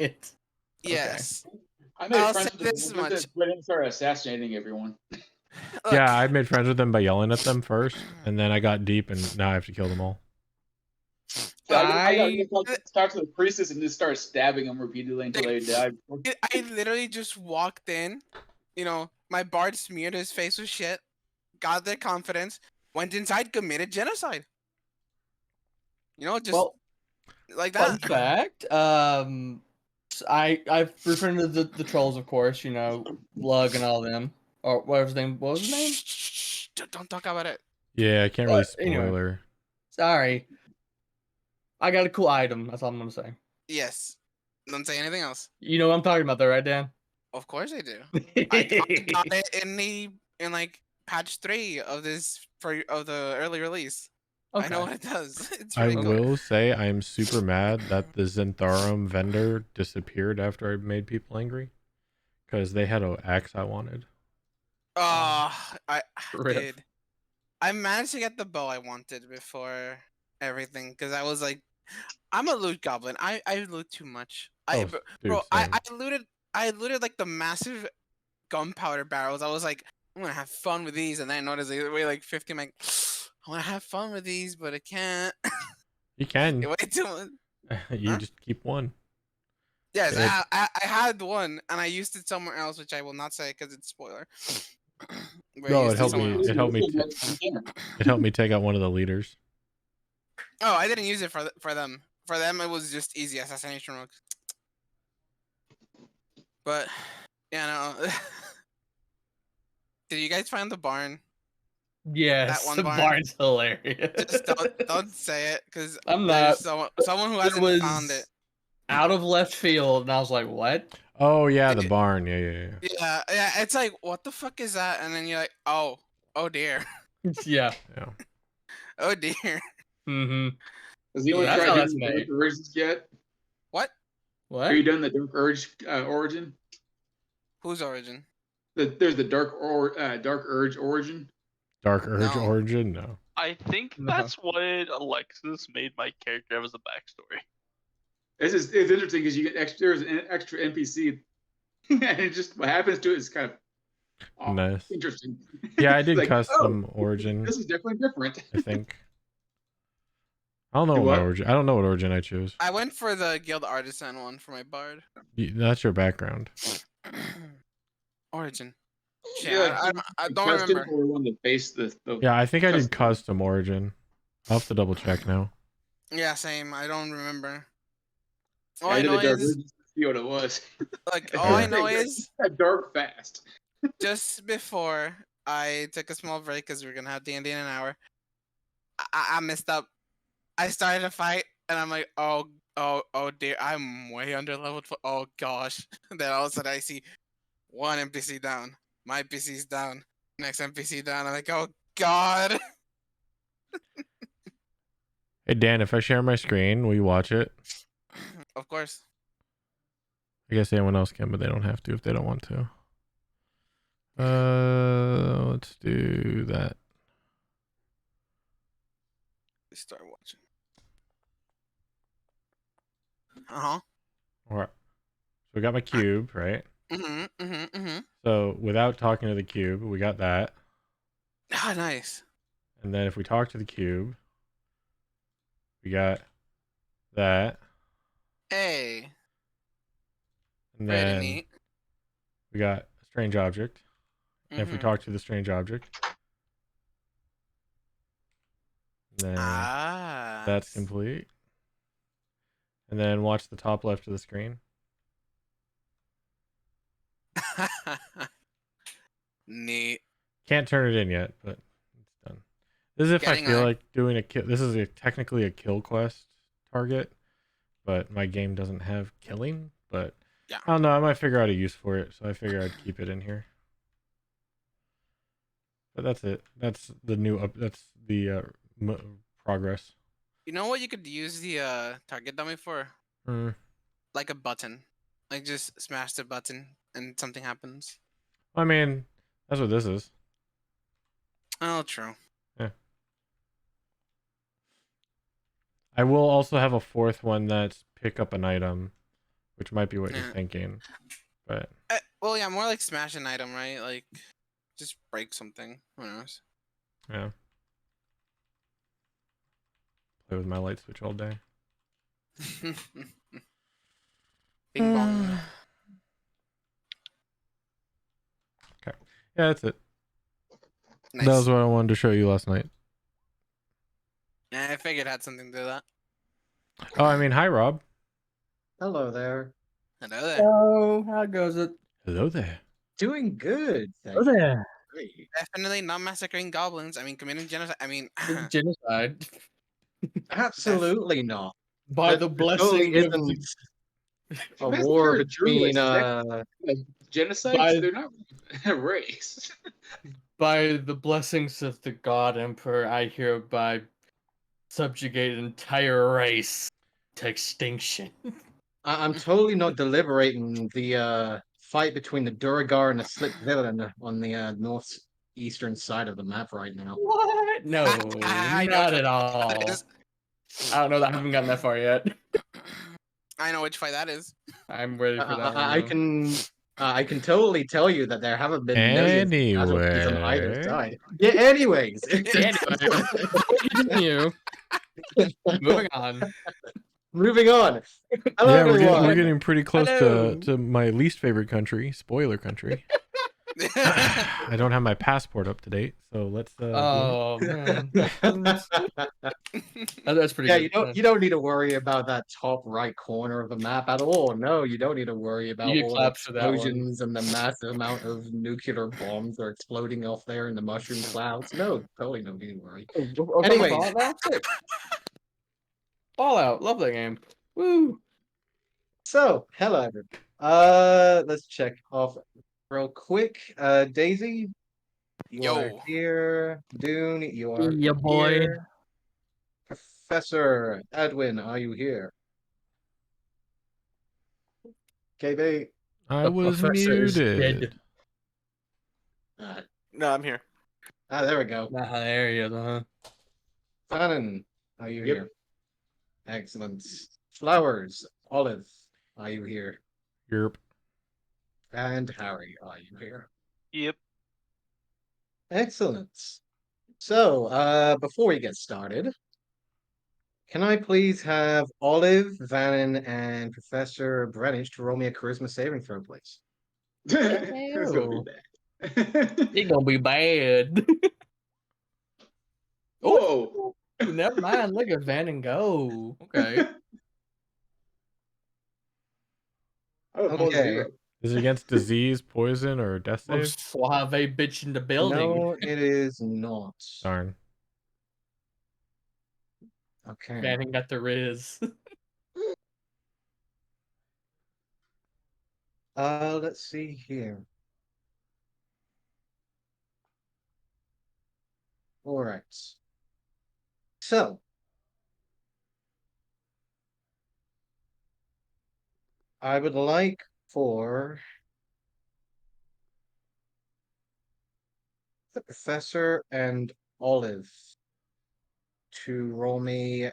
It. Yes. I made I'll friends say with this them much. but then started assassinating everyone. Look, Yeah, I made friends with them by yelling at them first, and then I got deep, and now I have to kill them all. So I got talk to the priestess and just started stabbing them repeatedly until they died. I literally just walked in, you know, my bard smeared his face with shit, got their confidence, went inside, committed genocide. You know, just like Fun that. fact. I've befriended the trolls, of course. You know, Lug and all them, or whatever his name. What was his name? Shh, don't talk about it. Yeah, I can't really Anyway. spoiler. Sorry. I got a cool item. That's all I'm gonna say. Yes. Don't say anything else. You know what I'm talking about, though, right, Dan? Of course I do. I got it in like patch 3 of this of the early release. Okay. I know what it does. It's I really cool. will say I am super mad that the Zentharum vendor disappeared after I made people angry, because they had an axe I wanted. I Rip. did. I managed to get the bow I wanted before everything, because I was like, I'm a loot goblin. I loot too much. Dude, I looted like the massive gunpowder barrels. I was like, I'm gonna have fun with these, and then I noticed they weigh like 50. I'm like, I wanna have fun with these, but I can't. You can. It weigh too much. You just keep one. Yes, I had one, and I used it somewhere else, which I will not say because it's spoiler. No, it helped me. It helped me. It helped me take out one of the leaders. Oh, I didn't use it for them. For them, it was just easy assassination rogue. But yeah, no. Did you guys find the barn? Yes, That one the barn? barn's hilarious. Just don't say it, because I'm not. Someone who hasn't found it. Out of left field, and I was like, "What?" Oh yeah, the barn. Yeah. Yeah. It's like, what the fuck is that? And then you're like, oh dear. Yeah. Oh dear. Mm-hmm. Has anyone That's tried how doing that's the made. Dark Origins yet? What? What? Have you done the Dark Urge origin? Whose origin? There's the Dark Urge origin. Dark Urge No. origin? No. I think that's what Alexis made my character have as a backstory. It's interesting because you get there's an extra NPC, and it just what happens to it is kind of nice. Interesting. Yeah, I did like, custom origin. This is definitely different. I think. I don't know what origin. I don't know what origin I choose. I went for the Guild Artisan one for my bard. That's your background. Origin. Shit, Yeah, I don't remember. One to face the yeah, I think I did custom origin. I'll have to double check now. Yeah, same. I don't remember. All I know is see what it was. Like all I know is dark fast. Just before I took a small break because we're gonna have D&D in an hour, I messed up. I started a fight and I'm like, oh dear, I'm way under leveled. Oh gosh! Then all of a sudden I see one NPC down. My NPC's down. Next NPC down. I'm like, oh god. Hey Dan, if I share my screen, will you watch it? Of course. I guess anyone else can, but they don't have to if they don't want to. Let's do that. Start watching. All right. So we got my cube, right? Mm-hmm. So without talking to the cube, we got that. Ah, nice. And then if we talk to the cube, we got that. Hey. And then we got a strange object. And if we talk to the strange object, then that's complete. And then watch the top left of the screen. Neat. Can't turn it in yet, but it's done. This is if I feel like doing a kill. This is technically a kill quest target, but my game doesn't have killing. But yeah. I don't know. I might figure out a use for it, so I figure I'd keep it in here. But that's it. That's the new That's the progress. You know what you could use the target dummy for? Like a button. Like just smash the button and something happens. I mean, that's what this is. Oh, true. Yeah. I will also have a fourth one that's pick up an item, which might be what you're Yeah. thinking. But Well, yeah, more like smash an item, right? Like, just break something. Who knows? yeah, play with my light switch all day. Bing bong. Okay, yeah, that's it. Nice. That was what I wanted to show you last night. Yeah, I figured it had something to do with that. Oh, I mean, hi Rob. Hello there. Hello there. So, how goes it? Hello there. Doing good. Oh, there. Great. Definitely not massacring goblins. I mean, committing genocide. I mean, Genocide. Absolutely not. By That the totally blessing of isn't a Imagine war you're a between druid, genocide? By- They're not a race. by the blessings of the God Emperor, I hereby subjugate an entire race to extinction. I'm totally not deliberating the fight between the Duragar and the Slip Villain on the northeastern side of the map right now. What? No, I know not which at fight that all. is. I don't know. I haven't gotten that far yet. I know which fight that is. I'm ready for that one. I though. can I can totally tell you that there haven't been millions of casualties on either Anyway. side. Yeah. Anyways. Anyway, continue. Moving on. Moving on. Hello, Yeah, we're everyone. getting pretty close Hello. to my least favorite country, spoiler country. I don't have my passport up to date, so let's. Oh man, that's pretty Yeah, good. you don't need to worry about that top right corner of the map at all. No, you don't need to worry about get all the claps for that one. explosions and the massive amount of nuclear bombs that are exploding off there in the mushroom clouds. No, totally no need to worry. Anyways. Fallout now? Sick. Fallout, love that game. Woo! So, hello everyone. Let's check off real quick. Daisy, you are Yo. here. Dune, you are Yeah, boy. here. Professor Edwin, are you here? KB, I The was professor is muted. dead. No, I'm here. there we go. Ah, there he is, Fannin, are you Yep. here? Excellent. Flowers, Olive, are you here? Yerp. And Harry, are you here? Yep. Excellent. So, before we get started, can I please have Olive, Vannon, and Professor Brennich to roll me a charisma saving throw, please? It's gonna be bad. It's gonna be bad. Whoa! Ooh, never mind. Look at Van and go. Okay. I would pull Okay. 0. Is it against disease, poison, or death Some save? suave bitch in the building. No, it is not. Darn. Okay. Van got the riz. Let's see here. All right. So, I would like for the Professor and Olive to roll me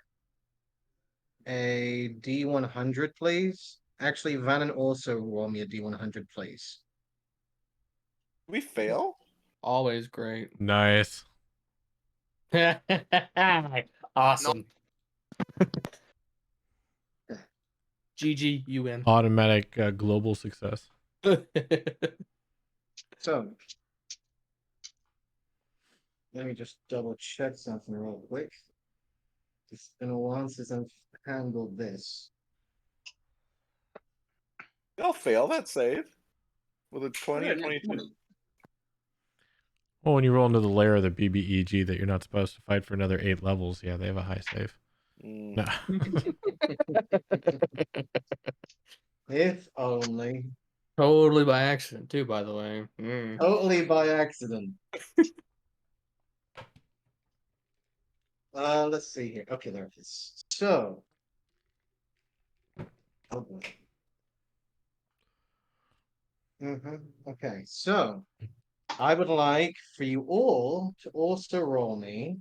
a D100, please. Actually, Vannon also roll me a D100, please. We fail? Always great. Nice. Awesome. GG, you win. Automatic global success. So, let me just double check something real quick. It's been a while since I've handled this. They'll fail that save. With a 20 Yeah, or 22. Well, when you roll into the layer of the BBEG that you're not supposed to fight for another 8 levels, yeah, they have a high save. Mm. No. If only. Totally by accident, too, by the way. Mm. Totally by accident. Let's see here. Okay, there it is. So. Oh boy. Okay, so I would like for you all to also roll me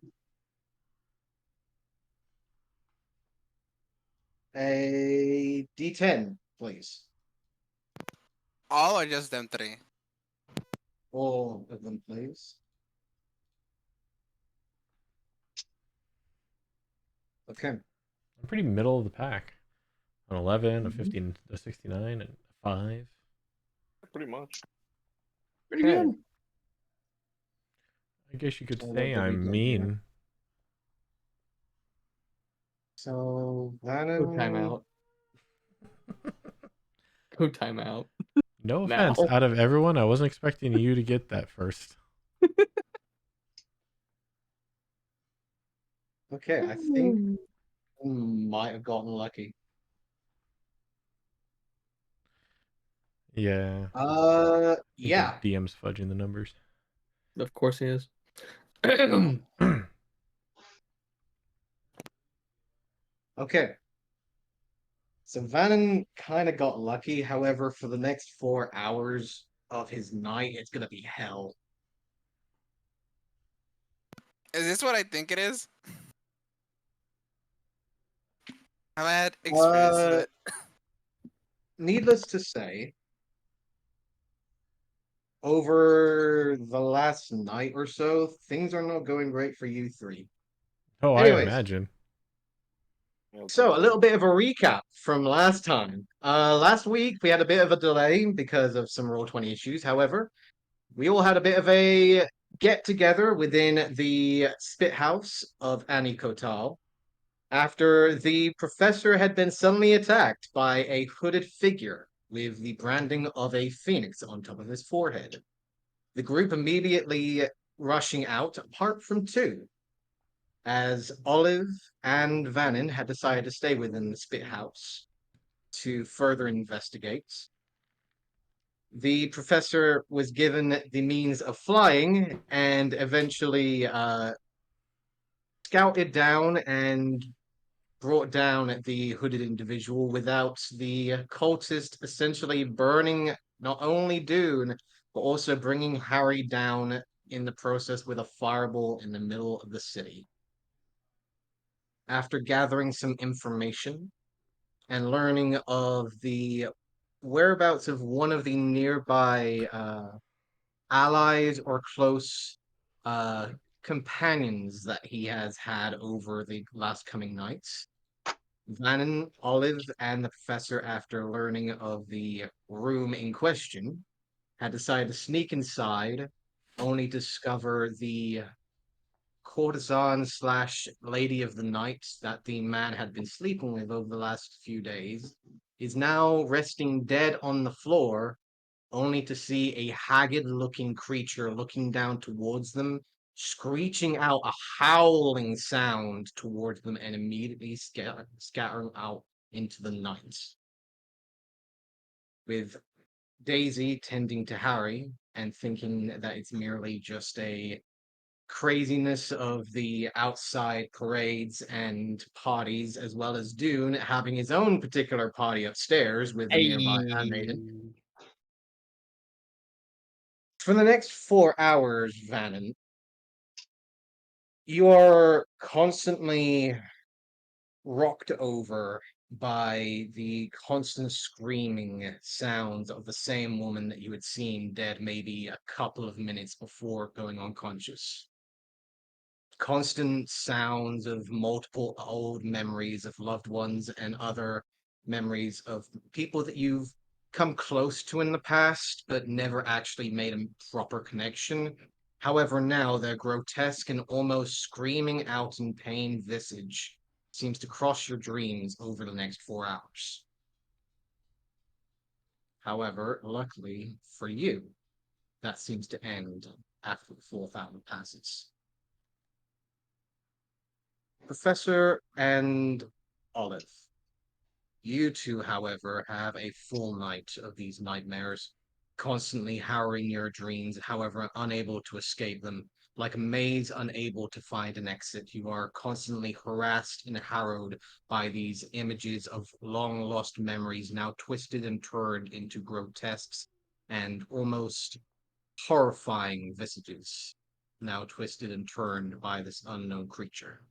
a D10. please. All or just them three? All of them, please. Okay. I'm pretty middle of the pack. An 11, a Mhm. 15, a 69, and a 5. Pretty much. Pretty Okay. good. I guess you could So what say do we I'm got mean. here? So Go Vannon. timeout. Go timeout. No Now. offense, out of everyone, I wasn't expecting you to get that first. Okay, I think I might have gotten lucky. Yeah. I think Yeah. the DM's fudging the numbers. Of course he is. Okay. So Vannon kind of got lucky. However, for the next 4 hours of his night, it's gonna be hell. Is this what I think it is? I've had experience with Uh, it. Needless to say, over the last night or so, things are not going great for you three. Oh, I Anyways, imagine. so a little bit of a recap from last time. Last week we had a bit of a delay because of some Roll20 issues. However, we all had a bit of a get together within the spit house of Annie Kotal after the professor had been suddenly attacked by a hooded figure with the branding of a phoenix on top of his forehead. The group immediately rushing out, apart from two, as Olive and Vannon had decided to stay within the spit house to further investigate. The professor was given the means of flying and eventually scouted down and brought down the hooded individual without the cultist essentially burning not only Dune, but also bringing Harry down in the process with a fireball in the middle of the city. After gathering some information and learning of the whereabouts of one of the nearby allies or close uh, companions that he has had over the last coming nights, Vannon, Olive, and the professor, after learning of the room in question, had decided to sneak inside, only to discover the courtesan slash lady of the night that the man had been sleeping with over the last few days is now resting dead on the floor, only to see a haggard looking creature looking down towards them, screeching out a howling sound towards them and immediately scattering out into the night. With Daisy tending to Harry and thinking that it's merely just a craziness of the outside parades and parties, as well as Dune having his own particular party upstairs with the nearby handmaiden. For the next 4 hours, Vannon, you are constantly rocked over by the constant screaming sounds of the same woman that you had seen dead maybe a couple of minutes before going unconscious. Constant sounds of multiple old memories of loved ones and other memories of people that you've come close to in the past, but never actually made a proper connection. However, now their grotesque and almost screaming out in pain visage seems to cross your dreams over the next 4 hours. However, luckily for you, that seems to end after the 4th hour passes. Professor and Olive. You two, however, have a full night of these nightmares, constantly harrowing your dreams, however, unable to escape them. Like a maze unable to find an exit, you are constantly harassed and harrowed by these images of long lost memories, now twisted and turned into grotesques and almost horrifying visages, now twisted and turned by this unknown creature.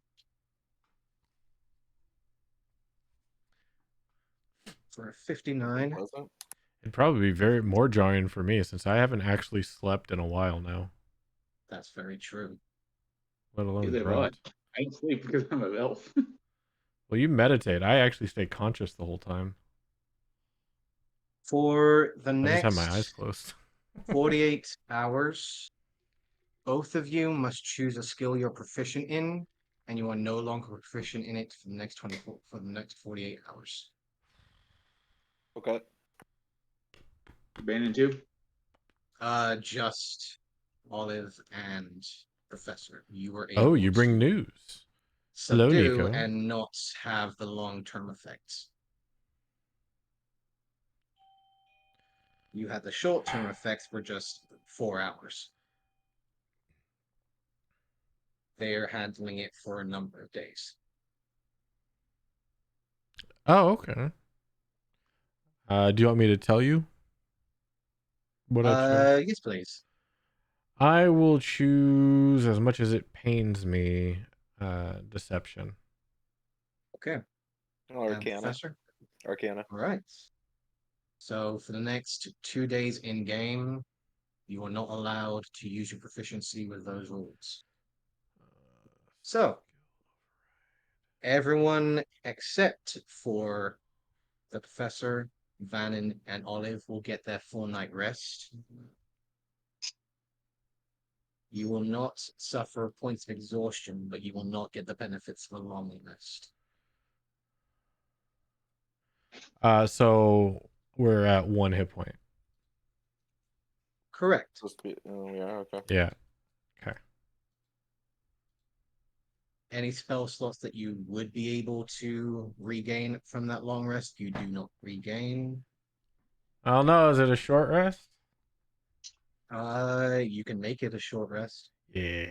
for a 59. Wasn't? It'd probably be more jarring for me since I haven't actually slept in a while now, That's very true. let alone Neither have I. dreamt. I don't sleep because I'm an elf. Well, you meditate. I actually stay conscious the whole time. For the I just have my eyes next closed. 48 hours, both of you must choose a skill you're proficient in, and you are no longer proficient in it for the next 48 hours. Okay. Abandoned too. Just Olive and Professor. You were Oh, able you bring to news. Hello, subdue Nico. and not have the long-term effects. You had the short-term effects for just 4 hours. They're handling it for a number of days. Oh, okay. Do you want me to tell you what I chose? Yes, please. I will choose, as much as it pains me, deception. Okay. Arcana. Professor? Arcana. All right. So for the next 2 days in game, you are not allowed to use your proficiency with those rules. So everyone except for the Professor, Vannon, and Olive will get their full night rest. You will not suffer points of exhaustion, but you will not get the benefits of a long rest. So we're at 1 hit point. Correct. Supposed to be. Oh, we are. Okay. Yeah. Okay. Any spell slots that you would be able to regain from that long rest, you do not regain. I don't know. Is it a short rest? You can make it a short rest. Yeah.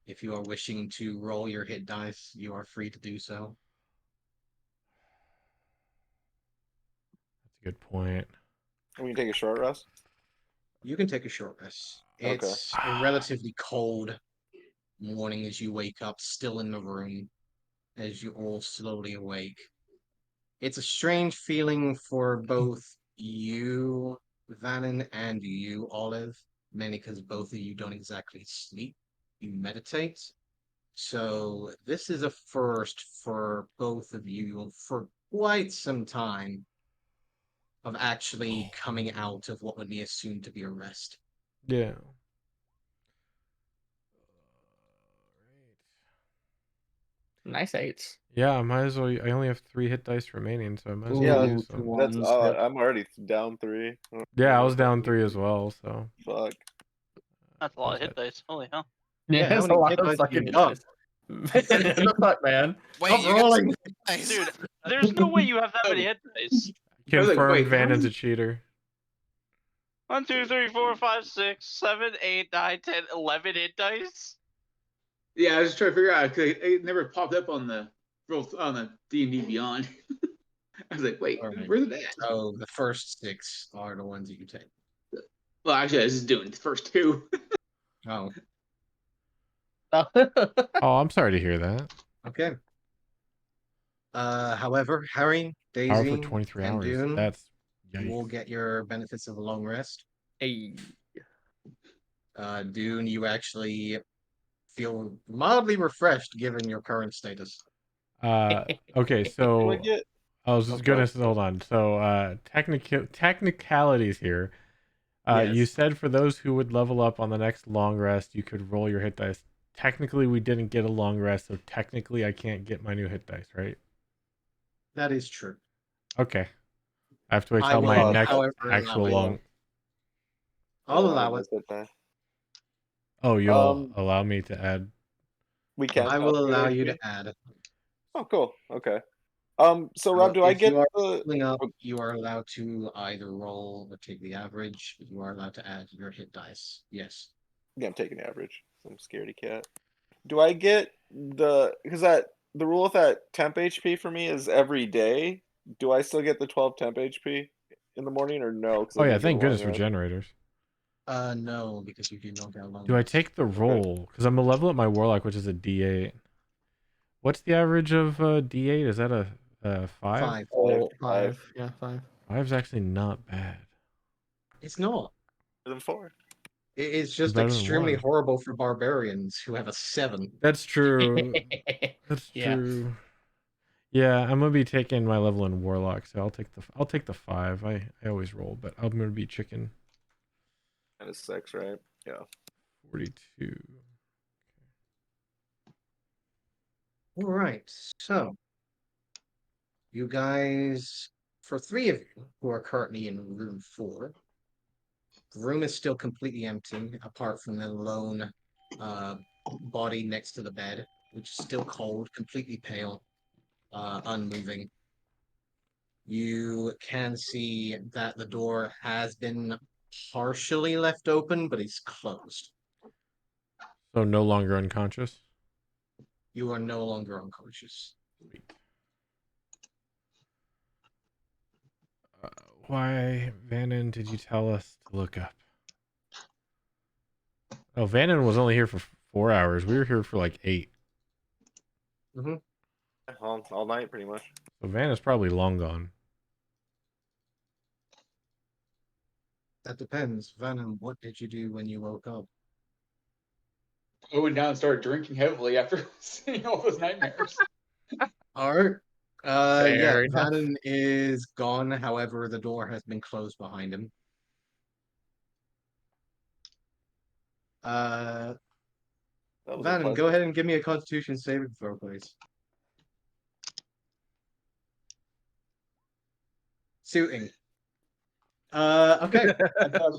If you are wishing to roll your hit dice, you are free to do so. That's a good point. We can take a short rest. You can take a short rest. Okay. It's a relatively cold morning as you wake up, still in the room, as you all slowly awake. It's a strange feeling for both you, Vannon, and you, Olive, mainly because both of you don't exactly sleep. You meditate. So this is a first for both of you for quite some time of actually coming out of what would be assumed to be a rest. Yeah. Nice 8s. Yeah, I might as well. I only have 3 hit dice remaining, so I might as Yeah, well do Ooh, some. That's. ones, yep. I'm already down 3. Yeah, I was down 3 as well, so. Fuck. That's a lot of hit dice. Holy hell. Yeah, how it's a many lot hit of dice fucking you hit got? dice. What the fuck, man? Wait, Stop you got rolling! nice. Dude, there's no way you have that many hit dice. I was like, Confirmed wait, how Vannon's many- a cheater. 1, 2, 3, 4, 5, 6, 7, 8, 9, 10, 11 hit dice? Yeah, I was just trying to figure out because it never popped up on the D&D Beyond. I was like, wait, Alright. where's it at? So the first 6 are the ones that you take. Well, actually, I was just doing the first 2. Oh, Oh, I'm sorry to hear that. okay. However, Harry, Power for Daisy, 23 and hours. Dune That's will yikes. get your benefits of a long rest. Hey. Dune, you actually feel mildly refreshed given your current status. Okay, Do I so get? I was Oh, gonna sorry. hold on. So technicalities here. You Yes. said for those who would level up on the next long rest, you could roll your hit dice. Technically, we didn't get a long rest, so technically, I can't get my new hit dice, right? That is true. Okay. I have to wait I till will, my next however, actual allow it. long. I'll allow it. Oh, you'll allow me to add. We can. I will allow you to HP? add. Oh, cool. Okay. So Rob, do I If get you are the? filling up, you are allowed to either roll or take the average, but you are allowed to add your hit dice. Yes. Yeah, I'm taking average. I'm scaredy cat. Do I get because the rule with that temp HP for me is every day. Do I still get the 12 temp HP in the morning or no? Oh yeah, thank goodness for generators. No, because you do not get a long Do I rest. take the roll? Because I'm gonna level up my warlock, which is a D8. What's the average of D8? Is that a 5? 5. Five. 5. Yeah, 5. 5's actually not bad. It's not. Better than 4. It is just Better than extremely 1. horrible for barbarians who have a 7. That's true. That's Yeah. true. Yeah, I'm gonna be taking my level in Warlock, so I'll take the 5. I always roll, but I'm gonna be chicken. That is 6, right? Yeah. 42. All right, so you guys, for 3 of you who are currently in room 4, the room is still completely empty, apart from the lone body next to the bed, which is still cold, completely pale, unmoving. You can see that the door has been partially left open, but it's closed. So no longer unconscious. You are no longer unconscious. Sweet. Why, Vannon, did you tell us to look up? Oh, Vannon was only here for 4 hours. We were here for like 8. All night, pretty much. So Vannon's probably long gone. That depends. Venom, what did you do when you woke up? I went down and started drinking heavily after seeing all those nightmares. Art? Yeah, Fair enough. Venom is gone. However, the door has been closed behind him. That was Venom, unpleasant. go ahead and give me a Constitution saving throw, please. Suiting. Okay.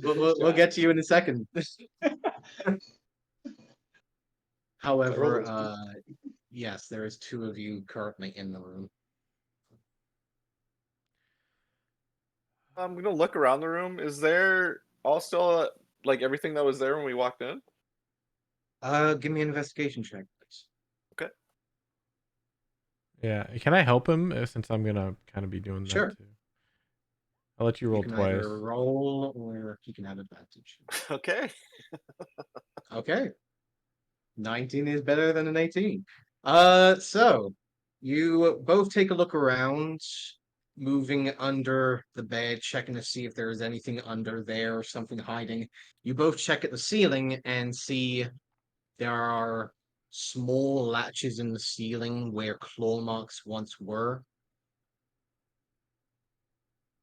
We'll get to you in a second. However, yes, there is 2 of you currently in the room. I'm gonna look around the room. Is there all still like everything that was there when we walked in? Give me an investigation check, please. Okay. Yeah, can I help him since I'm gonna kind of be doing Sure. that too? I'll let you roll You can twice. either roll or he can have advantage. Okay. Okay. 19 is better than an 18. So you both take a look around, moving under the bed, checking to see if there is anything under there or something hiding. You both check at the ceiling and see there are small latches in the ceiling where claw marks once were.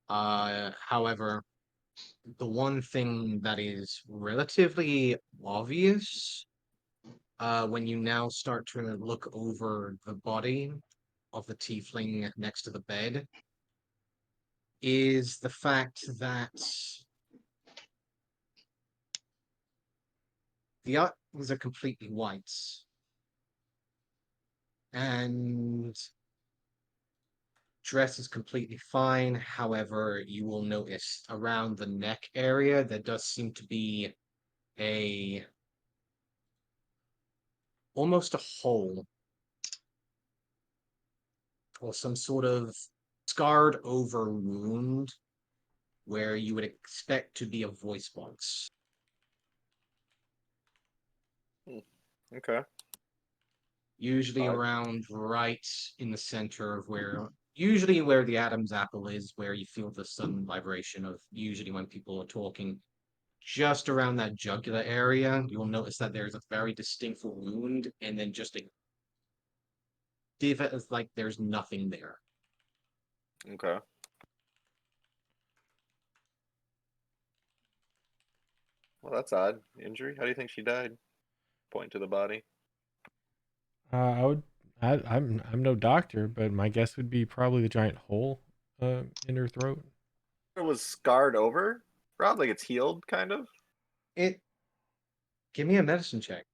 However, the one thing that is relatively obvious when you now start to look over the body of the tiefling next to the bed is the fact that the eyes are completely white. And dress is completely fine. However, you will notice around the neck area there does seem to be a almost a hole or some sort of scarred over wound where you would expect to be a voice box. Okay. Usually around right in the center of usually where the Adam's apple is, where you feel the sudden vibration of usually when people are talking. Just around that jugular area, you'll notice that there's a very distinct wound and then just a divot is like there's nothing there. Okay. Well, that's odd. Injury? How do you think she died? Point to the body. I would. I'm no doctor, but my guess would be probably the giant hole in her throat. It was scarred over, Rob. Like it's healed, kind of. Give me a medicine check.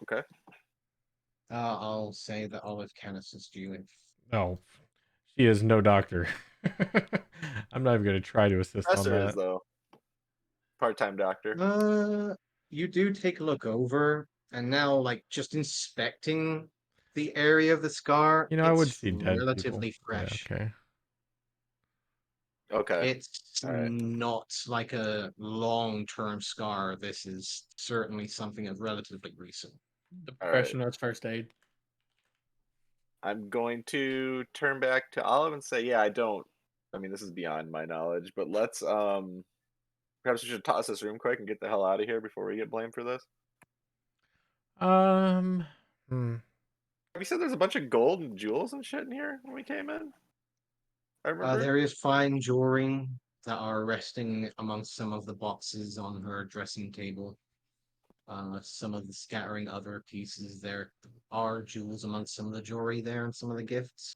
Okay. I'll say that Olive can assist you if No, she is no doctor. I'm not even going to try to assist on Professor is that. though. Part-time doctor. You do take a look over, and now, like, just inspecting the area of the scar, You know, I would it's see dead relatively people. Yeah, fresh. okay. Okay. It's All right. not like a long-term scar. This is certainly something of relatively recent. The All right. professional knows first aid. I'm going to turn back to Olive and say, yeah, I don't. I mean, this is beyond my knowledge, but let's perhaps we should toss this room quick and get the hell out of here before we get blamed for this. Hmm. Have you said there's a bunch of gold and jewels and shit in here when we came in? I remember. There is fine jewelry that are resting amongst some of the boxes on her dressing table. Some of the scattering other pieces. There are jewels amongst some of the jewelry there and some of the gifts.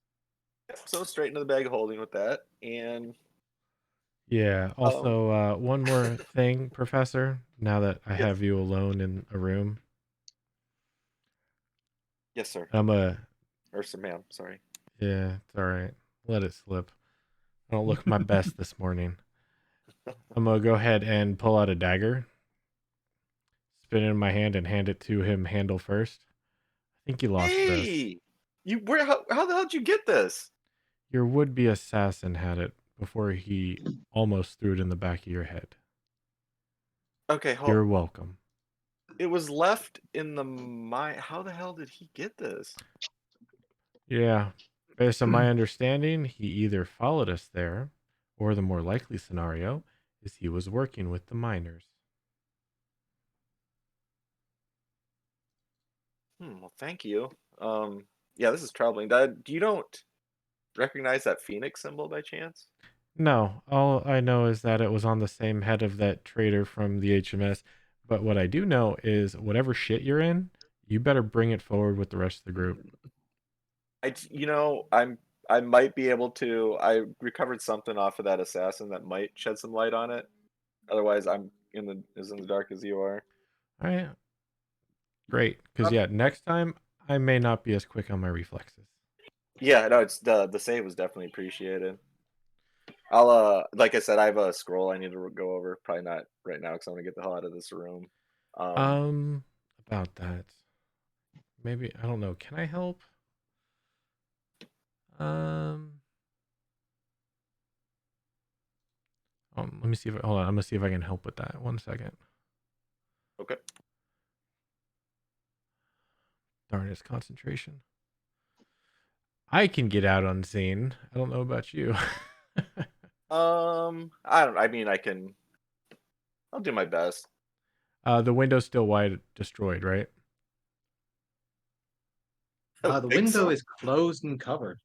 So straight into the bag of holding with that, and Yeah. Also, one more thing, Professor. Now that I yes, have you alone in a room, yes, sir, or sir, ma'am. Sorry. yeah, it's all right. Let it slip. I don't look my best this morning. I'm gonna go ahead and pull out a dagger, spin it in my hand, and hand it to him handle first. I think you lost this. Hey, you where? How the hell did you get this? Your would-be assassin had it before he almost threw it in the back of your head. Okay, You're welcome. it was left in the mine. How the hell did he get this? Yeah. Based on my understanding, he either followed us there, or the more likely scenario is he was working with the miners. Well, thank you. Yeah, this is troubling. You don't recognize that phoenix symbol by chance? No, all I know is that it was on the same head of that trader from the HMS. But what I do know is whatever shit you're in, you better bring it forward with the rest of the group. I might be able to. I recovered something off of that assassin that might shed some light on it. Otherwise, I'm as in the dark as you are. All right. Great. Because, yeah, next time I may not be as quick on my reflexes. Yeah, no, it's the save was definitely appreciated. I'll like I said, I have a scroll I need to go over. Probably not right now because I want to get the hell out of this room. About that. Maybe, I don't know. Can I help? Let me see if hold on. I'm gonna see if I can help with that. 1 second. Okay. Darn, it's concentration. I can get out unseen. I don't know about you. I don't. I mean, I can. I'll do my best. The window's still wide destroyed, right? The window is closed and covered.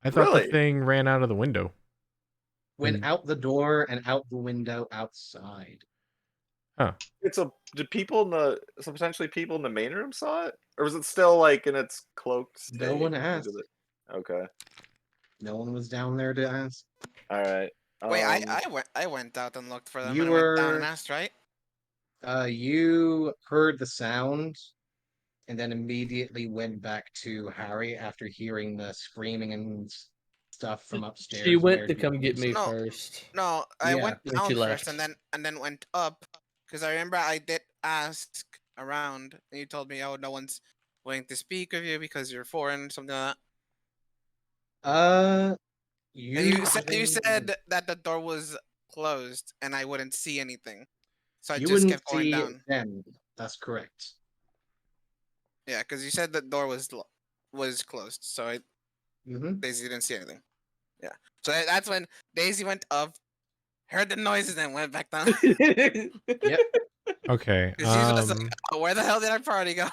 I thought Really? the thing ran out of the window. Went out the door and out the window outside. Huh. Did people in the potentially people in the main room saw it, or was it still like in its cloaked state? No one asked. Okay. No one was down there to ask. All right. Wait, I went out and looked for them You and went down and were- asked, right? You heard the sound and then immediately went back to Harry after hearing the screaming and stuff from upstairs. She went where to you come get was. me No. first. No, I Yeah, went then down she first left. and then went up because I remember I did ask around and you told me, oh, no one's willing to speak with you because you're foreign, something like that. And you said that the door was closed and I wouldn't see anything, so I you just wouldn't kept going see down. them. That's correct. Yeah, because you said the door was closed, so I Mm-hmm. Daisy didn't see anything. Yeah, so that's when Daisy went up, heard the noises, and went back down. Yep. Okay. She's just like, oh, where the hell did our party go?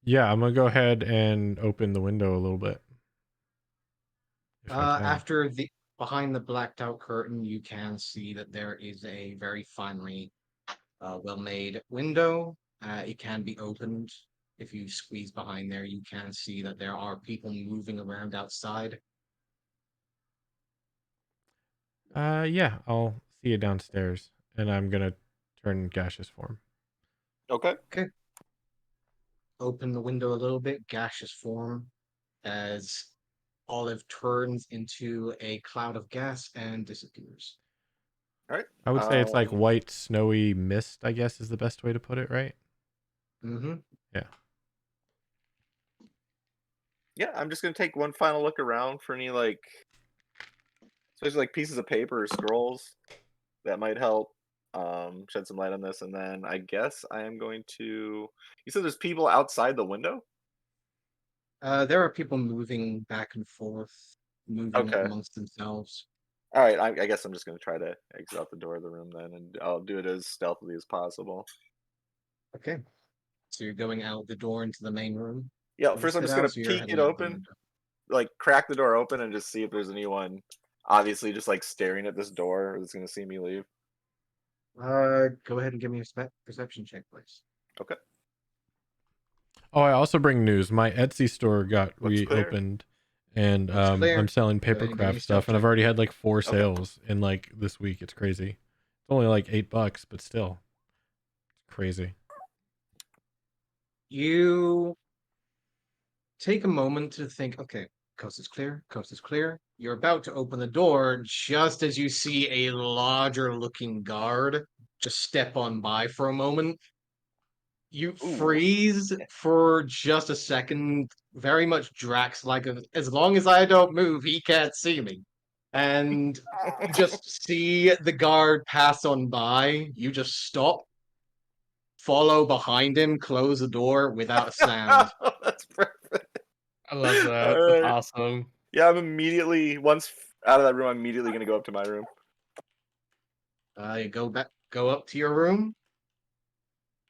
Yeah, I'm gonna go ahead and open the window a little bit. If I can. After behind the blacked out curtain, you can see that there is a very finely well-made window. It can be opened. If you squeeze behind there, you can see that there are people moving around outside. Yeah, I'll see you downstairs, and I'm gonna turn gaseous form. Okay. Open the window a little bit, gaseous form, as Olive turns into a cloud of gas and disappears. All right. I would say it's like white, snowy mist, I guess is the best way to put it, right? Mm-hmm. Yeah. Yeah, I'm just gonna take one final look around for any especially like pieces of paper or scrolls that might help. shed some light on this, and then I guess I am going to. You said there's people outside the window. There are people moving back and forth, moving Okay. amongst themselves. All right. I guess I'm just going to try to exit out the door of the room then, and I'll do it as stealthily as possible. Okay. So you're going out the door into the main room. Yeah. of the First, I'm just sit going out, to so you're peek heading it out the open, window. like crack the door open, and just see if there's anyone. Obviously, just like staring at this door that's going to see me leave. Go ahead and give me a perception check, please. Okay. Oh, I also bring news. My Etsy store got Looks clear. reopened, and Looks clear. I'm selling Go ahead and give me a papercraft stealth stuff, and I've check. already had like 4 Okay. sales in like this week. It's crazy. It's only like $8, but still, it's crazy. You take a moment to think, okay, coast is clear, coast is clear. You're about to open the door just as you see a larger looking guard just step on by for a moment. You Ooh. freeze for just a second, very much Drax like, as long as I don't move, he can't see me. And you just see the guard pass on by. You just stop, follow behind him, close the door without a sound. That's perfect. I love that. All That's right. awesome. Yeah, I'm immediately out of that room. I'm immediately going to go up to my room. You go up to your room,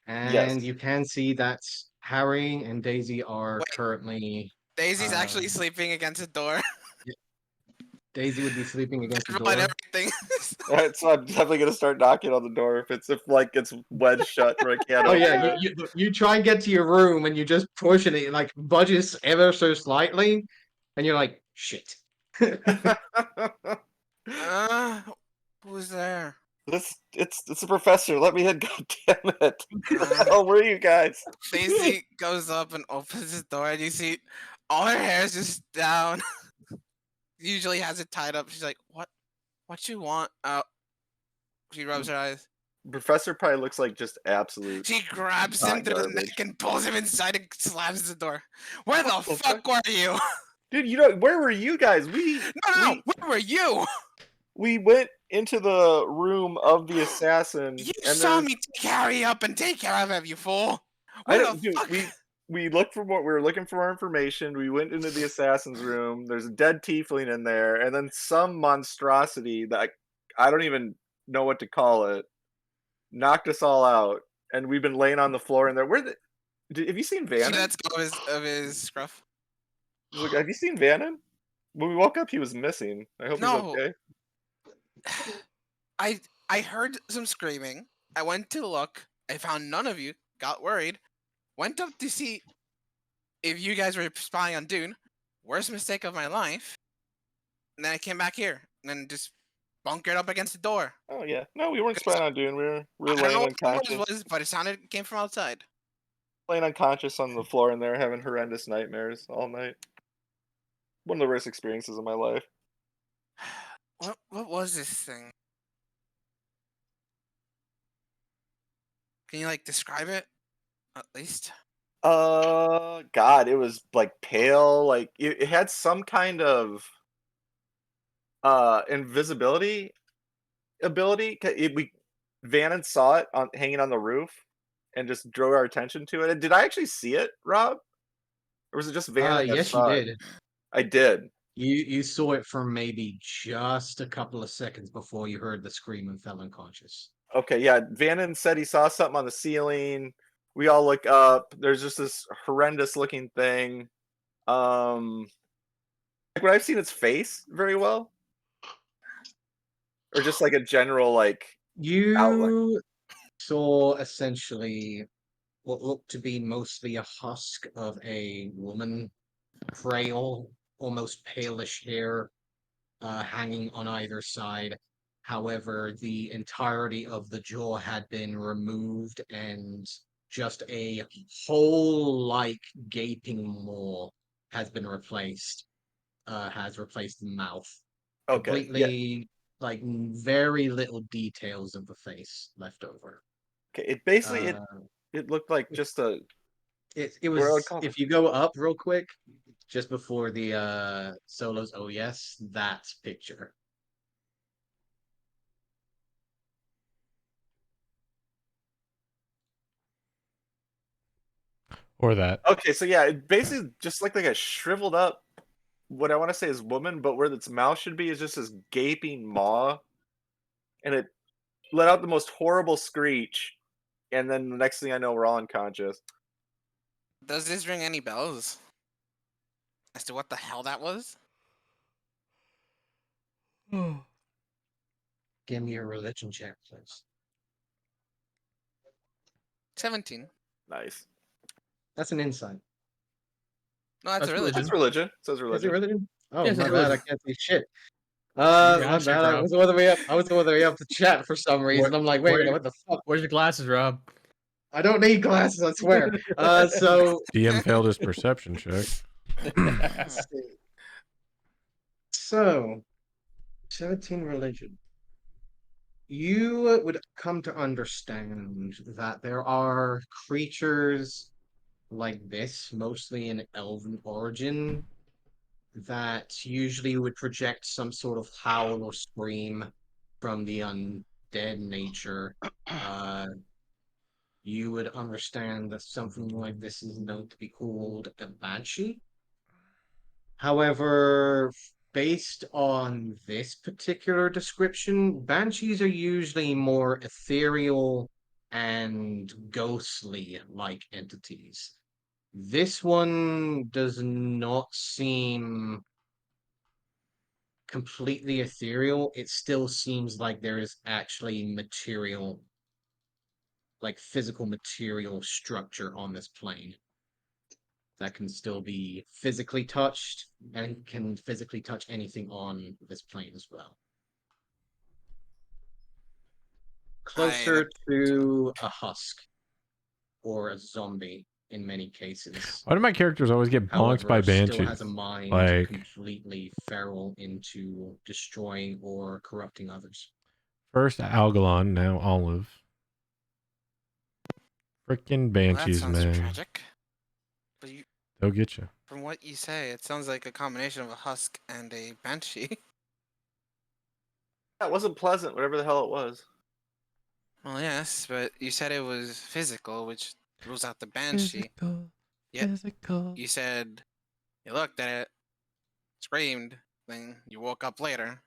Yes. and you can see that Harry and Daisy are Wait. currently. Daisy's actually Um, sleeping against the door. Daisy would be sleeping against the Never mind door. everything. All right, so I'm definitely going to start knocking on the door if it's wedged shut where I can't Oh open yeah, it. you try and get to your room, and you just push and it like budges ever so slightly, and you're like, shit. Who's there? It's a professor. Let me in. God damn it! Where the Uh, hell were you guys? Daisy goes up and opens the door, and you see all her hair is just down. Usually has it tied up. She's like, "What? What you want?" Oh, she rubs her eyes. Professor probably looks like just absolute. She grabs him Hot through the garbage. neck and pulls him inside and slams the door. Where the What the fuck were you? Dude, where were you guys? No, where were you? We went into the room of the assassin, You and saw there's me take Harry up and take care of him, you fool. I Where don't, the dude. fuck? We looked for more. We were looking for more information. We went into the assassin's room. There's a dead tiefling in there, and then some monstrosity that I don't even know what to call it knocked us all out, and we've been laying on the floor in there. Have you seen She Vannon? lets go of his scruff. He's like, have you seen Vannon? When we woke up, he was missing. I hope No. he's okay. I heard some screaming. I went to look. I found none of you. Got worried. Went up to see if you guys were spying on Dune. Worst mistake of my life. And then I came back here and then just bunkered up against the door. Oh yeah, no, we weren't spying on Dune. We were I don't laying know what the unconscious, noise was, but it came from outside. laying unconscious on the floor in there, having horrendous nightmares all night. One of the worst experiences of my life. What was this thing? Can you like describe it? At least. God, it was like pale, like it had some kind of invisibility ability. Vannon saw it hanging on the roof and just drew our attention to it. And did I actually see it, Rob? Or was it just Vannon that Yes, you saw it? did. I did. You saw it for maybe just a couple of seconds before you heard the scream and fell unconscious. Okay, yeah. Vannon said he saw something on the ceiling. We all look up. There's just this horrendous looking thing. Like, would I've seen its face very well? Or just like a general like outline. You saw essentially what looked to be mostly a husk of a woman, frail, almost palish hair, hanging on either side. However, the entirety of the jaw had been removed, and just a hole-like gaping maw has been replaced. Has replaced the mouth. Okay, yeah. Completely, like very little details of the face left over. Okay. It basically Uh, it looked like just a it what I would was, call if you go up real quick, just before the solos. Oh yes, that picture. Or that. Okay, so yeah, it basically just like a shriveled up, what I want to say is woman, but where its mouth should be is just this gaping maw, and it let out the most horrible screech, and then the next thing I know, we're all unconscious. Does this ring any bells as to what the hell that was? Give me a religion check, please. 17. Nice. That's an insight. No, that's a religion. That's religion. Says Is it religion. religion? Oh, Yes, my it's bad. I religion. can't see shit. You My got shit, bad. I Rob. was all the way up to chat for some reason. I'm like, wait a minute, what the fuck? Where's your glasses, Rob? I don't need glasses, I swear. So DM failed his perception check. let's see. So 17 religion. You would come to understand that there are creatures like this, mostly in elven origin, that usually would project some sort of howl or scream from the undead nature. You would understand that something like this is known to be called a banshee. However, based on this particular description, banshees are usually more ethereal and ghostly like entities. This one does not seem completely ethereal. It still seems like there is actually material, like physical material structure on this plane that can still be physically touched and can physically touch anything on this plane as well. Closer to a husk or a zombie in many cases. Why do my characters always get bonked by However, still has banshees? a mind Like, completely feral into destroying or corrupting others. first Algalon, now Olive. Freaking Well, that banshees, sounds man. tragic. But They'll get you. from what you say, it sounds like a combination of a husk and a banshee. That wasn't pleasant, whatever the hell it was. Well, yes, but you said it was physical, which rules out the banshee. Physical. Yep. Physical. You said you looked at it, screamed, then you woke up later.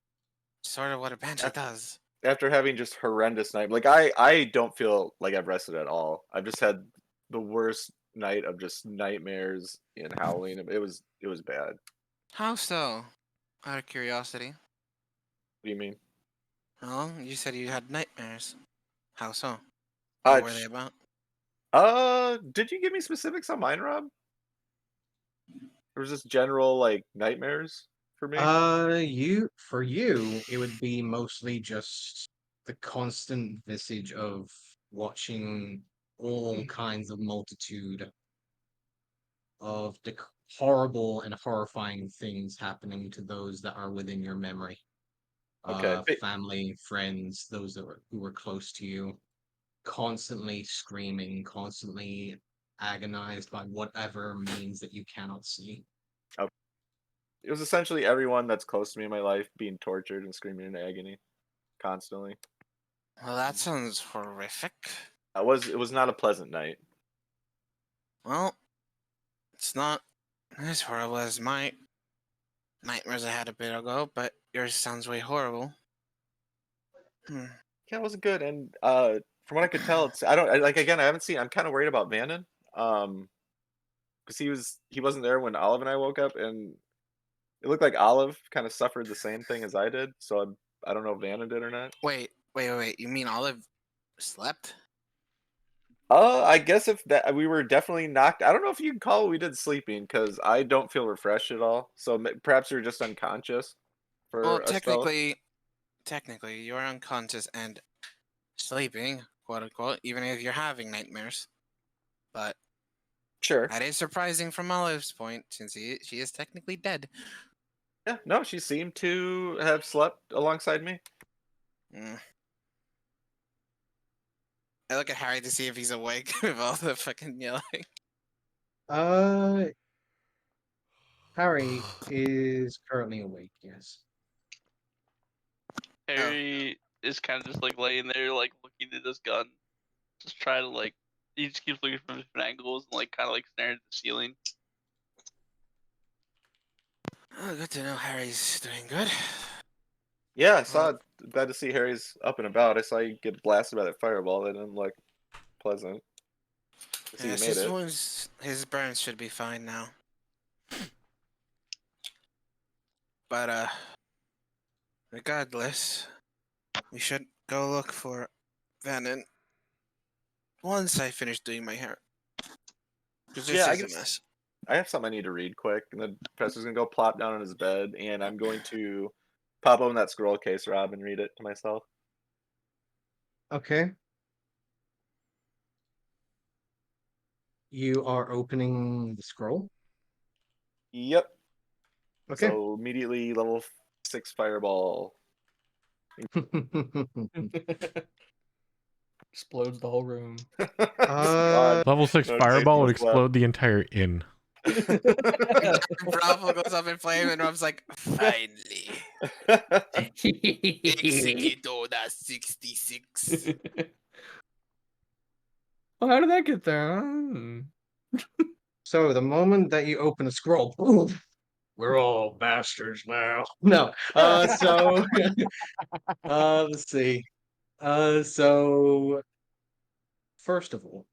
Sort of what a banshee does. After having just horrendous night, like I don't feel like I've rested at all. I've just had the worst night of just nightmares and howling. It was bad. How so? Out of curiosity. What do you mean? Well, you said you had nightmares. How so? Uh, What were they about? Did you give me specifics on mine, Rob? Or was this general like nightmares for me? For you, it would be mostly just the constant visage of watching all kinds of multitude of the horrible and horrifying things happening to those that are within your memory. Okay. Family, friends, those who were close to you, constantly screaming, constantly agonized by whatever means that you cannot see. It was essentially everyone that's close to me in my life being tortured and screaming in agony constantly. Well, that sounds horrific. It was not a pleasant night. Well, it's not as horrible as my nightmares I had a bit ago, but yours sounds way horrible. Yeah, it wasn't good. And from what I could tell, I haven't seen. I'm kind of worried about Vannon. Because he wasn't there when Olive and I woke up, and it looked like Olive kind of suffered the same thing as I did. So I don't know if Vannon did or not. Wait. You mean Olive slept? I guess if that we were definitely knocked. I don't know if you can call what we did sleeping, because I don't feel refreshed at all. So perhaps you're just unconscious for Well, a spell. technically, you're unconscious and sleeping, quote unquote, even if you're having nightmares. But Sure. that is surprising from Olive's point, since she is technically dead. Yeah. No, she seemed to have slept alongside me. Mm. I look at Harry to see if he's awake with all the fucking yelling. Harry is currently awake, yes. Harry is kind of just like laying there, like looking at his gun, just trying to like, he just keeps looking from different angles and like kind of like staring at the ceiling. Oh, good to know Harry's doing good. Yeah, I saw. Glad to see Harry's up and about. I saw you get blasted by that fireball. That didn't look pleasant. I see you Yes, made his it. wounds, his burns should be fine now. But regardless, we should go look for Vannon once I finish doing my hair. Because this Yeah, I is a guess mess. I have something I need to read quick, and the professor's gonna go plop down on his bed, and I'm going to pop open that scroll case, Rob, and read it to myself. Okay. You are opening the scroll. Yep. Okay. So immediately level 6 fireball. Explodes the whole room. Uh, Level 6 No fireball would taste left. explode the entire inn. Bravo goes up in flame, and Rob's like, finally, Executor 66. Well, how did that get there? Hmm. so the moment that you open the scroll, boom, we're all bastards now. No. So let's see. So first of all,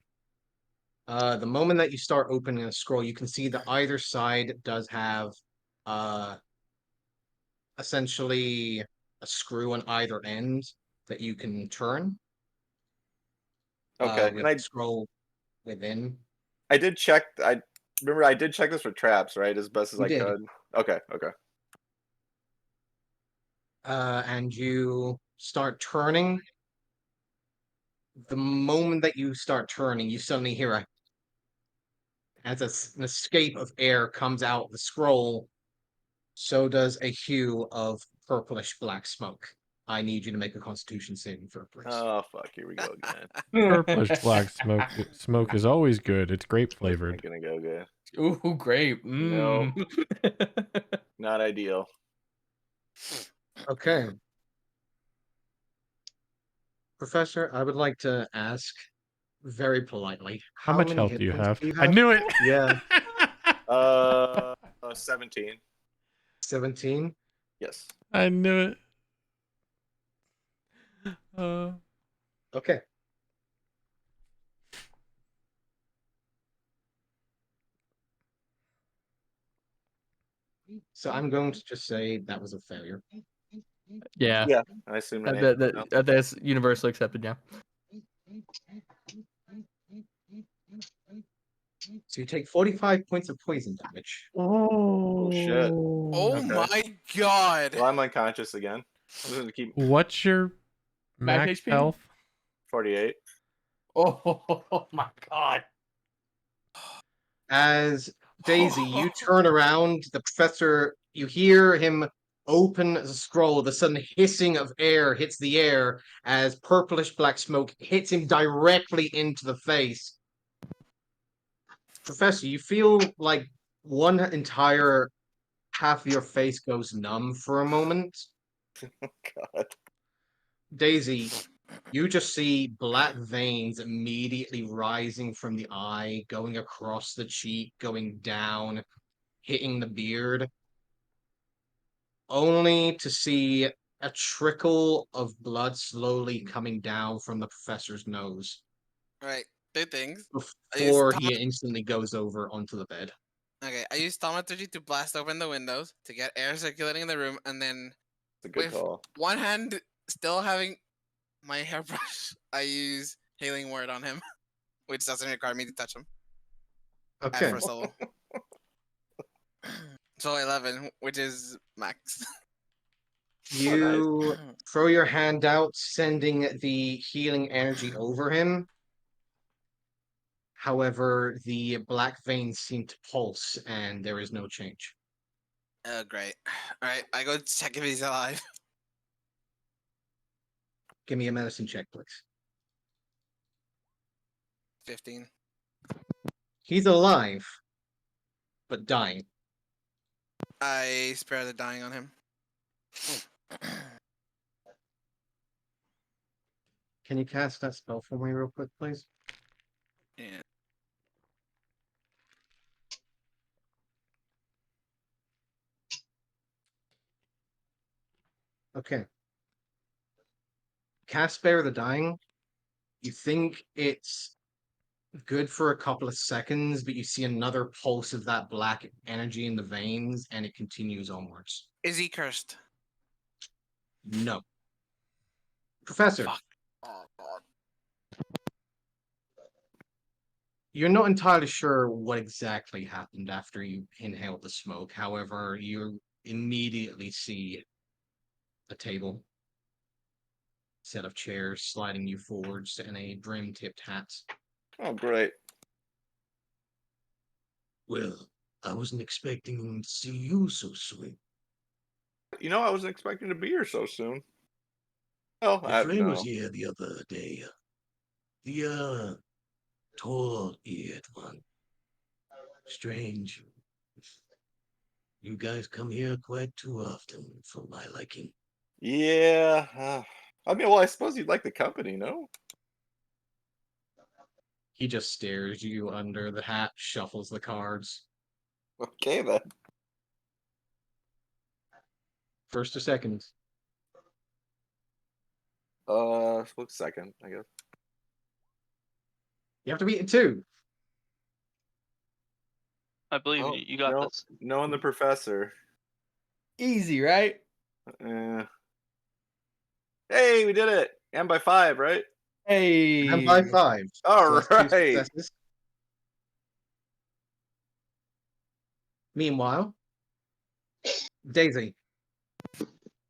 the moment that you start opening a scroll, you can see that either side does have uh essentially a screw on either end that you can turn Okay, with and the scroll within. I did check. I remember I did check this for traps, right, as best as You I did. could. Okay. And you start turning. The moment that you start turning, you suddenly hear an escape of air comes out of the scroll. So does a hue of purplish black smoke. I need you to make a Constitution saving throw, please. Oh fuck! Here we go again. Purplish black smoke. Smoke is always good. It's grape This ain't flavored. gonna go good. Ooh, great. No. Mm. Not ideal. Okay. Professor, I would like to ask very politely, How much many health hit do you points have? do you I have? knew it. Yeah. 17. 17. Yes. I knew it. Okay. So I'm going to just say that was a failure. Yeah, Yeah. I assume an that's universally accepted. Yeah. So you take 45 points of poison damage. Oh shit. Oh Okay. my god. Well, I'm unconscious again. I'm just gonna keep What's your Max max HP? health? 48. Oh my god. As Daisy, you turn around, the professor, you hear him open the scroll. The sudden hissing of air hits the air as purplish black smoke hits him directly into the face. Professor, you feel like one entire half of your face goes numb for a moment. God. Daisy, you just see black veins immediately rising from the eye, going across the cheek, going down, hitting the beard, only to see a trickle of blood slowly coming down from the professor's nose Right, two things. before he instantly goes over onto the bed. Okay, I use thaumaturgy to blast open the windows to get air circulating in the room, and then It's a good with call. one hand still having my hairbrush, I use healing word on him, which doesn't require me to touch him at Okay. first level. So 11, which is max. You throw your hand out, sending the healing energy over him. However, the black veins seem to pulse and there is no change. Oh, great. Alright, I go check if he's alive. Give me a medicine check, please. 15. He's alive, but dying. I spare the dying on him. Can you cast that spell for me real quick, please? Yeah. Okay. Cast Spare the Dying. You think it's good for a couple of seconds, but you see another pulse of that black energy in the veins, and it continues onwards. Is he cursed? No. Professor, Fuck. Oh god. you're not entirely sure what exactly happened after you inhaled the smoke. However, you immediately see a table, set of chairs sliding you forwards, and a brim-tipped hat. Oh, great. Well, I wasn't expecting to see you so soon. You know, I wasn't expecting to be here so soon. Well, Your friend no. was here the other day. The tall-eared one. Strange. You guys come here quite too often for my liking. Yeah. I mean, well, I suppose you'd like the company, no? He just stares you under the hat, shuffles the cards. Okay, then. First or second? Look second, I guess. You have to beat it too. I believe Oh, you. You got no, this. knowing the professor. Easy, right? Hey, we did it! And by 5, right? Hey. And by 5. All So that's 2 right. successes. Meanwhile, Daisy.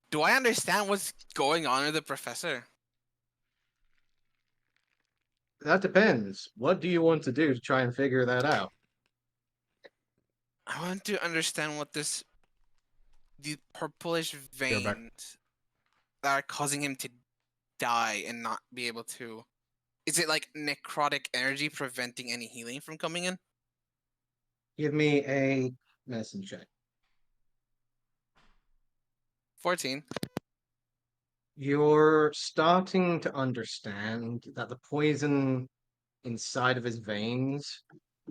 Do I understand what's going on with the professor? That depends. What do you want to do to try and figure that out? I want to understand what the purplish Go back. veins that are causing him to die and not be able to. Is it like necrotic energy preventing any healing from coming in? Give me a medicine check. 14. You're starting to understand that the poison inside of his veins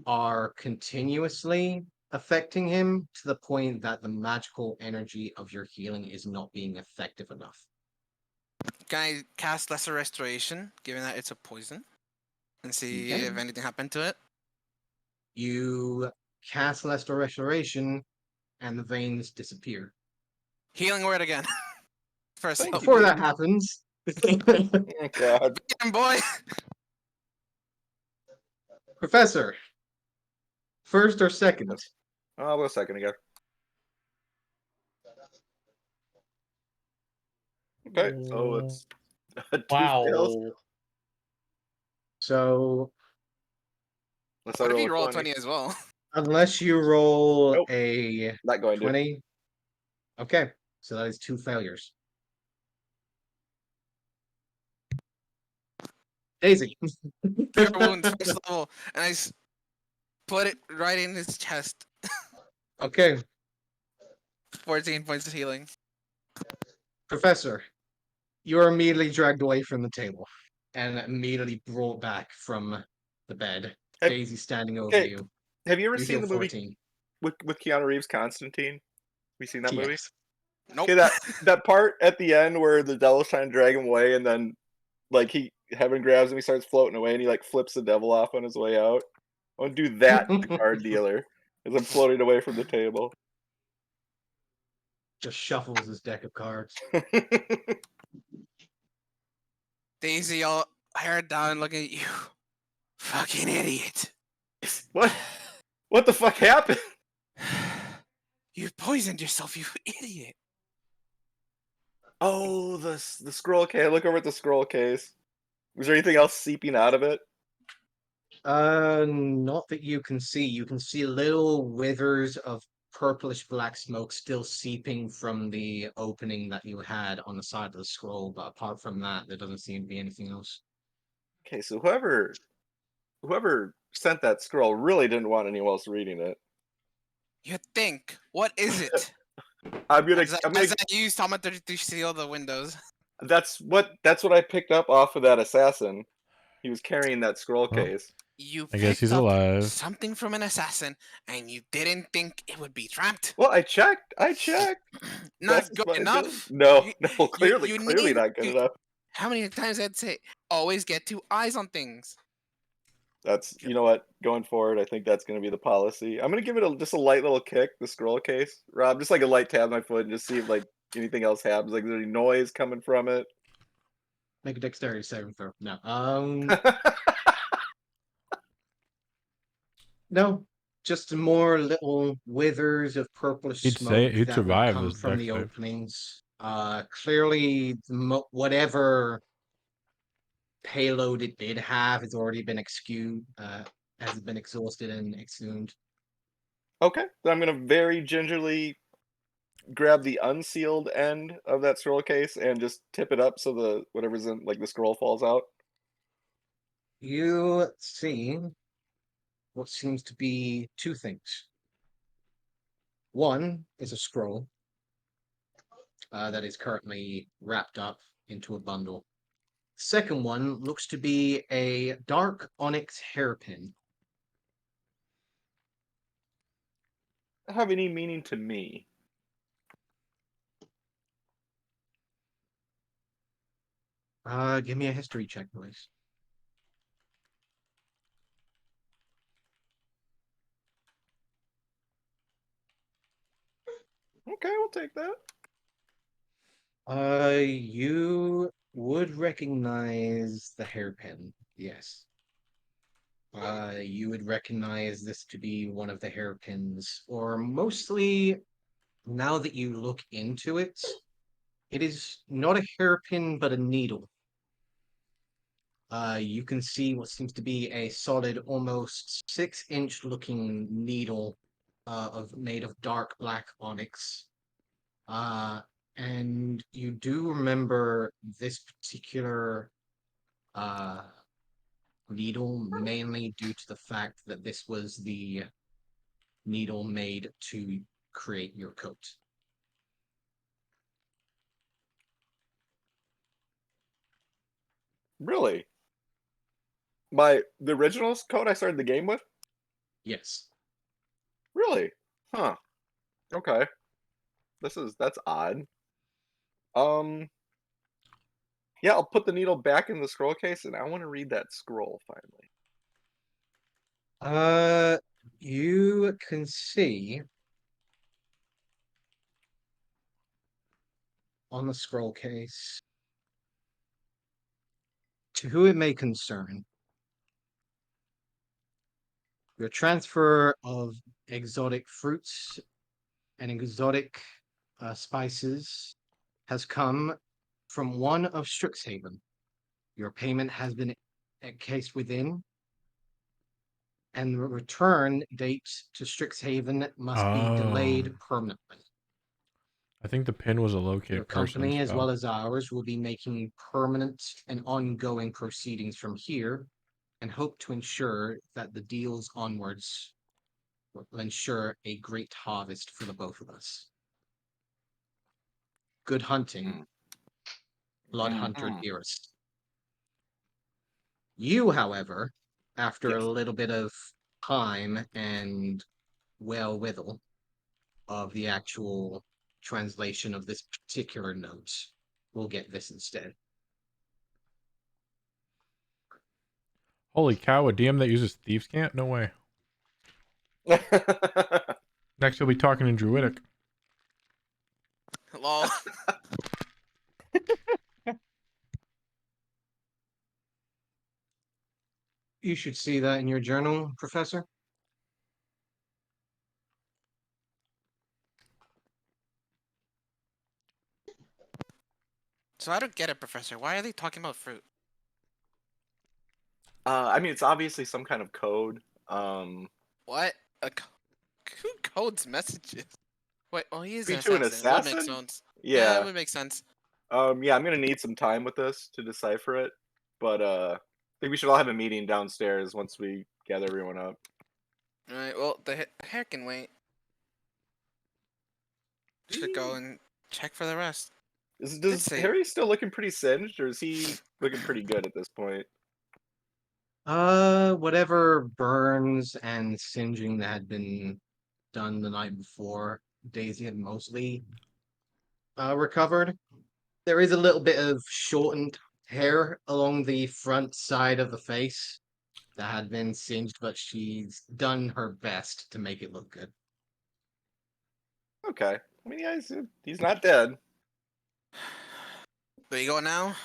are continuously affecting him to the point that the magical energy of your healing is not being effective enough. Can I cast Lesser Restoration, given that it's a poison, and see can. if anything happened to it? You cast Lesser Restoration, and the veins disappear. Healing word again. First Thank help. you. Before that happens, Oh, God. Damn boy. Professor, first or second? Oh, I'll go second again. Okay, so it's 2 fails. Wow. So, Unless I What if roll you a roll a 20. 20 as well? unless you roll Nope. a Not going to. 20. Okay, so that is 2 failures. Daisy. Cure wound, first level, and I put it right in his chest. Okay, 14 points of healing. Professor, you are immediately dragged away from the table and immediately brought back from the bed. Have- Daisy standing over okay, you. Have you ever You seen heal the movie 14. with Keanu Reeves, Constantine? Have you seen that movie? Yes. Nope. Okay, that part at the end where the devil's trying to drag him away, and then like heaven grabs him, he starts floating away, and he like flips the devil off on his way out. I want to do that to the card dealer as I'm floating away from the table. Just shuffles his deck of cards. Daisy, all hair down, looking at you. Fucking idiot. What? What the fuck happened? You poisoned yourself, you idiot. Oh, the scroll case. I look over at the scroll case. Was there anything else seeping out of it? Not that you can see. You can see little withers of purplish black smoke still seeping from the opening that you had on the side of the scroll, but apart from that, there doesn't seem to be anything else. Okay, so whoever sent that scroll really didn't want anyone else reading it. You think. What is it? I'm gonna As I use Tomato to seal the windows. that's what I picked up off of that assassin. He was carrying that scroll Oh. case. You I guess picked he's up alive. something from an assassin, and you didn't think it would be trapped. Well, I checked. Not Best as good my ability. enough. No, You, no, clearly, you clearly need not good enough. How many times I'd say always get 2 eyes on things. That's, you know what, going forward, I think that's going to be the policy. I'm going to give it just a light little kick, the scroll case, Rob, just like a light tap on my foot, and just see if like anything else happens. Like, is there any noise coming from it? Make a dexterity saving throw. No. No. Just more little withers of purplish He'd say smoke he'd that would survive come this from dex the save. openings. Clearly, whatever payload it did have has already been has been exhausted and exhumed. Okay, then I'm going to very gingerly grab the unsealed end of that scroll case and just tip it up so the whatever's in like the scroll falls out. You see what seems to be 2 things. One is a scroll that is currently wrapped up into a bundle. Second one looks to be a dark onyx hairpin. Have any meaning to me? Give me a history check, please. Okay, we'll take that. You would recognize the hairpin, yes. You would recognize this to be one of the hairpins, or mostly, now that you look into it, it is not a hairpin, but a needle. You can see what seems to be a solid, almost 6-inch looking needle made of dark black onyx. And you do remember this particular needle mainly due to the fact that this was the needle made to create your coat. Really? The original code I started the game with? Yes. Really? Huh. Okay. That's odd. Yeah, I'll put the needle back in the scroll case and I want to read that scroll finally. You can see on the scroll case, to who it may concern, your transfer of exotic fruits and exotic spices has come from one of Strixhaven. Your payment has been encased within, and the return date to Strixhaven must be delayed permanently. I think the pin was a Your locate person company, as spell. well as ours, will be making permanent and ongoing proceedings from here, and hope to ensure that the deals onwards will ensure a great harvest for the both of us. Good hunting, Blood Hunter dearest. You, however, after a little bit of time and wherewithal of the actual translation of this particular note, will get this instead. Holy cow, a DM that uses Thieves' Cant? No way. Next, he'll be talking in Druidic. Lol. You should see that in your journal, Professor. So I don't get it, Professor. Why are they talking about fruit? I mean, it's obviously some kind of code. What? Who codes messages? Wait, oh, he is Be an to an assassin. It would make assassin? sense. Yeah, it Yeah. would make sense. Yeah, I'm gonna need some time with this to decipher it, but I think we should all have a meeting downstairs once we gather everyone up. All right. Well, the hair can wait. Should go and check for the rest. Does say- Harry still looking pretty singed, or is he looking pretty good at this point? Whatever burns and singeing that had been done the night before, Daisy had mostly recovered. There is a little bit of shortened hair along the front side of the face that had been singed, but she's done her best to make it look good. Okay. I mean, yeah, he's not dead. Where you going now?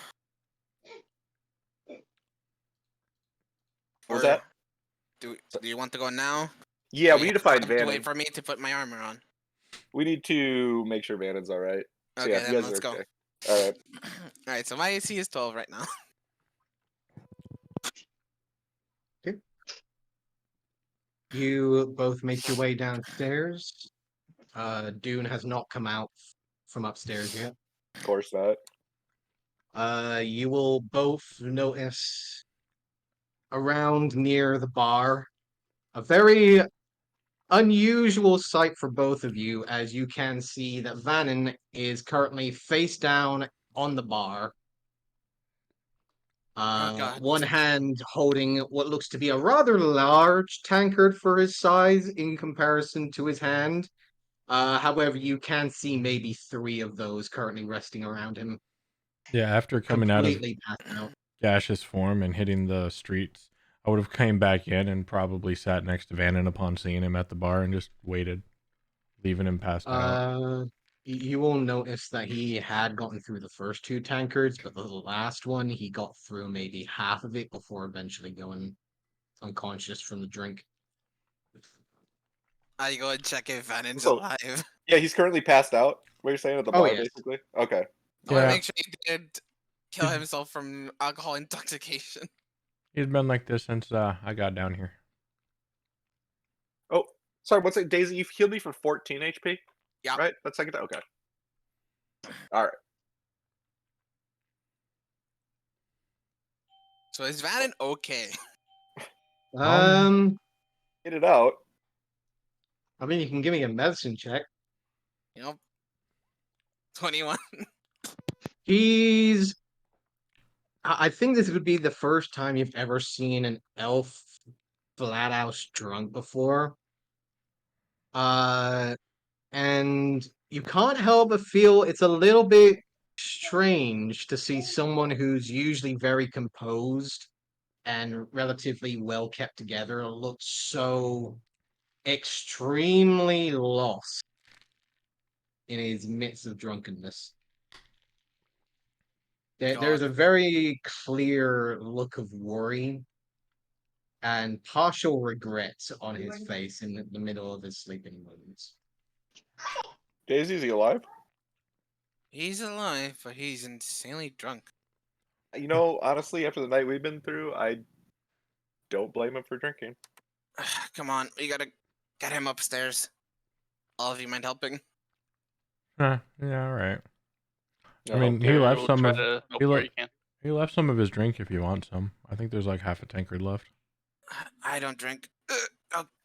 What was Or that? Do you want to go now? Yeah, Or we you need to find have to Vannon. wait for me to put my armor on. We need to make sure Vannon's all right. So Okay, yeah, if you then guys let's are go. okay. All right. All right, so my AC is 12 right now. You both make your way downstairs. Dune has not come out from upstairs yet. Of course not. You will both notice around near the bar a very unusual sight for both of you, as you can see that Vannon is currently face down on the bar. Oh God. One hand holding what looks to be a rather large tankard for his size in comparison to his hand. However, you can see maybe 3 of those currently resting around him, Yeah, after coming out of completely passed out. gaseous form and hitting the streets, I would have came back in and probably sat next to Vannon upon seeing him at the bar and just waited, leaving him passed out. You will notice that he had gotten through the first 2 tankards, but the last one he got through maybe half of it before eventually going unconscious from the drink. I go and check if Vannon's So- alive. Yeah, he's currently passed out. What you're saying at the Oh, bar, yes. basically. Okay. I want to Yeah. make sure he did kill himself from alcohol intoxication. He's been like this since I got down here. Oh, sorry. What's it, Daisy? You've healed me for 14 HP. Yeah. Right. That's second. Okay. All right. So is Vannon okay? Um, Get it out. I mean, you can give me a medicine check. You know, 21. He's. I think this would be the first time you've ever seen an elf flat out drunk before. And you can't help but feel it's a little bit strange to see someone who's usually very composed and relatively well kept together look so extremely lost in his midst of drunkenness. There's a very clear look of worry and partial regret on his face in the middle of his sleeping moments. Daisy, is he alive? He's alive, but he's insanely drunk. You know, honestly, after the night we've been through, I don't blame him for drinking. Come on, we gotta get him upstairs. All of you mind helping? Yeah, all right. I No. mean, he Okay, left we'll some try of to help he where le- you can. he left some of his drink if you want some. I think there's like half a tankard left. I don't drink.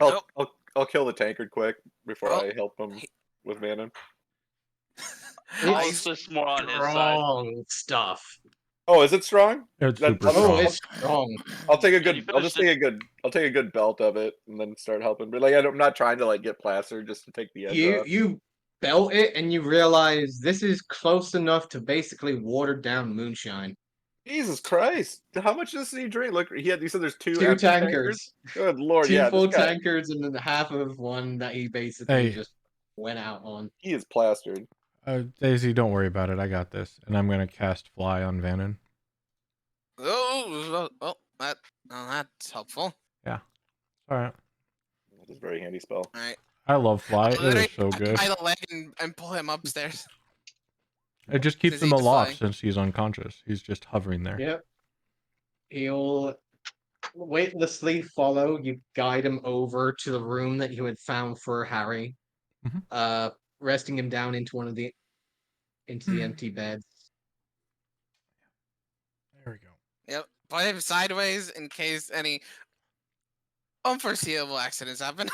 I'll kill the tankard quick before Oh, I help him he- with Vannon. I'll It's insist more on his side. strong stuff. Oh, is it strong? It's That- super Oh, Oh, strong. it's strong. I'll take a Yeah, you good. I'll just finished take a good belt of it and then start helping. But like, I'm not trying to like get plastered just to take the edge off. You belt it and you realize this is close enough to basically watered down moonshine. Jesus Christ! How much does he drink? Look, you said there's 2 2 empty tankards. Good lord, 2 yeah, full this guy, tankards and then half of one that he basically Hey. just went out on. he is plastered. Daisy, don't worry about it. I got this, and I'm gonna cast Fly on Vannon. That's helpful. All right. That is a very handy spell. All right. I love Fly. It Literally is so grab good. by the leg and pull him upstairs. It just keeps Does him he just aloft fly? since he's unconscious. He's just hovering there. Yep. He'll weightlessly follow. You guide him over to the room that you had found for Harry. Mhm. Resting him down into the empty beds. There we go. Yep. Put him sideways in case any unforeseeable accidents happen.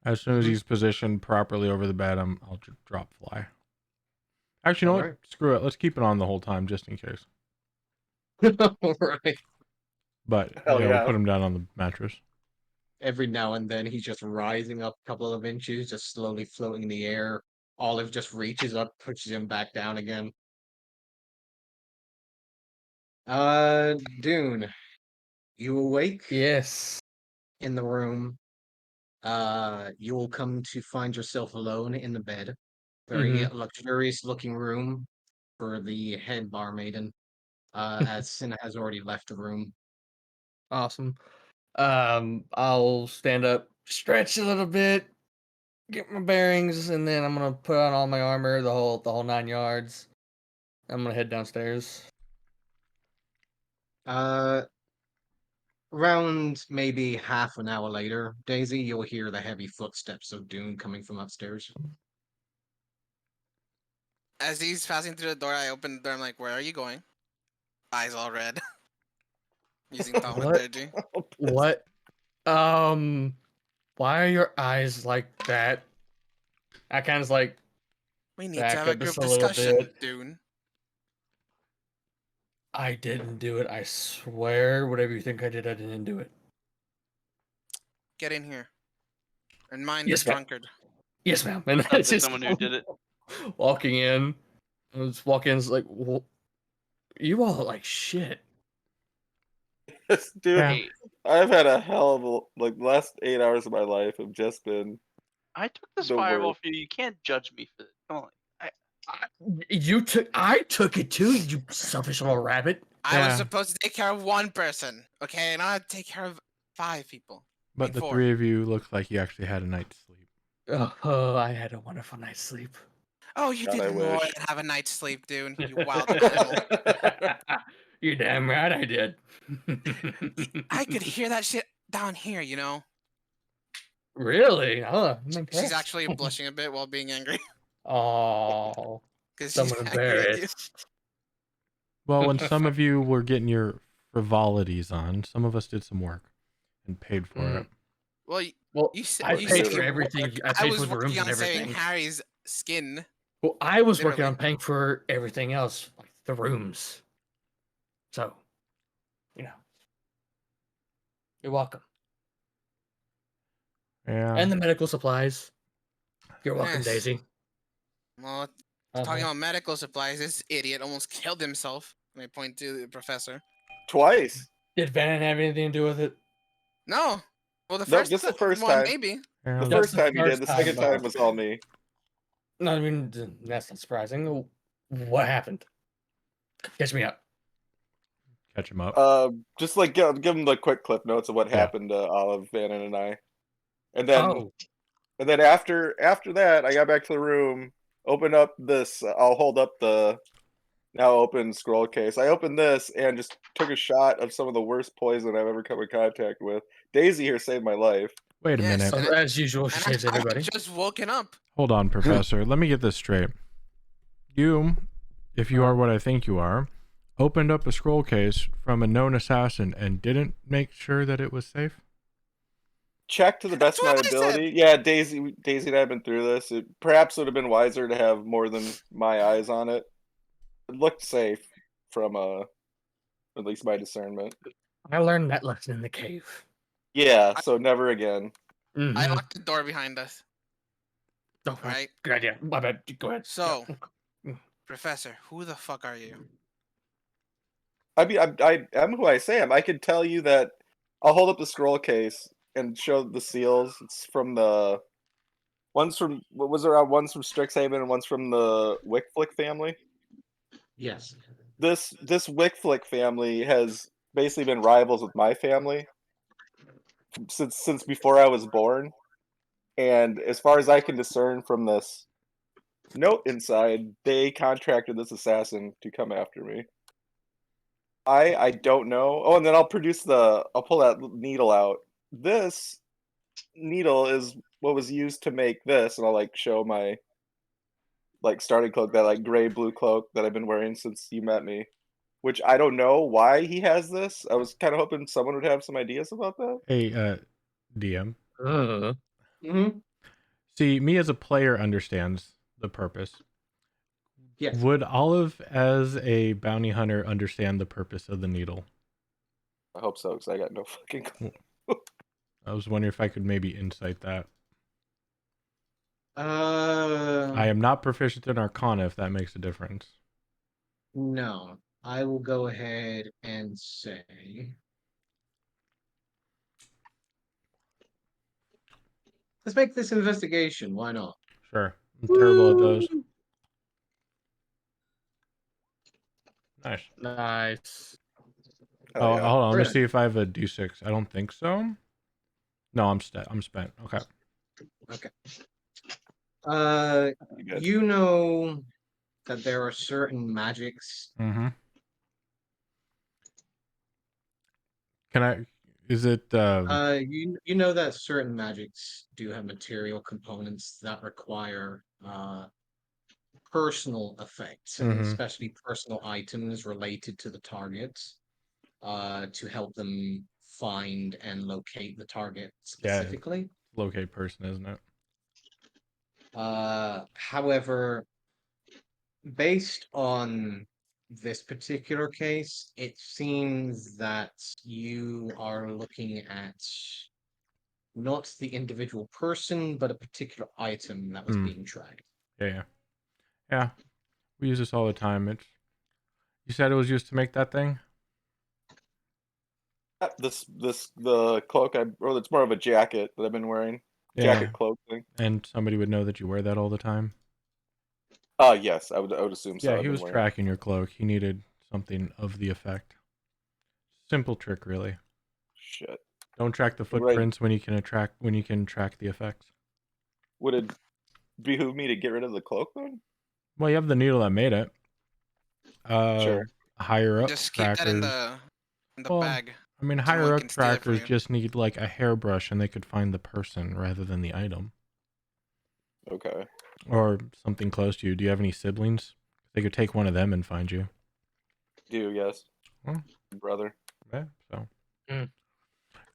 As soon as Mhm. he's positioned properly over the bed, I'll drop Fly. Actually, you know what? Alright. Screw it. Let's keep it on the whole time, just in case. Right. But Hell we'll yeah. put him down on the mattress. Every now and then he's just rising up a couple of inches, just slowly floating in the air. Olive just reaches up, pushes him back down again. Dune, you awake Yes. in the room. You will come to find yourself alone in the bed. Very luxurious looking room for the head barmaiden. As Cinna has already left the room. Awesome. I'll stand up, stretch a little bit, get my bearings, and then I'm gonna put on all my armor, the whole 9 yards. I'm gonna head downstairs. Around maybe half an hour later, Daisy, you'll hear the heavy footsteps of Dune coming from upstairs. As he's passing through the door, I open the door. I'm like, "Where are you going?" Eyes all red. Using thaumaturgy. What? Why are your eyes like that? I kind of like We need to back have a up group just a little discussion, bit. Dune. I didn't do it. I swear. Whatever you think I did, I didn't do it. Get in here. And mind Yes, the ma'am. drunkard. Yes, ma'am. And Sounds I like just someone who did it. walking in. I was walking in, it's like, you all look like shit. Dude, Yeah. Hey, I've had a hell of a the last 8 hours of my life have just been I took this the fireball worst. for you. You can't judge me for this. Come on. I took it too, you selfish little rabbit. I was Yeah. supposed to take care of one person, okay? And I had to take care of 5 people. But the 4. 3 of you looked like you actually had a night's sleep. Oh, I had a wonderful night's sleep. Oh, you God, I did more wish. than have a night's sleep, Dune. You wild animal. You're damn right I did. I could hear that shit down here, you know? Really? Oh, I'm She's impressed. actually blushing a bit while being angry. Oh, Because she's someone angry at you. embarrassed. Well, when some of you were getting your frivolities on, some of us did some work and paid for it. Well, Well, you said I you paid said for you everything. worked. I I paid for was the rooms working and on saving everything. Harry's skin. Well, I was working Literally. on paying for everything else, like the rooms. So, you know, you're welcome. Yeah. And the medical supplies. You're welcome, Yes. Daisy. Well, talking about medical supplies, this idiot almost killed himself. And I point to the professor. Twice. Did Vannon have anything to do with it? No. Well, the Nope, first just the first one, time. maybe. Yeah. The Just first the time he did. first The time, second time though. was all me. No, I mean, that's not surprising. What happened? Catch me up. Catch him up. Just like give him the quick clip notes of what Yeah. happened to Olive, Vannon, and I. And then Oh, and then after that, I got back to the room, opened up this. I'll hold up the now open scroll case. I opened this and just took a shot of some of the worst poison I've ever come in contact with. Daisy here saved my life. Wait a Yes, minute. and as usual, she And saves I everybody. just woken up. Hold on, Professor. Let me get this straight. You, if you are what I think you are, opened up a scroll case from a known assassin and didn't make sure that it was safe? Check to the best of my That's what I said. ability. Yeah, Daisy and I have been through this. It perhaps would have been wiser to have more than my eyes on it. It looked safe from at least my discernment. I learned that lesson in the cave. Yeah, so never again. I Mhm. locked the door behind us. Oh, Right. good idea. My bad. Go ahead. So, Yeah. Professor, who the fuck are you? I mean, I'm who I say I am. I could tell you that. I'll hold up the scroll case and show the seals. It's from the one's from what was around. One's from Strixhaven and one's from the Wickflick family. Yes. This Wickflick family has basically been rivals with my family since before I was born. And as far as I can discern from this note inside, they contracted this assassin to come after me. I don't know. Oh, and then I'll pull that needle out. This needle is what was used to make this, and I'll show my starting cloak, that gray blue cloak that I've been wearing since you met me. Which I don't know why he has this. I was kind of hoping someone would have some ideas about that. Hey, DM. Mm-hmm. See, me as a player understands the purpose. Yes. Would Olive, as a bounty hunter, understand the purpose of the needle? I hope so, because I got no fucking clue. I was wondering if I could maybe insight that. I Uh, am not proficient in Arcana, if that makes a difference. no. I will go ahead and say. Let's make this investigation. Why not? Sure. I'm terrible at those. Nice. Nice. Hell Oh, yeah. hold on. Let me Brilliant. see if I have a D6. I don't think so. No, I'm spent. Okay. You good. You know that there are certain magics. Mm-hmm. Can I? Is it? You know that certain magics do have material components that require personal effects, and Mhm. especially personal items related to the targets, to help them find and locate the target specifically. Locate person, isn't it? However, based on this particular case, it seems that you are looking at not the individual person, but a particular item that was being tracked. Yeah. We use this all the time. You said it was used to make that thing? The cloak it's more of a jacket that I've been wearing. Jacket cloak thing. And somebody would know that you wear that all the time? Yes, I would assume so. Yeah, I've he been was wearing. tracking your cloak. He needed something of the effect. Simple trick, really. Shit. Don't track the Right. footprints when you can track the effects. Would it behoove me to get rid of the cloak then? Well, you have the needle that made it. Sure. Higher up Just keep that in trackers. the Well, bag. I mean, no higher one up can steal it from trackers you. just need like a hairbrush and they could find the person rather than the item. Okay. Or something close to you. Do you have any siblings? They could take one of them and find you. Yes. Well, Brother. yeah, so. Mm. In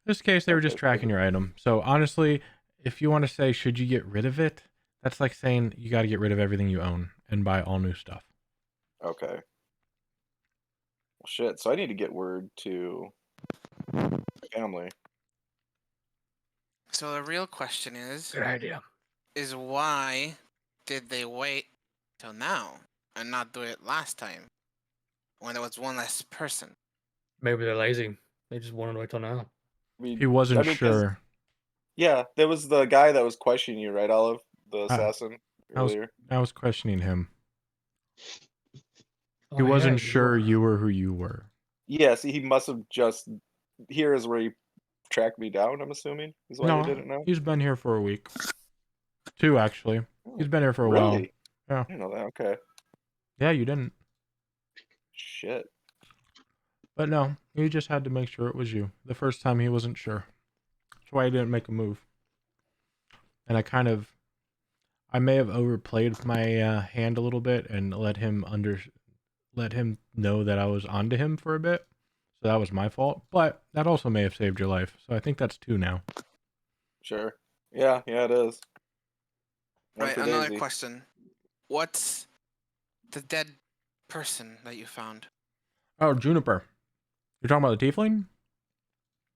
this case, they were just Okay, tracking your item. So honestly, if you want to say, should you get rid of it? That's like saying you got to get rid of everything you own and buy all new stuff. Okay. Well, shit. So I need to get word to family. So the real question is Good idea. why did they wait till now and not do it last time when there was one less person? Maybe they're lazy. They just wanted to wait till now. He wasn't 'cause- sure. Yeah, there was the guy that was questioning you, right, Olive? The assassin earlier. I was questioning him. Oh, He wasn't yeah, sure you were who you were. Yes, he must have just. Here is where he tracked me down. I'm assuming is why they didn't know. He's been here for a week. 2, actually. He's been here for a while. Really? Yeah. I didn't know that. Okay. Yeah, you didn't. Shit. But no, he just had to make sure it was you. The first time he wasn't sure. That's why he didn't make a move. And I may have overplayed my hand a little bit and let him know that I was onto him for a bit. So that was my fault. But that also may have saved your life. So I think that's 2 now. Sure. Yeah, it is. One Right, for another Daisy. question. What's the dead person that you found? Oh, Juniper. You're talking about the tiefling?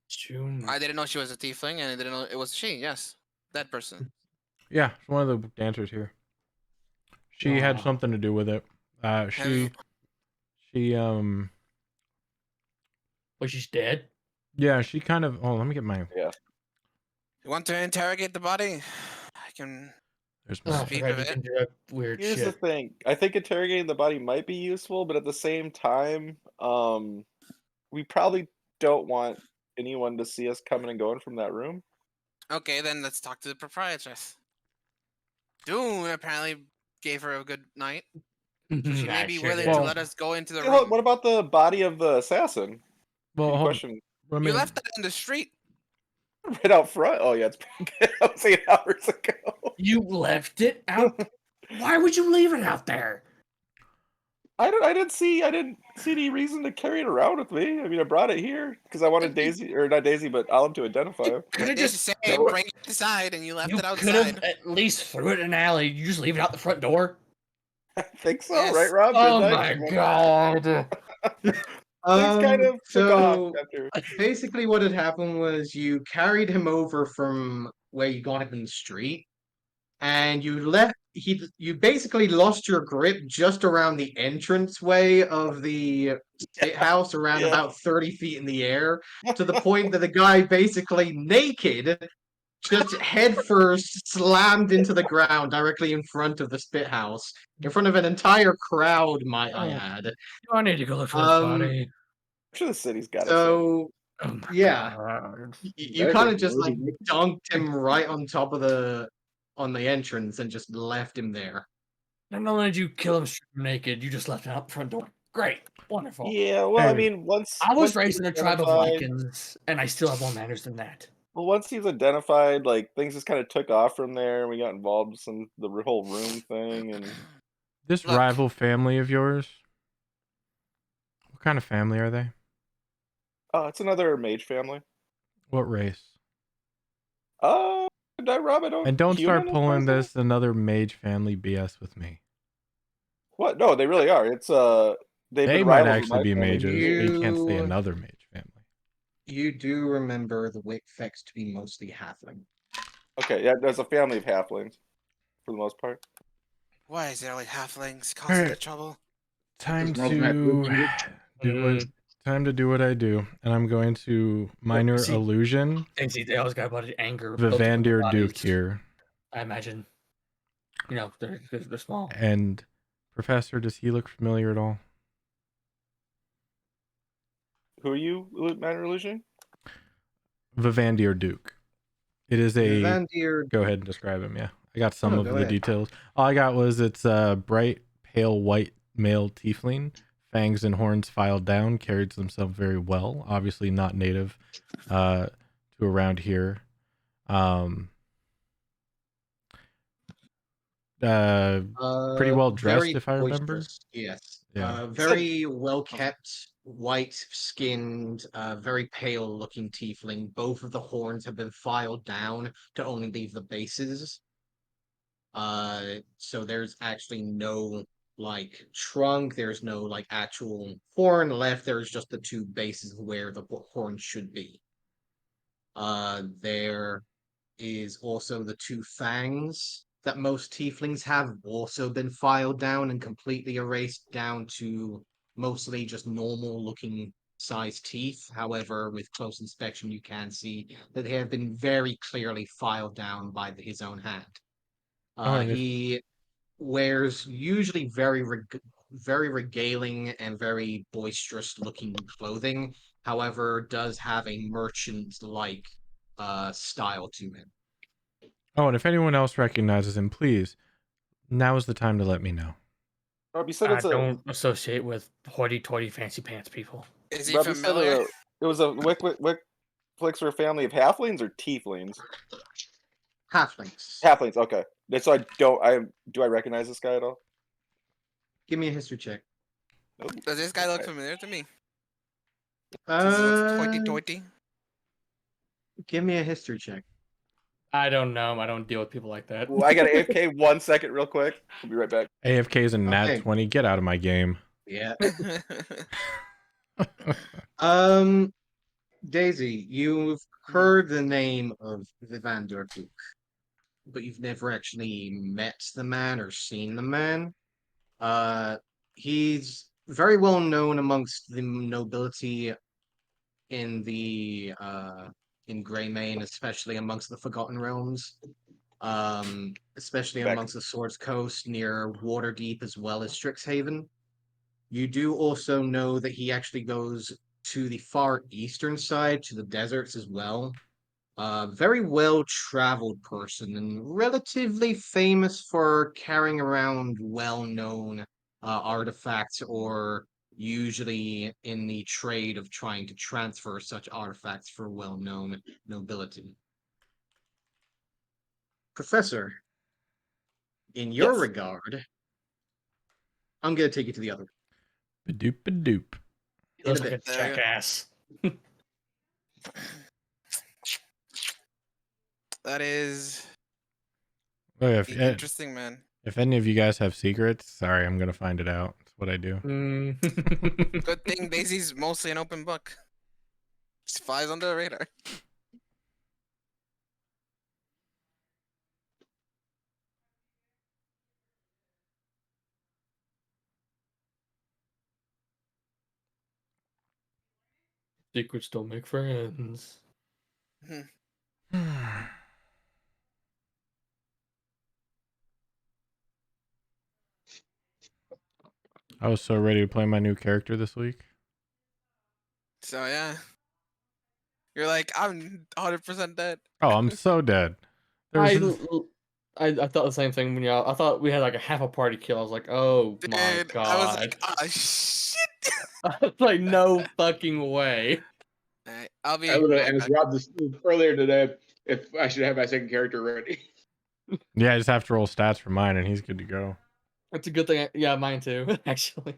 June. I didn't know she was a tiefling, and I didn't know it was she. Yes, that person. Yeah, she's one of the dancers here. She had Wow. something to do with it. She Well, she's dead. yeah, she kind of. Oh, let me get my. Yeah. You want to interrogate the body? I can. There's Oh, my. I Speak forgot of you it. can do that weird Here's the shit. thing. I think interrogating the body might be useful, but at the same time, we probably don't want anyone to see us coming and going from that room. Okay, then let's talk to the proprietress. Dune apparently gave her a good night, so she may I be sure willing did. to Well- let us go into the Hey, hold- room. What about the body of the assassin? Well, Any hold, question let You me. left that in the street. right out front? Oh yeah, it's that was 8 hours ago. You left it out? Why would you leave it out there? I didn't see any reason to carry it around with me. I mean, I brought it here because I wanted Daisy, or not Daisy, but Olive to identify him. Could have They just say threw it. bring it inside, and you left You it could have outside. at least threw it in an alley. You just leave it out the front door. I think so, Yes. right, Rob? Oh Didn't I? my god! Things kind of took off So after. basically what had happened was you carried him over from where you got him in the street, and you basically lost your grip just around the entranceway of the spit house, around Yeah. about 30 feet in the air, to the point that the guy basically naked, just head first, slammed into the ground directly in front of the spit house, in front of an entire crowd, might I add. I need to go look for his Um, body. I'm sure the city's got it. So Oh my yeah, god. you Better kind be of just like loading. dunked him right on top of on the entrance and just left him there. Not only did you kill him strip him naked, you just left him out the front door. Great. Wonderful. Yeah, well, I Hey. mean, once I was once raised he's in a tribe of identified- Lycans, and I still have more manners than that. Well, once he's identified, like things just kind of took off from there, and we got involved with the whole room thing, and This Look. rival family of yours, what kind of family are they? it's another mage family. What race? Did I rob? I don't. And don't start human, pulling is that? this another mage family BS with me. What? No, they really are. It's they've They been might rivals with actually my be family. mages, but you can't say You- another mage family. You do remember the Wickfex to be mostly halfling. Okay, yeah, there's a family of halflings, for the most part. Why is there only halflings causing Alright. the trouble? Time There's no map to looking do what do what I do, and I'm going to minor see- illusion They always got a bunch of anger. built up in their Vivandir Duke bodies, here. I imagine. You know, they're small. And Professor, does he look familiar at all? Who are you, Matter Illusion? Vivandir Duke. It is a. Vandir, Go ahead and describe him. Yeah, I got some no, of go the ahead. details. All I got was it's a bright, pale white male tiefling, fangs and horns filed down, carries himself very well. Obviously not native to around here. Pretty well dressed, very if I remember. boisterous, yes. Yeah. Very well kept, white skinned, very pale looking tiefling. Both of the horns have been filed down to only leave the bases. So there's actually no like trunk, there's no like actual horn left, there's just the two bases where the horn should be. There is also the two fangs that most tieflings have also been filed down and completely erased down to mostly just normal looking sized teeth. However, with close inspection, you can see that they have been very clearly filed down by his own hand. and if- He wears usually very regaling and very boisterous looking clothing. However, does have a merchant like style to him. Oh, and if anyone else recognizes him, please, now is the time to let me know. Rob, you said I it's a. don't associate with hoity-toity fancy pants people. Is he Rob, you said familiar? it was a Wick Flicks for a family of halflings or tieflings? Halflings. Halflings. Okay. So do I recognize this guy at all? Give me a history check. Does this guy look familiar to me? Does he Uh, look hoity-toity? give me a history check. I don't know. I don't deal with people like that. Well, I got an AFK 1 second, real quick. I'll be right back. AFK's a nat Okay. 20. Get out of my game. Yeah. Daisy, you've heard the name of Vivandir Duke, but you've never actually met the man or seen the man. He's very well known amongst the nobility in the in Greymane, especially amongst the Forgotten Realms. Especially Back. amongst the Swords Coast near Waterdeep as well as Strixhaven. You do also know that he actually goes to the far eastern side, to the deserts as well. Very well traveled person and relatively famous for carrying around well known artifacts, or usually in the trade of trying to transfer such artifacts for well known nobility. Professor, in your Yes. regard, I'm going to take you to the other. Badoop badoop. He looks in a like a bit. There you go. jackass. That is Oh, an interesting man. if any of you guys have secrets, sorry, I'm gonna find it out. what I do. Mm. Good thing Daisy's mostly an open book. Just flies under the radar. Secrets don't make friends. I was so ready to play my new character this week. So yeah. You're like, I'm 100% dead. Oh, I'm so dead. There was I thought the same thing when y'all. I thought we had like a half a party kill. I was like, oh my Dude, god! I was like, oh shit. I was like, no fucking way. Alright, I'll be I right was back. robbed this earlier today. If I should have my second character ready. Yeah, I just have to roll stats for mine, and he's good to go. That's a good thing. Yeah, mine too. Actually,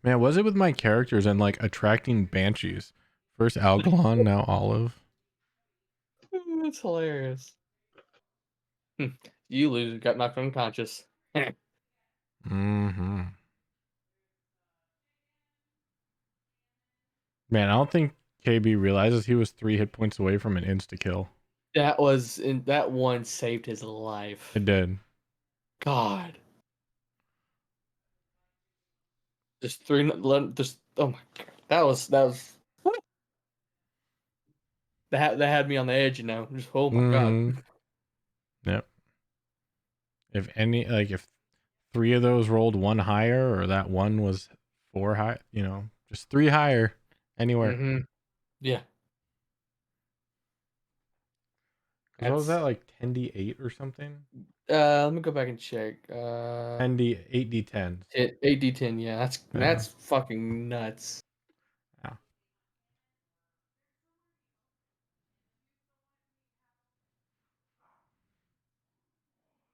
Man, was it with my characters and like attracting banshees? First Algalon, now Olive. that's hilarious. You lose. Got knocked unconscious. Mm-hmm. Man, I don't think KB realizes he was 3 hit points away from an insta kill. That one saved his life. It did. God. Just three. Just oh my god. That was. That had me on the edge. Just oh my Mhm. god. Yep. If 3 of those rolled 1 higher, or that one was 4 high, just 3 higher anywhere. Mm-hmm. Yeah. 'Cause what was that, like 10d8 or something? Let me go back and check. 8d10s. 8d10. Yeah, Yeah. that's fucking nuts. Yeah.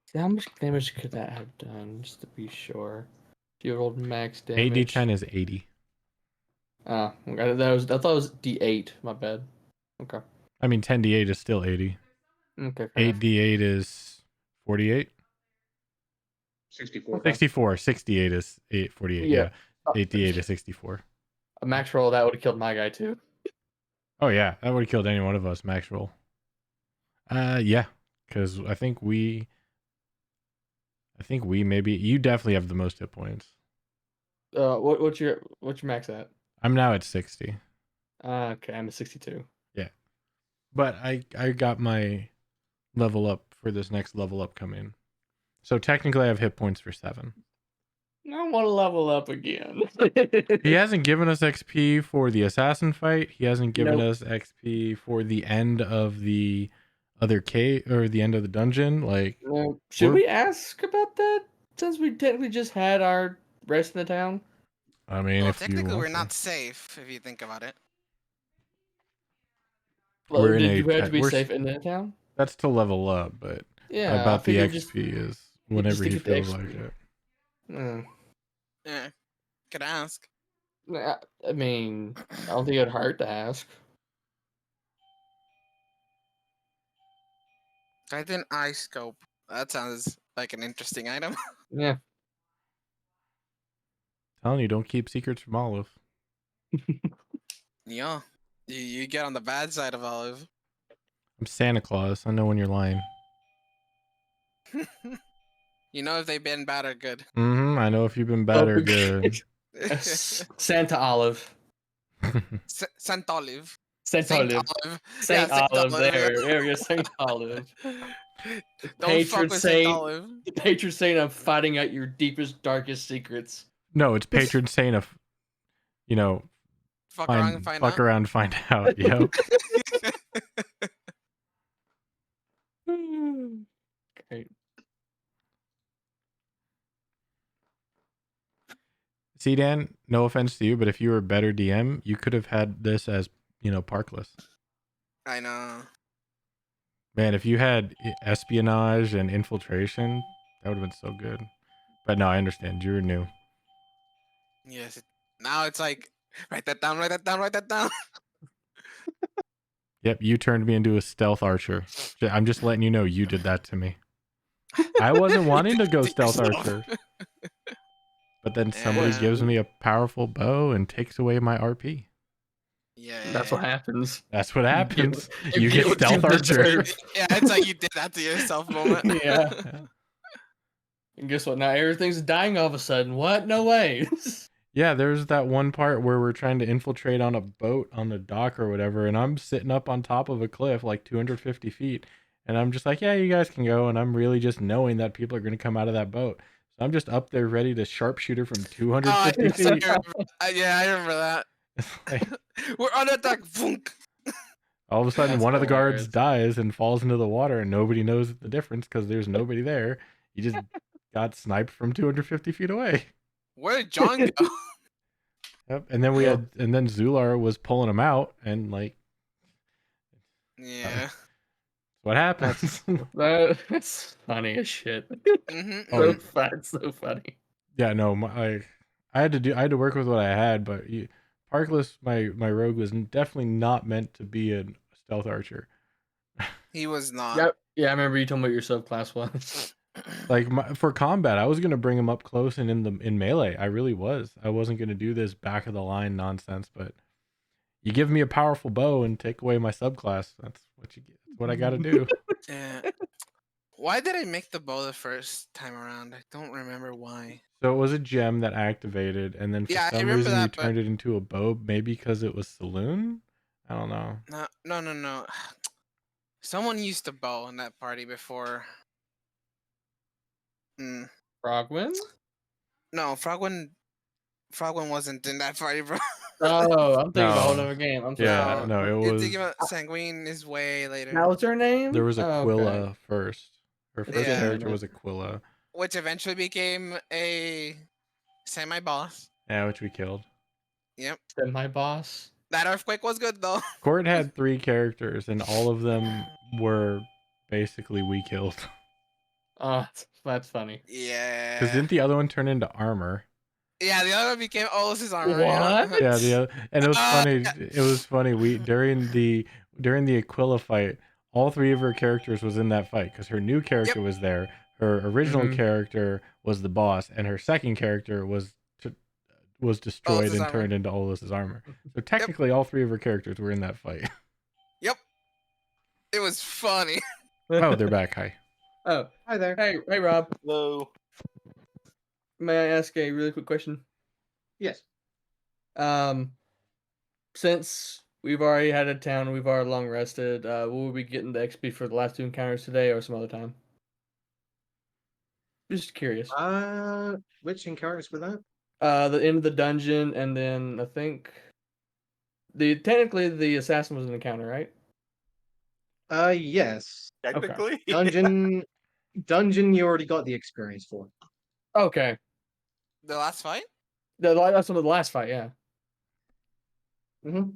See, how much damage could that have done, just to be sure? If you rolled max damage. 8d10 is 80. Ah, okay, I thought it was d8. My bad. Okay. I mean, 10d8 is still 80. Okay. Fair enough. 8d8 is 48. 64. 64. 68 is 48. Yeah. 8d8 is 64. A max roll of that would have killed my guy too. Oh yeah, that would have killed any one of us. Max roll. Yeah, because I think we maybe you definitely have the most hit points. What's your max at? I'm now at 60. Okay, I'm at 62. Yeah, but I got my level up for this next level up coming. So technically, I have hit points for 7. I want to level up again. He hasn't given us XP for the assassin fight. He hasn't given Nope. us XP for the end of the other cave or the end of the dungeon. Like, Should we ask about that since we technically just had our rest in the town? I mean, Well, if you technically, want we're to. not safe if you think about it. We're in Did a you have pet- to be we're safe in the town? That's to level up, but Yeah. about the I XP figured is whenever to he get the feels XP. like it. Yeah, could ask. I mean, I don't think it'd hurt to ask. Titan eye scope. That sounds like an interesting item. Yeah. Telling you, don't keep secrets from Olive. Yeah, you get on the bad side of Olive. I'm Santa Claus. I know when you're lying. You know if they've been bad or good. I know if you've been bad or good. Santa Olive. Saint Olive. Saint Saint Olive. Olive. Saint Yeah, Saint Olive. Olive. There we go. Saint Olive. Don't fuck with Saint Olive. The patron saint of fighting out your deepest, darkest secrets. No, it's patron saint of, Fuck around and find fuck out. around, find out. Yep. Great. See, Dan, no offense to you, but if you were a better DM, you could have had this as, parkless. I know. Man, if you had espionage and infiltration, that would have been so good. But no, I understand. You're new. Yes. Now it's like, write that down, write that down, write that down. Yep, you turned me into a stealth archer. I'm just letting you know you did that to me. I wasn't wanting to did go it to stealth yourself. archer, but then somebody Yeah. gives me a powerful bow and takes away my RP. Yeah. That's what happens. That's what You get happens. what- You get what you stealth archer. deserve. Yeah, it's like you did that to yourself moment. Yeah. Yeah. And guess what? Now everything's dying all of a sudden. What? No way. Yeah, there's that one part where we're trying to infiltrate on a boat on the dock or whatever, and I'm sitting up on top of a cliff like 250 feet, and I'm just like, yeah, you guys can go, and I'm really just knowing that people are going to come out of that boat. So I'm just up there ready to sharpshooter from 250 feet. Yeah, I remember that. It's like, We're on attack. Vunk. all of a sudden, That's one of the guards hilarious. dies and falls into the water, and nobody knows the difference because there's nobody there. You just got sniped from 250 feet away. Where did John go? Yep. And then and then Zular was pulling him out, and like, Yeah. what happens? That's funny as shit. Mm-hmm. Oh, So funny. yeah, no, I had to work with what I had, but Parkless, my rogue was definitely not meant to be a stealth archer. He was not. Yep. Yeah, I remember you told me what your subclass was. Like for combat, I was gonna bring him up close and in melee. I really was. I wasn't gonna do this back of the line nonsense, but you give me a powerful bow and take away my subclass. That's what you get. That's what I got to do. Yeah. Why did I make the bow the first time around? I don't remember why. So it was a gem that activated, and then for Yeah, I some remember reason you that, but- turned it into a bow. Maybe because it was saloon. I don't know. No. Someone used a bow in that party before. Frogwin? No, Frogwin wasn't in that party, bro. Oh, I'm thinking of a whole No. other game. I'm sorry. Yeah, no, it You're was. thinking about Sanguine is way later. Now, what's her name? There was Aquila Okay. first. Her first Yeah. character was Aquila. Which eventually became a semi-boss. Yeah, which we killed. Yep. My boss. That earthquake was good though. Court had 3 characters, and all of them were basically we killed. Oh, that's funny. Yeah. Because didn't the other one turn into armor? Yeah, the other one became Olus's armor. What? Yeah, and it was funny. yeah. It was funny. We during the Aquila fight, all 3 of her characters was in that fight because her new character was there. Her original Mhm. character was the boss, and her second character was destroyed Olus's and armor. turned into Olus's armor. So technically, all 3 of her characters were in that fight. Yep. It was funny. Oh, they're back. Hi. Oh, Hi there. hey, Rob. Hello. May I ask a really quick question? Yes. Since we've already had a town, we've already long rested. Will we be getting the XP for the last 2 encounters today, or some other time? Just curious. Which encounters were that? The end of the dungeon, and then I think technically the assassin was an encounter, right? Yes. Technically, Dungeon. You already got the experience for. Okay. The last fight? That's one of the last fight, yeah. Mm-hmm.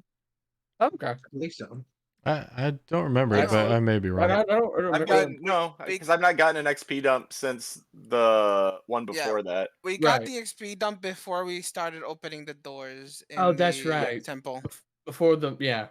Okay. I believe so. I don't remember I it, but don't- I may be wrong. I don't I've remember. gotten no, because I've not gotten an XP dump since the one Yeah. before that. We got Right. the XP dump before we started opening the doors in Oh, that's the right. temple. Before the yeah.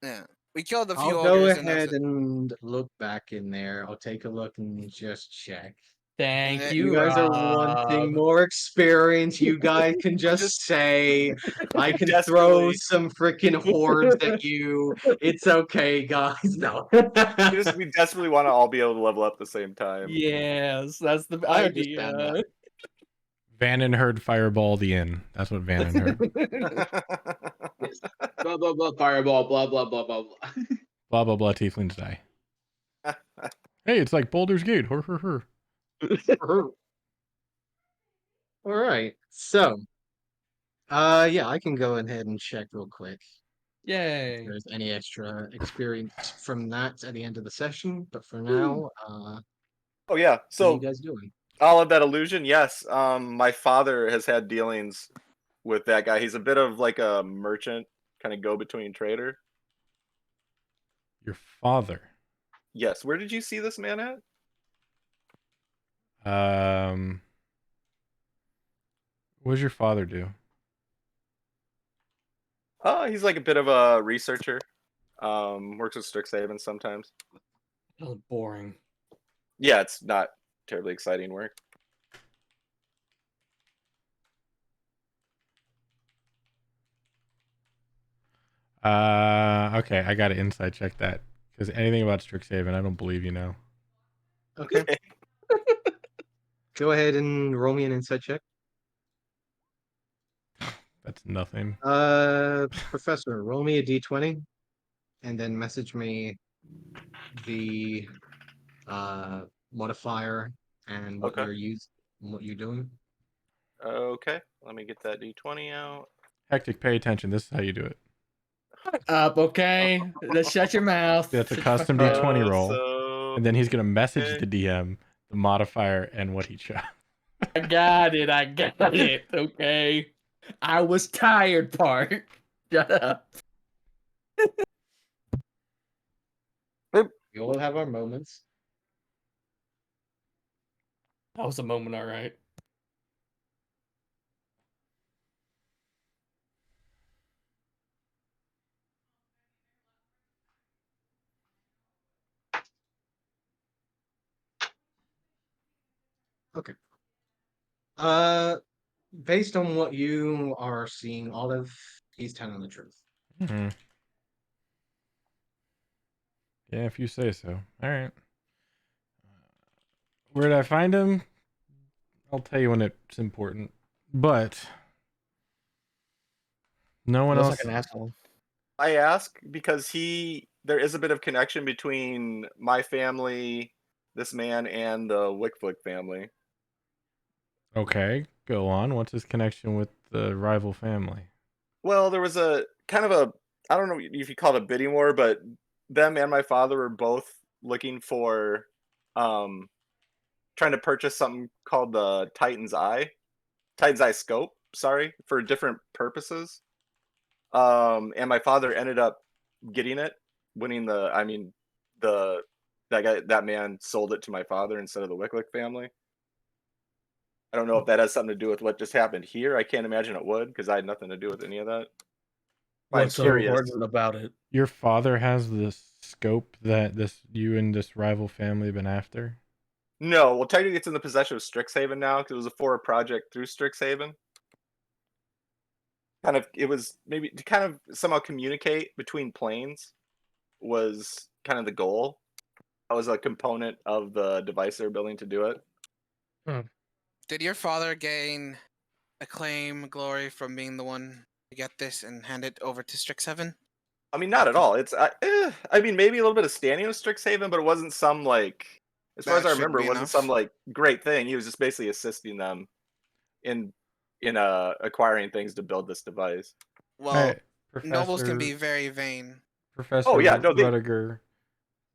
Yeah. We killed a few I'll go ogres and that's ahead it. and look back in there. I'll take a look and just check. Thank Yeah. you. You guys are wanting more experience. You guys can just say, I can throw Desperately. some freaking hordes at you. It's okay, guys. No. We desperately want to all be able to level up at the same time. Yes, that's the I understand idea. Vannon heard Fireball the inn. That's what Vannon heard. Blah blah blah fireball. Blah blah blah blah blah. Blah blah blah. Tieflings die. Hey, it's like Baldur's Gate. Hur, hur, hur. All right. So, yeah, I can go ahead and check real quick Yay. if there's any extra experience from that at the end of the session. But for now, Oh yeah. what are So you guys doing? all of that illusion, yes. My father has had dealings with that guy. He's a bit of like a merchant, kind of go-between trader. Your father. Yes. Where did you see this man at? What does your father do? He's like a bit of a researcher. Works with Strixhaven sometimes. That was boring. Yeah, it's not terribly exciting work. Okay, I gotta inside check that because anything about Strixhaven, I don't believe you know. Okay. Go ahead and roll me an insight check. That's nothing. Professor, roll me a d20 and then message me the modifier and what Okay. what you're doing. Okay, let me get that d20 out. Hectic, pay attention. This is how you do it. Up, okay. Let's shut your mouth. That's a Shut the custom fuck up. D20 roll, So and then he's gonna message okay. the DM the modifier and what he chose. I got it. I got it. Okay. I was tired, part. Shut up. We all have our moments. That was a moment, all right. Okay. Based on what you are seeing, Olive, he's telling the truth. Hmm. Yeah, if you say so. All right. Where did I find him? I'll tell you when it's important. But no one Looks else. like an asshole. I ask because there is a bit of connection between my family, this man, and the Wickflick family. Okay, go on. What's his connection with the rival family? Well, there was a kind of a, I don't know if you call it a bidding war, but them and my father were both looking for, trying to purchase something called the Titan's Eye scope, sorry, for different purposes. And my father ended up getting it, winning the that man sold it to my father instead of the Wicklick family. I don't know if that has something to do with what just happened here. I can't imagine it would because I had nothing to do with any of that. I'm What's so curious. important about it? Your father has the scope that you and this rival family have been after? No, well, technically it's in the possession of Strixhaven now because it was for a project through Strixhaven. It was maybe to kind of somehow communicate between planes was kind of the goal. That was a component of the device they were building to do it. Did your father gain acclaim, glory from being the one to get this and hand it over to Strixhaven? I mean, not at all. I mean, maybe a little bit of standing with Strixhaven, but it wasn't some like, as far as That I should remember, be it wasn't some enough. like great thing. He was just basically assisting them in acquiring things to build this device. Well, All right, nobles can Professor be very vain. Oh yeah, Professor no, Rudiger,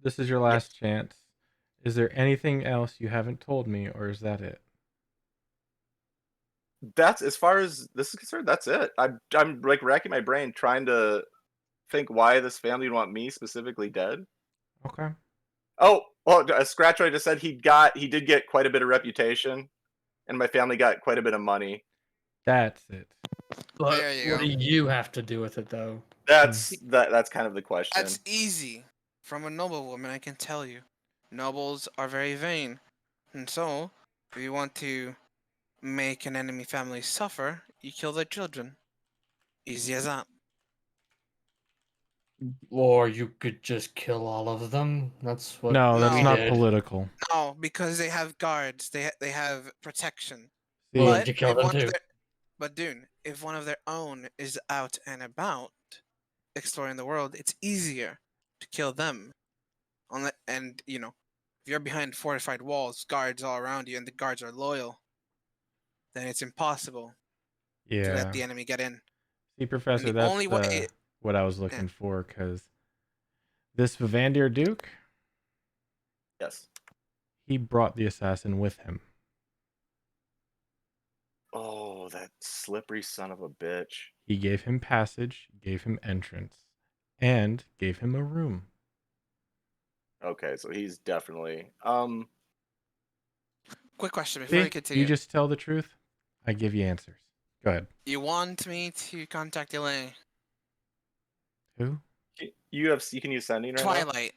this is your Yes. last chance. Is there anything else you haven't told me, or is that it? That's as far as this is concerned. That's it. I'm like racking my brain trying to think why this family would want me specifically dead. Okay. Oh, well, Scratchoid just said he did get quite a bit of reputation, and my family got quite a bit of money. That's it. But There you what go. do you have to do with it, though? That's kind of the question. That's easy. From a noblewoman, I can tell you. Nobles are very vain. And so, if you want to make an enemy family suffer, you kill their children. Easy as that. Or you could just kill all of them. That's what No, that's No. we not did. political. No, because they have guards. They have protection. See, Well, But did you kill if them one of too? their, but Dune, if one of their own is out and about exploring the world, it's easier to kill them. And if you're behind fortified walls, guards all around you, and the guards are loyal, then it's impossible to let yeah. the enemy get in. See, And Professor, the that's only way, what I was looking for, because this Vivandir Duke, Yes. he brought the assassin with him. Oh, that slippery son of a bitch. He gave him passage, gave him entrance, and gave him a room. Okay, so he's definitely quick question before See, you continue. you just tell the truth, I give you answers. Go ahead. You want me to contact Elaine? Who? you can use sending right now. Twilight.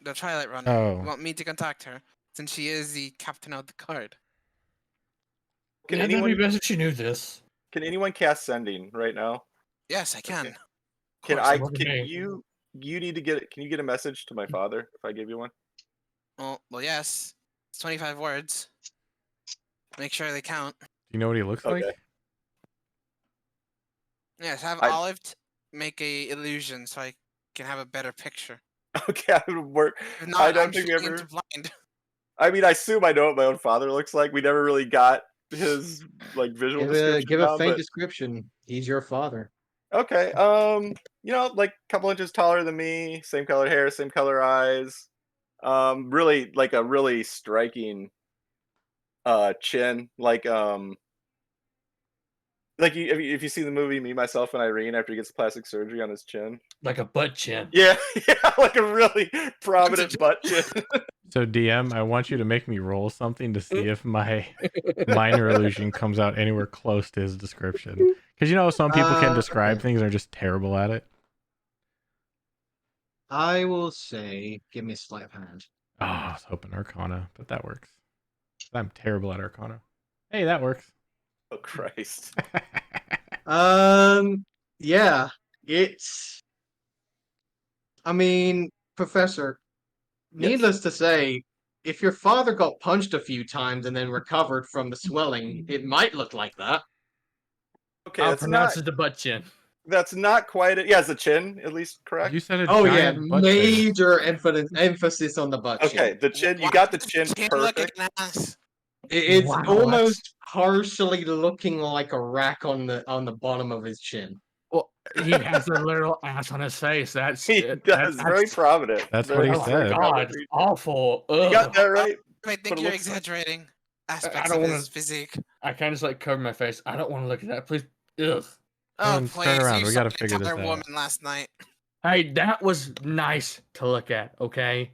The Twilight Runner. Oh. You want me to contact her? since she is the captain of the guard. Can Yeah, that'd be anyone best if she knew this. cast sending right now? Yes, I can. Okay. Of Can course, I? look at Can me. you? You need to get. Can you get a message to my father if I give you one? Well, yes. It's 25 words. Make sure they count. Do you know what he looks like? Okay. Yes, have I- Olive make a illusion so I can have a better picture. Okay, I would work. If not, I don't I'm think we shooting ever. into blind. I mean, I assume I know what my own father looks like. We never really got his like visual description Give a down, faint but description. He's your father. okay. Like a couple inches taller than me, same color hair, same color eyes. Really like a really striking chin. Like if you see the movie Me, Myself, and Irene after he gets plastic surgery on his chin. Like a butt chin. Yeah, yeah, like a really prominent butt chin. So DM, I want you to make me roll something to see if my minor illusion comes out anywhere close to his description. Because you know some people can describe Okay. things and are just terrible at it. I will say, give me a sleight of hand. Oh, I was hoping Arcana, but that works. I'm terrible at Arcana. Hey, that works. Oh Christ. Yeah, it's. I mean, Professor, needless to say, if your father got punched a few times and then recovered from the swelling, it might look like that. Okay, I'll that's pronounce not it the butt chin. that's not quite it. Yeah, it's a chin, at least correct. You said a Oh yeah, giant butt chin. major emphasis on the butt chin. Okay, the chin. You Why got the does chin chin look like perfect. an ass? It's Wow, almost partially looking like a rack on the bottom of his chin. Well, he has a literal ass on his face. That's He does very prominent. That's very, what he oh said. my god, it's awful. You Ugh. got that right. I But think it you're looks like- exaggerating I aspects don't of wanna- his physique. I kind of just like cover my face. I don't want to look at that. Please. Ugh. Oh, Turn please! around, You we saw gotta an figure this entire out. woman last night. Hey, that was nice to look at. Okay.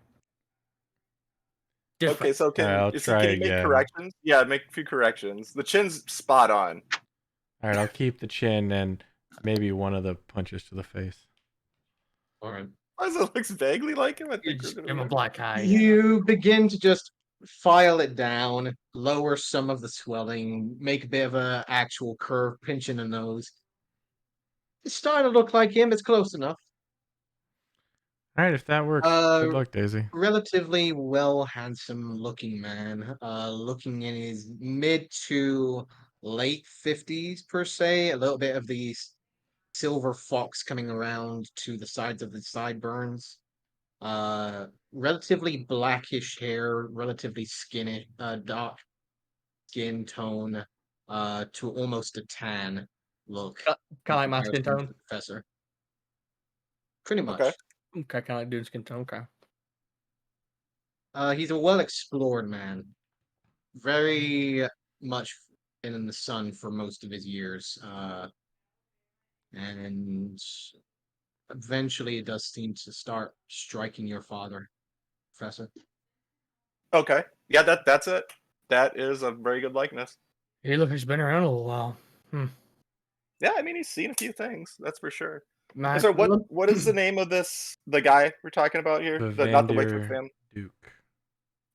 Okay, Different. so I'll try can you make again. corrections? Yeah, make a few corrections. The chin's spot on. All right, I'll keep the chin and maybe one of the punches to the face. All right. Why does it looks vaguely like him? I You think just we're give him a gonna black eye. You begin to just file it down, lower some of the swelling, make a bit of a actual curve, pinching the nose. It's starting to look like him. It's close enough. All right, if that works, good luck, Daisy. Relatively well, handsome looking man. Looking in his mid to late 50s per se. A little bit of the silver fox coming around to the sides of the sideburns. Relatively blackish hair, relatively skinny, dark skin tone, to almost a tan look. Kind of like my in skin comparison to tone. the Professor. Pretty much. Okay. Okay, kind of like dude's skin tone. Okay. He's a well explored man. Very much been in the sun for most of his years. And eventually it does seem to start striking your father, Professor. Okay. Yeah, that's it. That is a very good likeness. He looks like he's been around a little while. Yeah, I mean he's seen a few things, that's for sure. My, So what is the name of the guy we're talking about here? Not the Wayford fan. Duke.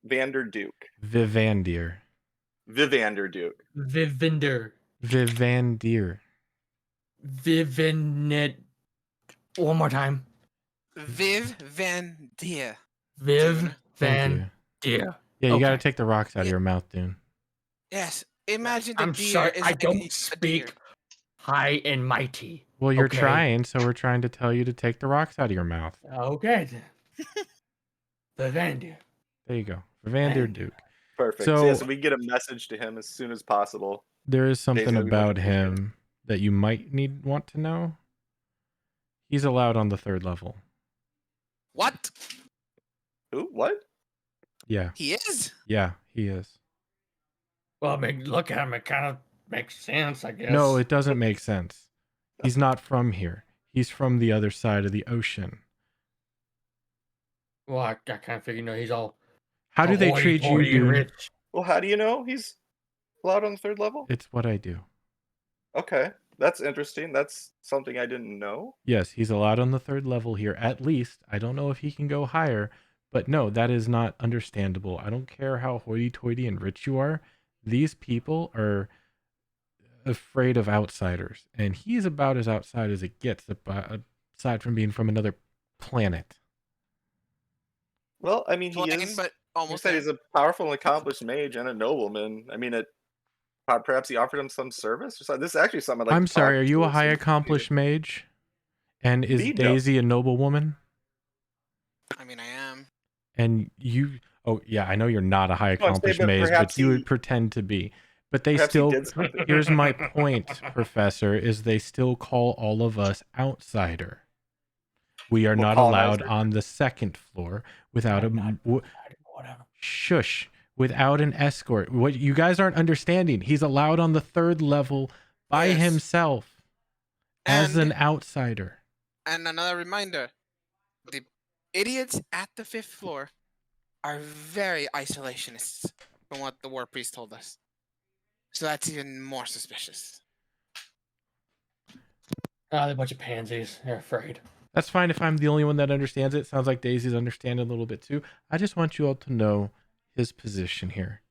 Vander Duke. Vivandir. Vivander Duke. Vivinder. Vivandir. Vivinet. One more time. Viv Van Deer. Viv Dune. Thank Van you. Deer. Yeah, you gotta Okay. take the rocks out of Yeah. your mouth, Dune. Yes. Imagine the I'm deer sorry. is I like don't a deer. speak high and mighty. Well, you're Okay. trying, so we're trying to tell you to take the rocks out of your mouth. Okay then. The Van Deer. There you go. Vivandir And- Duke. Perfect. So- So, yeah, so we can get a message to him as soon as possible. There is something Daisy, we much about appreciate it. him that you might want to know. He's allowed on the 3rd level. What? Who? What? Yeah, He is? yeah, he is. Well, I mean, look at him. It kind of makes sense, I guess. No, it doesn't make sense. He's not from here. He's from the other side of the ocean. Well, I kind of figure, he's all. How do they treat you, hoity-toity Dune? rich. Well, how do you know he's allowed on the 3rd level? It's what I do. Okay. That's interesting. That's something I didn't know. Yes, he's allowed on the 3rd level here, at least. I don't know if he can go higher, But no, that is not understandable. I don't care how hoity-toity and rich you are. These people are afraid of outsiders, and he's about as outside as it gets, aside from being from another planet. Well, I mean, he Flying, is. but You almost said there. he's a powerful and accomplished mage and a nobleman. I mean, perhaps he offered him some service or something. This is actually something I'd like I'm to sorry, talk are you to a high some accomplished mage? And is Indeed, no. Daisy a noblewoman? I mean, I am. And you, oh yeah, I know you're not a high No, I'm saying, accomplished but mage, perhaps but you would he- pretend to be. But they Perhaps he still, did something. here's my point, Professor, is they still call all of us outsider. We are Well, not allowed colonizer. on the second floor without I'm not a whatever. shush, without an escort. What you guys aren't understanding, he's allowed on the third level by Yes. himself as And an outsider. and another reminder: the idiots at the 5th floor are very isolationists, from what the war priest told us. So that's even more suspicious. Oh, they're a bunch of pansies. They're afraid. That's fine if I'm the only one that understands it. Sounds like Daisy's understanding a little bit too. I just want you all to know his position here.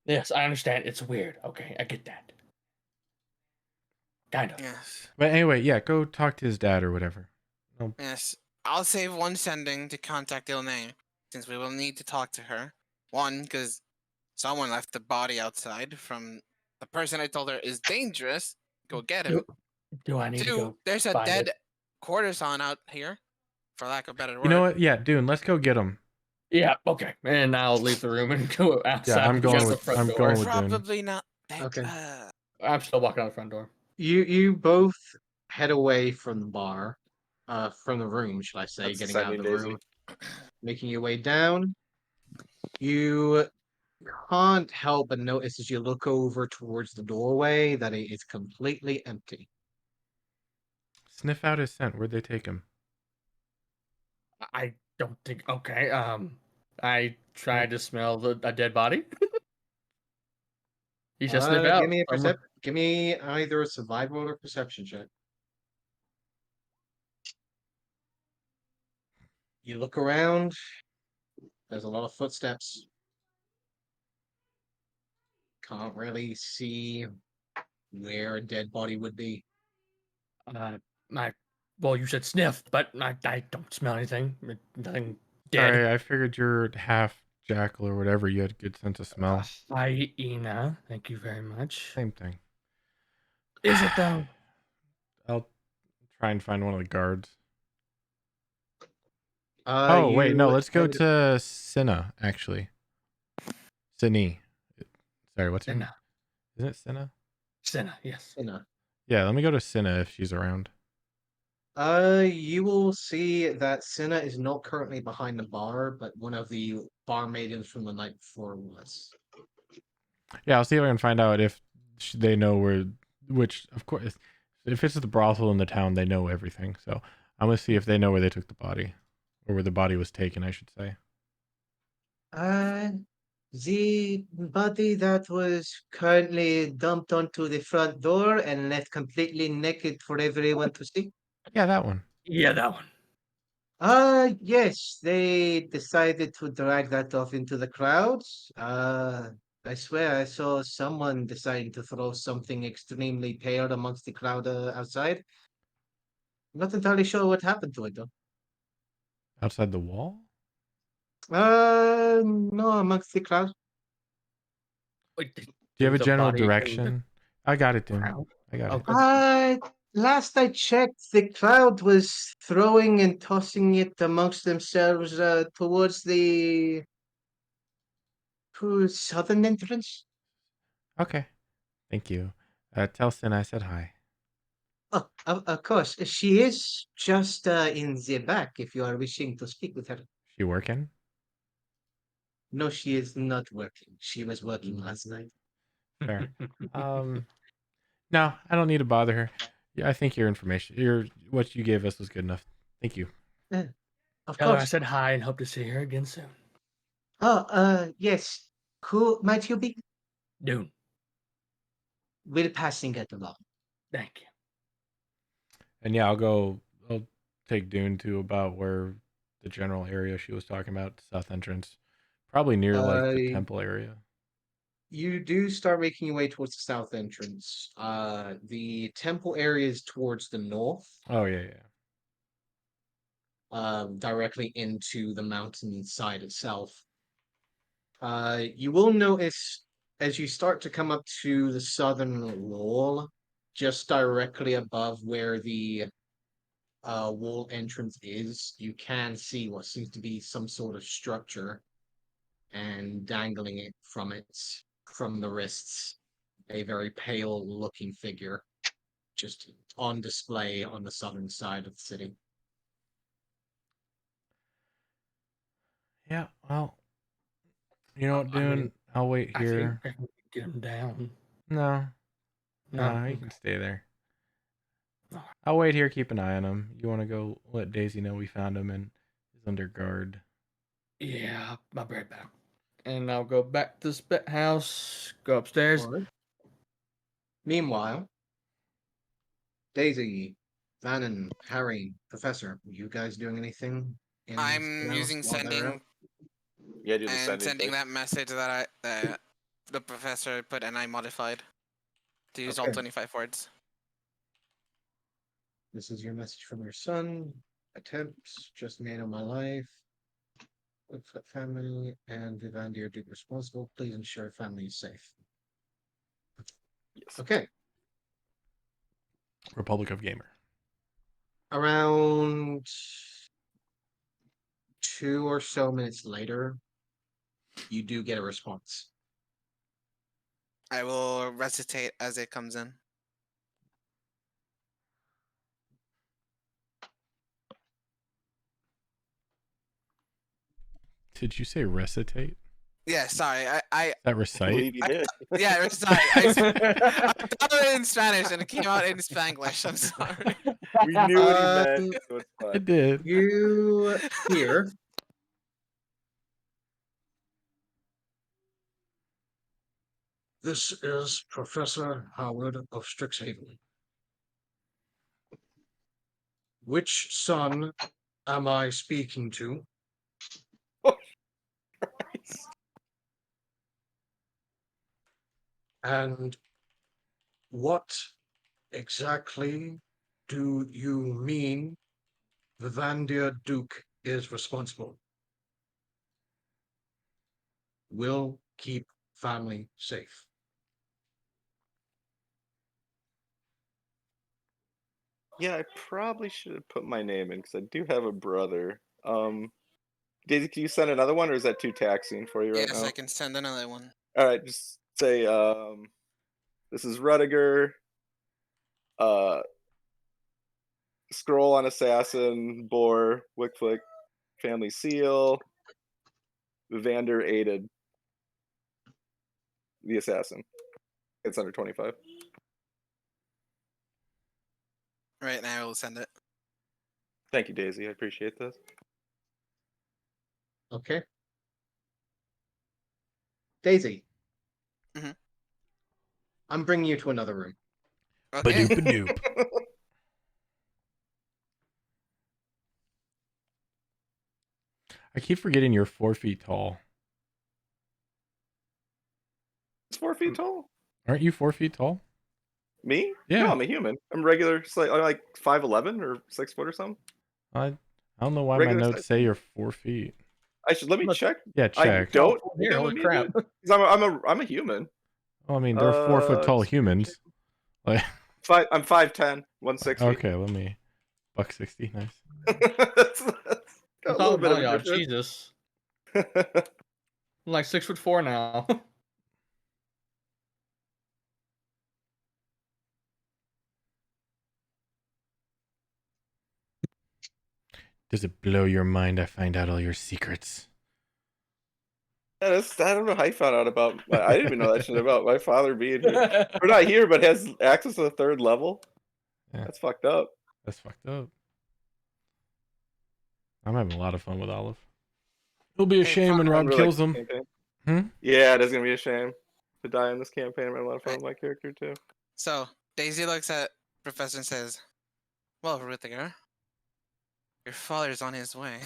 Yes, I understand. It's weird. Okay, I get that. Kind of. Yes. But anyway, yeah, go talk to his dad or whatever. No, Yes. I'll save one sending to contact Ilnay, since we will need to talk to her. One, because someone left the body outside from the person I told her is dangerous. Go get him. Do I need to Two, go there's a find dead it? courtesan out here, for lack of a better word. you know what? Yeah, Dune, let's go get him. Yeah, okay. And I'll leave the room and go outside. I'm and going shut the with- front I'm door. going with- Dune. Probably not. Okay. I'm still walking out the front door. You both head away from the bar, from the room, shall I say, That's getting out of the exciting, room, making your way down. You can't help but notice as you look over towards the doorway that it is completely empty. Sniff out his scent. Where'd they take him? I don't think. Okay. I tried to smell a dead body. He just sniff out. Give me either a survival or perception check. You look around. There's a lot of footsteps. Can't really see where a dead body would be. Well, you said sniff, but I don't smell anything. Nothing dead. Sorry, I figured you're half jackal or whatever. You had a good sense of smell. Hyena. Thank you very much. Same thing. Is it though? I'll try and find one of the guards. Oh, wait, no, let's go to Cinna, actually. Cinny. Sorry, what's her name? Cinna. Isn't it Cinna? Cinna, yes. Cinna. Yeah, let me go to Cinna if she's around. You will see that Cinna is not currently behind the bar, but one of the bar maidens from the night before was. Yeah, I'll see if I can find out if they know which, of course, if it's the brothel in the town, they know everything. So I'm going to see if they know where they took the body, or where the body was taken, I should say. The body that was currently dumped onto the front door and left completely naked for everyone to see. Yeah, that one. Yeah, that one. Yes, they decided to drag that off into the crowds. I swear I saw someone deciding to throw something extremely pale amongst the crowd outside. Not entirely sure what happened to it though. Outside the wall? No, amongst the crowd. Wait, Do you have a the general body in the direction? I got it, Tim. crowd? I got it. Okay. Last I checked, the crowd was throwing and tossing it amongst themselves towards the southern entrance. Okay. Thank you. Tell Cinna I said hi. Oh, of course. She is just in the back if you are wishing to speak with her. She working? No, she is not working. She was working last night. Fair. No, I don't need to bother her. Yeah, I think your information, what you gave us was good enough. Thank you. Of Tell her I course. said hi and hope to see her again soon. Oh, yes. Who might you be? Dune. We're passing it along. Thank you. And yeah, I'll take Dune to about where the general area she was talking about, south entrance, probably near like the temple area. You do start making your way towards the south entrance. The temple area is towards the north, Oh yeah, yeah. directly into the mountain side itself. You will notice as you start to come up to the southern wall, just directly above where the wall entrance is, you can see what seems to be some sort of structure, and dangling it from the wrists, a very pale looking figure just on display on the southern side of the city. Yeah, well, you know what, I mean, Dune? I'll wait I think here. I can get him down. No, No, no, you can stay there. I'll wait here, keep an eye on him. You want to go let Daisy know we found him and he's under guard. yeah, I'll be right back. And I'll go back to the spit house, go upstairs. Alright. Meanwhile, Daisy, Vannon, Harry, Professor, are you guys doing anything in the I'm spit house using while they're out? sending Yeah, do the and sending sending check. that message that the professor put and I modified to use all Okay. 25 words. This is your message from your son. Attempts just made on my life. With family and Vivandir are responsible. Please ensure family is safe. Yes. Okay. Republic of Gamer. Around 2 or so minutes later, you do get a response. I will recitate as it comes in. Did you say recitate? Yeah, sorry. Is that I recite? believe you did. Yeah, sorry. I thought it in Spanish and it came out in Spanglish. I'm sorry. We knew what he meant. Um, So it's I fine. did. You hear this is Professor Howard of Strixhaven. Which son am I speaking to? And what exactly do you mean Vivandir Duke is responsible? Will keep family safe. Yeah, I probably should have put my name in because I do have a brother. Daisy, can you send another one, or is that too taxing for you right Yes, now? I can send another one. All right, just say, this is Rudiger. Scroll on Assassin, Boar, Wickflick, Family Seal, Vander aided the assassin. It's under 25. Right now, I will send it. Thank you, Daisy. I appreciate this. Okay. Daisy. Mhm. I'm bringing you to another room. Okay. Ba-doop-a-doop. I keep forgetting you're 4 feet tall. It's 4 feet tall. Aren't you 4 feet tall? Me? Yeah. No, I'm a human. I'm regular, I'm like 5'11" or 6 foot or something. I don't know why Regular my notes size. say you're 4 feet. Let me Look. check. Yeah, I check. don't. Here, holy crap. 'Cause I'm a human. Well, I mean, there are 4 foot tall Just humans. Like, I'm 5'10", 160. okay, let me. $160, nice. That's got a I'm little talking bit about of a y'all. difference. Jesus. I'm like 6'4" now. Does it blow your mind I find out all your secrets? Yeah, I don't know how you found out about. I didn't even know that shit about my father being here. We're not here, but has access to the 3rd level. Yeah. That's fucked up. That's fucked up. I'm having a lot of fun with Olive. It'll be a Hey, shame when I Rob really kills like him. this campaign. Hmm? Yeah, it is gonna be a shame to die in this campaign. I'm having a lot of fun with my character too. So, Daisy looks at Professor and says, "Well, Ruthiger, your father's on his way."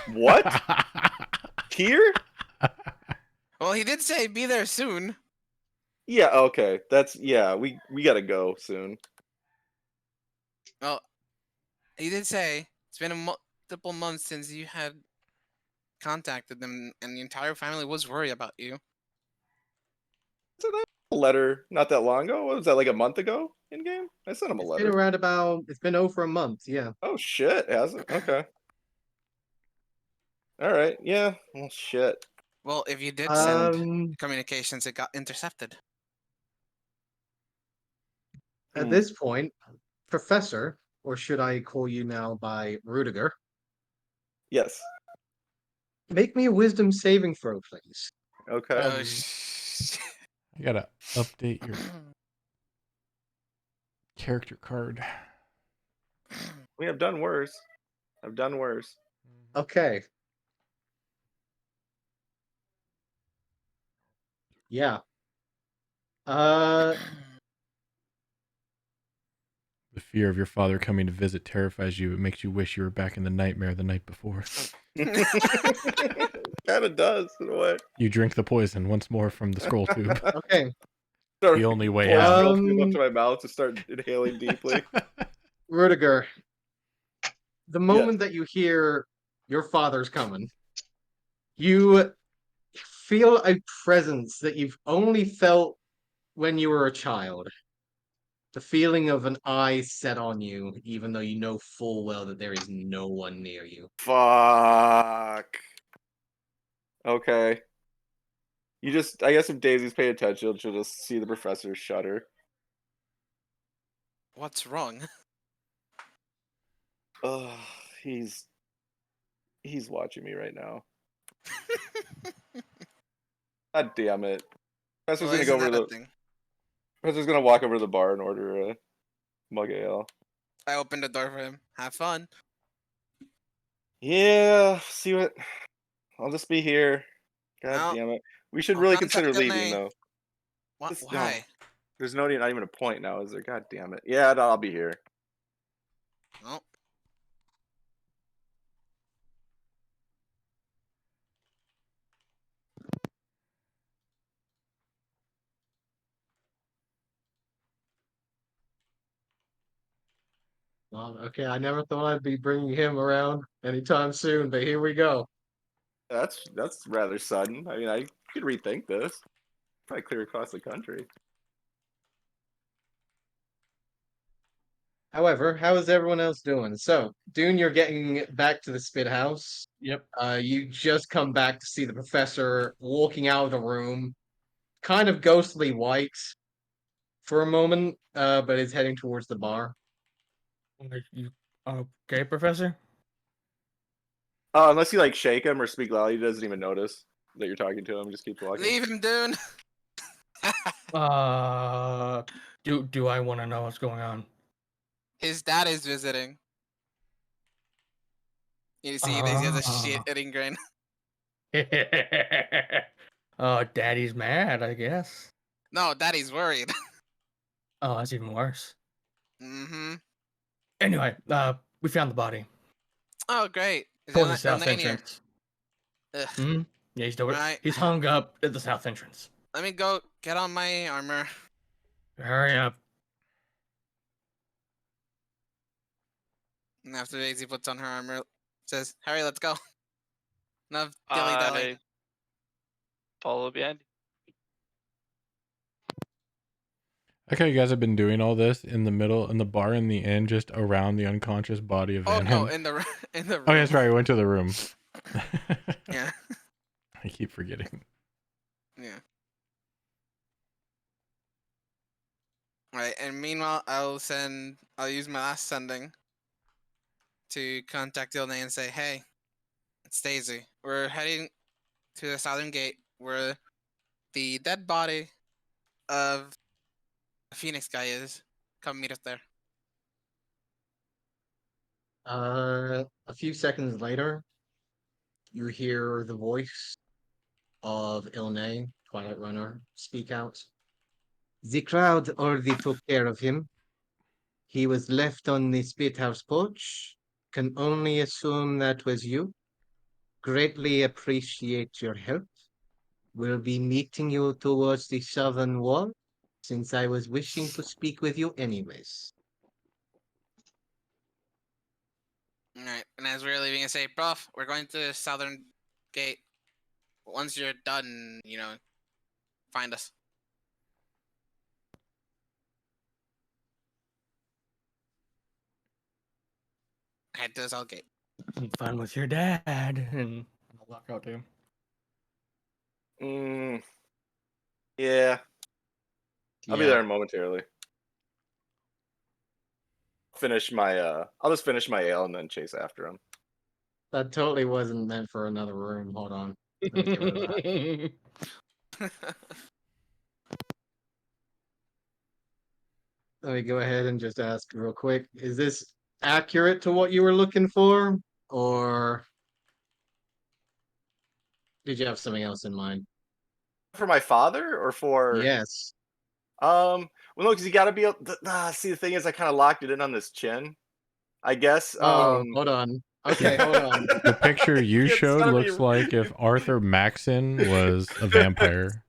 What? Here? Well, he did say be there soon. Yeah. Okay. We gotta go soon. Well, he did say it's been multiple months since you had contacted them, and the entire family was worried about you. Sent a letter not that long ago. What was that? Like a month ago in game? I sent him a It's been letter. around about. It's been over a month. Yeah. Oh shit, has it? Okay. All right. Yeah. Well, shit. Well, if you did send Um. communications, it got intercepted. At Hmm. this point, Professor, or should I call you now by Rudiger? Yes. Make me a Wisdom saving throw, please. Okay. Oh, Um, I gotta update your character card. We have done worse. I've done worse. Okay. Yeah. Uh. The fear of your father coming to visit terrifies you. It makes you wish you were back in the nightmare the night before. Kind of does in a way. You drink the poison once more from the scroll tube. Okay. Start The only way pouring out. scroll tube up to my mouth to start inhaling deeply. Rudiger. The Yes. moment that you hear your father's coming, you feel a presence that you've only felt when you were a child. The feeling of an eye set on you, even though you know full well that there is no one near you. Fuck. Okay. I guess if Daisy's paying attention, she'll just see the professor shudder. What's wrong? Ugh, he's watching me right now. God damn it. Professor's Well, gonna go isn't over that to a thing? Professor's gonna walk over to the bar and order a mug of ale. I opened the door for him. Have fun. Yeah, see what I'll just be here. God No, damn it. We should I'll really contact consider your leaving name. though. What? Just- no. Why? There's not even a point now, is there? God damn it. Yeah, I'll be here. No. Well, okay, I never thought I'd be bringing him around anytime soon, but here we go. That's rather sudden. I mean, I could rethink this. Probably clear across the country. However, how is everyone else doing? So, Dune, you're getting back to the Spit House. Yep. You just come back to see the professor walking out of the room, kind of ghostly white for a moment, but is heading towards the bar. Are you okay, Professor? Unless you like shake him or speak loud, he doesn't even notice that you're talking to him. Just keeps walking. Leave him, Dune. Do I want to know what's going on? His dad is visiting. You see, he has a shit-eating grin. Oh, Daddy's mad, I guess. No, Daddy's worried. Oh, that's even worse. Mm-hmm. Anyway, we found the body Oh, great. Is towards the it south remain here? entrance. Ugh. Hmm. Yeah, Right. he's hung up at the south entrance. Let me go get on my armor. Hurry up. And after Daisy puts on her armor, says, "Harry, let's go." Enough dilly-dally. I follow behind. I like how you guys have been doing all this in the middle, in the bar, in the inn, just around the unconscious body of Oh Van no, Hen. in the room. Oh, yeah, that's right. We went to the room. Yeah. I keep forgetting. Yeah. Right, and meanwhile, I'll use my last sending to contact Ilne and say, "Hey, it's Daisy. We're heading to the southern gate where the dead body of the Phoenix guy is. Come meet us there." A few seconds later, you hear the voice of Ilne, Twilight Runner, speak out. The crowd already took care of him. He was left on the Spit House porch. Can only assume that was you. greatly appreciate your help. We'll be meeting you towards the southern wall, since I was wishing to speak with you anyways. Alright, and as we're leaving, I say, Prof, we're going to the southern gate. Once you're done, find us. Head to the south gate. Fun with your dad, and I'll walk out to him. Yeah, I'll be Yeah. there momentarily. I'll just finish my ale and then chase after him. That totally wasn't meant for another room. Hold on. Let me get rid of that. Let me go ahead and just ask real quick. Is this accurate to what you were looking for? Or did you have something else in mind? For my father or for Yes. well, no, because you got to be able. See, the thing is, I kind of locked it in on this chin. I guess. Oh, hold on. Okay, hold on. The picture you It's showed gotta looks be- like if Arthur Maxon was a vampire.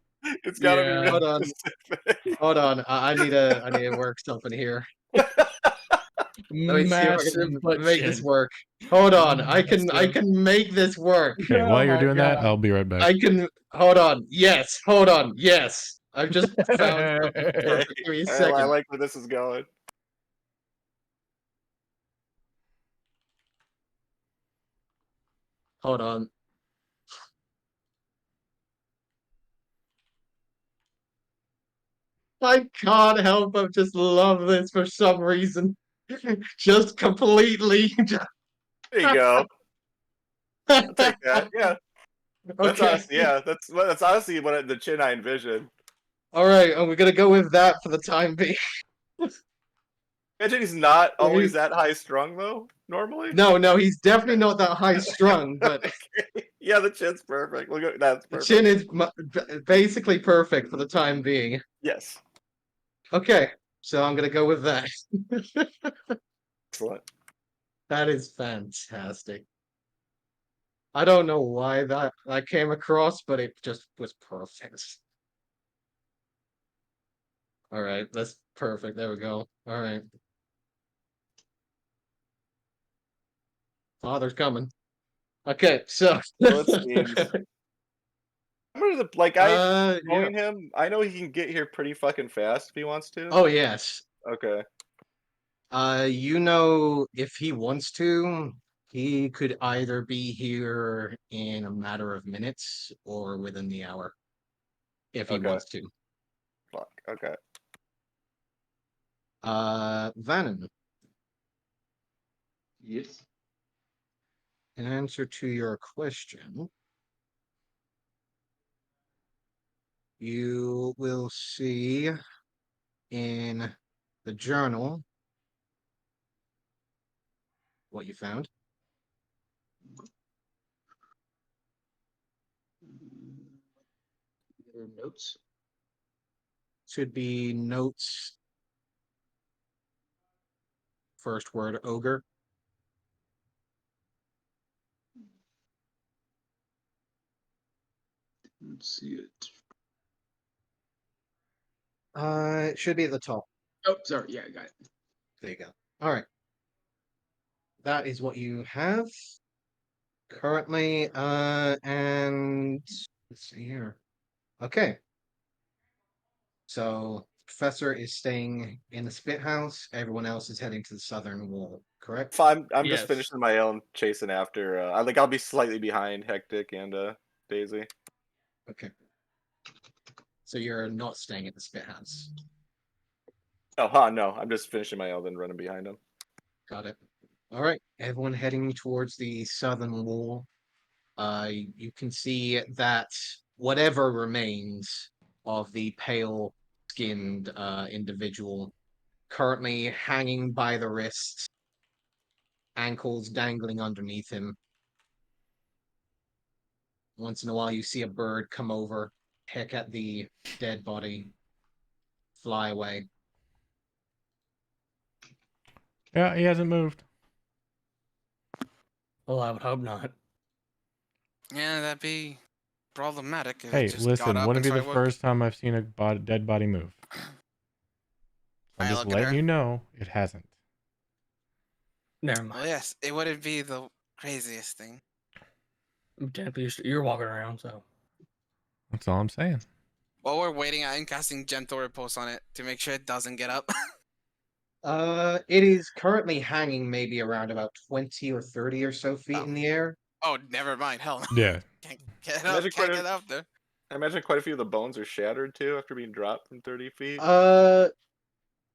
It's got to be Yeah. really Hold on. specific. Hold on. I need to work something here. Let me see if I Massive can butt make this chin. work. Hold on. I Massive. can make this work. Okay, while Oh you're my doing that, God. I'll be right back. I can hold on. Yes, hold on. Yes. I've just found something Okay. perfect. Give me a I second. like where this is going. Hold on. I can't help but just love this for some reason. Just completely. There you go. I'll take that. Yeah, that's Okay. honestly, yeah, that's honestly the chin I envisioned. All right, and we're gonna go with that for the time being. Imagine he's not always He's- that high strung though. Normally. No, he's definitely not that high strung, but Okay. Yeah, the chin's perfect. Look at that's the perfect. chin is basically perfect for the time being. Yes. Okay, so I'm gonna go with that. Excellent. That is fantastic. I don't know why that I came across, but it just was perfect. All right, that's perfect. There we go. All right. Father's coming. Okay, so So it seems. Remember yeah. knowing him, I know he can get here pretty fucking fast if he wants to. Oh yes. Okay. You know, if he wants to, he could either be here in a matter of minutes or within the hour. If he Okay. wants to. Fuck. Okay. Vannon, Yes. in answer to your question, you will see in the journal what you found. Notes. Should be notes. First word ogre. Let's see it. It should be at the top. Oh, sorry. Yeah, I got it. There you go. All right. That is what you have currently. And let's see here. Okay. So Professor is staying in the Spit House. Everyone else is heading to the southern wall, correct? If I'm just Yes. finishing my own chasing after. I'll be slightly behind Hectic and Daisy. Okay. So you're not staying at the Spit House. Oh, no. I'm just finishing my own, then running behind him. Got it. All right. Everyone heading towards the southern wall. You can see that whatever remains of the pale skinned individual currently hanging by the wrists, ankles dangling underneath him. Once in a while, you see a bird come over, peck at the dead body, fly away. Yeah, he hasn't moved. Well, I would hope not. Yeah, that'd be problematic if it Hey, just got listen, up wouldn't and be the started working. first time I've seen a dead body move. I'm I just look at letting her. you know it hasn't. Never Well, mind. yes, it wouldn't be the craziest thing. Technically, you're walking around, so. That's all I'm saying. While we're waiting, I'm casting Gentle Repulse on it to make sure it doesn't get up. It is currently hanging maybe around about 20 or 30 or so feet Oh. in the air. Oh, never mind. Hell no. Yeah. Can't get up. Imagine Can't quite get a- up there. I imagine quite a few of the bones are shattered too after being dropped from 30 feet.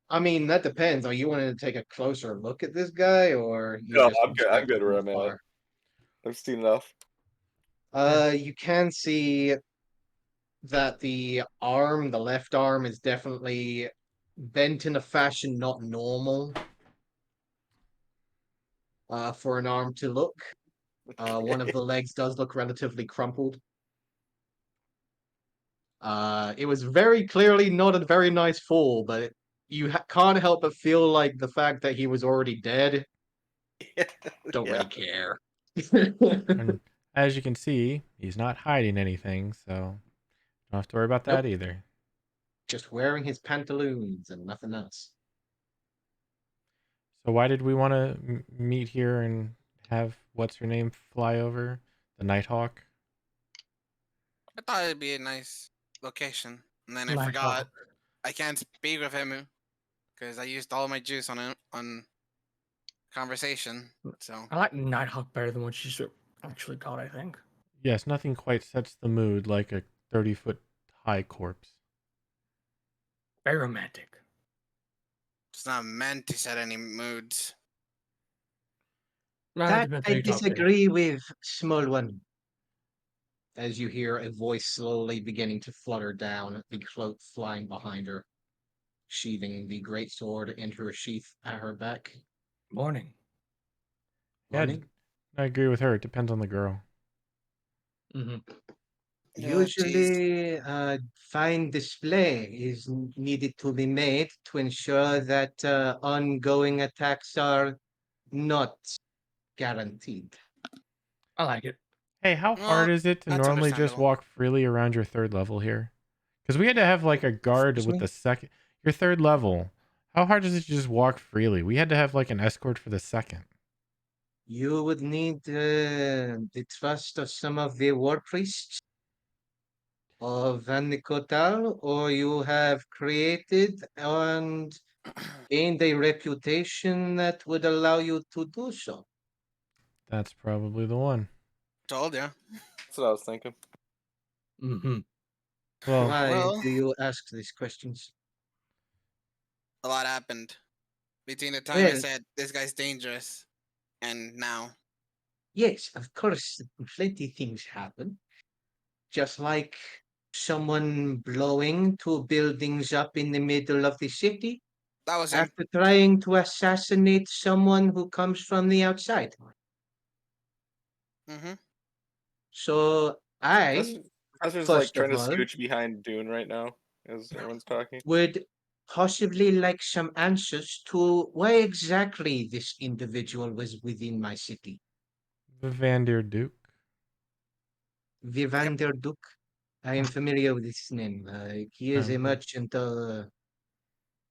I mean, that depends. Are you wanting to take a closer look at this guy, or you No, just I'm good. I'm inspecting good from where I'm at. afar? I've seen enough. You can see that the left arm, is definitely bent in a fashion not normal for an arm to look. One of the legs does look relatively crumpled. It was very clearly not a very nice fall, but you can't help but feel like the fact that he was already dead. Don't Yeah. really care. And as you can see, he's not hiding anything, so don't have to worry about that Nope. either. Just wearing his pantaloons and nothing else. So why did we want to meet here and have what's her name fly over? The Nighthawk? I thought it'd be a nice location, and then I Nighthawk. forgot. I can't speak with him because I used all my juice on it on conversation. So I like Nighthawk better than what she's actually called, I think. Yes, nothing quite sets the mood like a 30-foot high corpse. Very romantic. it's not meant to set any moods. No, it That depends who I you talk to. disagree with, small one. As you hear a voice slowly beginning to flutter down, the cloak flying behind her, sheathing the great sword into her sheath at her back. Morning. Yeah, Morning. I agree with her. It depends on the girl. Mm-hmm. Yeah, Usually, fine display is needed to be made to ensure that ongoing attacks are not guaranteed. I like it. Hey, how hard Well, is it to that's normally just understandable. walk freely around your third level here? Because we had to have like a guard Excuse with me? the second. Your third level. How hard is it to just walk freely? We had to have like an escort for the second. You would need the trust of some of the war priests of Van Nicotal, or you have created and gained a reputation that would allow you to do so. That's probably the one. Told ya. That's what I was thinking. Mm-hmm. Well, Why Well, do you ask these questions? a lot happened between the time I Well, said this guy's dangerous and now. yes, of course, plenty things happen. Just like someone blowing two buildings up in the middle of the city That was him. after trying to assassinate someone who comes from the outside. Mm-hmm. So I, Professor's like first trying of to all, scooch behind Dune right now as everyone's talking. would possibly like some answers to why exactly this individual was within my city. Vivander Duke. Vivander Duke. I am familiar with this name. He is a Okay. merchant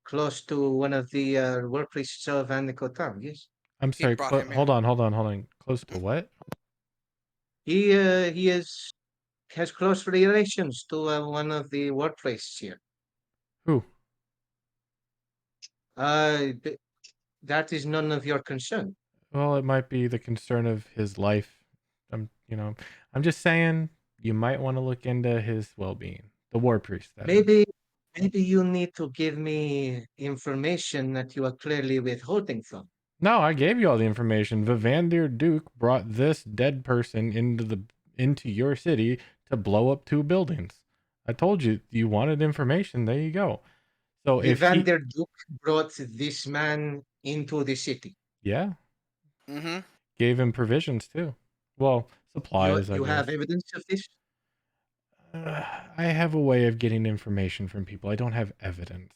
close to one of the work priests of Van Nicotam, yes. I'm He sorry. brought him Hold here. on. Close to what? He has close relations to one of the work priests here. Who? Th- that is none of your concern. Well, it might be the concern of his life. I'm just saying you might want to look into his well-being. The war priest, that is. Maybe you need to give me information that you are clearly withholding from. No, I gave you all the information. Vivander Duke brought this dead person into your city to blow up two buildings. I told you you wanted information. There you go. So if he, Vivander Duke brought this man into the city. yeah, Mm-hmm. gave him provisions too. Well, supplies, I You guess. have evidence of this? I have a way of getting information from people. I don't have evidence.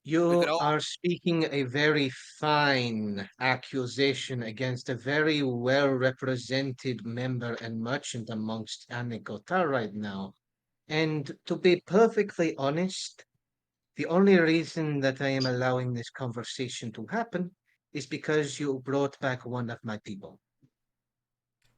You all- are speaking a very fine accusation against a very well represented member and merchant amongst Anikotar right now. And to be perfectly honest, the only reason that I am allowing this conversation to happen is because you brought back one of my people.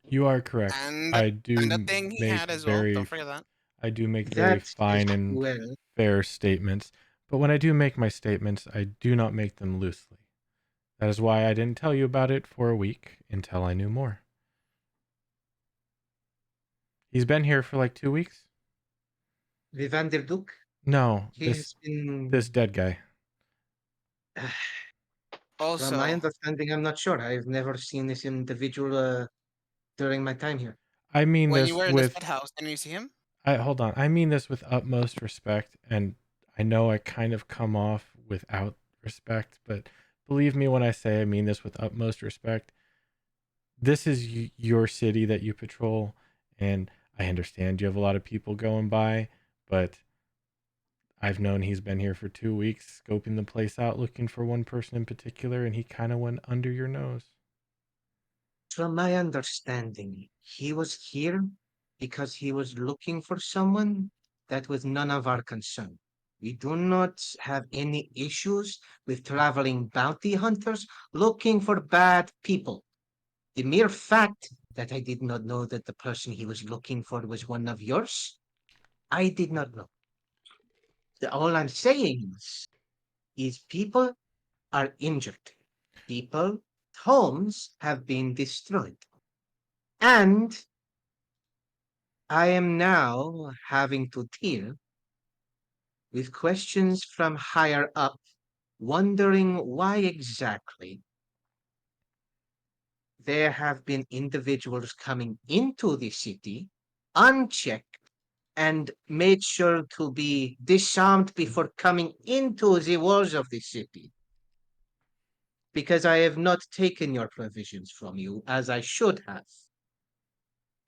You are correct. And I the, do and the thing he make had as well. very Don't forget that. I do make very That is fine and well. fair statements, but when I do make my statements, I do not make them loosely. That is why I didn't tell you about it for a week until I knew more. He's been here for like 2 weeks? Vivander Duke, No, he has been. this dead guy. From my Also, understanding, I'm not sure. I've never seen this individual during my time here. I mean when you this were in the with spit house, didn't you see him? hold on. I mean this with utmost respect, and I know I kind of come off without respect, but believe me when I say I mean this with utmost respect. This is your city that you patrol, and I understand you have a lot of people going by, but I've known he's been here for 2 weeks, scoping the place out, looking for one person in particular, and he kind of went under your nose. From my understanding, he was here because he was looking for someone. That was none of our concern. We do not have any issues with traveling bounty hunters looking for bad people. The mere fact that I did not know that the person he was looking for was one of yours, I did not know. All I'm saying is people are injured. People, homes have been destroyed. And I am now having to deal with questions from higher up, wondering why exactly there have been individuals coming into the city unchecked and made sure to be disarmed before coming into the walls of the city. Because I have not taken your provisions from you as I should have,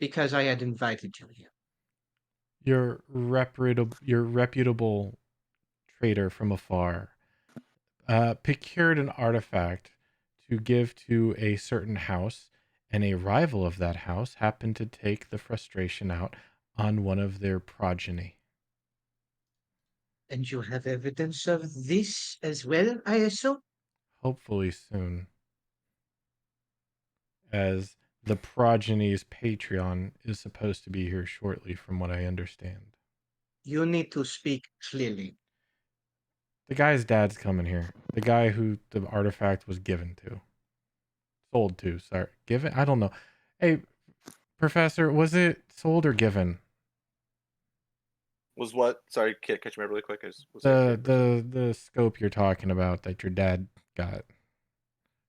because I had invited you here. Your reputable trader from afar procured an artifact to give to a certain house, and a rival of that house happened to take the frustration out on one of their progeny. And you have evidence of this as well, I assume? Hopefully soon, as the progeny's Patreon is supposed to be here shortly, from what I understand. You need to speak clearly. The guy's dad's coming here. The guy who the artifact was given to. Sold to, sorry. Given? I don't know. Hey, Professor, was it sold or given? Was what? Sorry, can't catch me up really quick. The scope you're talking about that your dad got.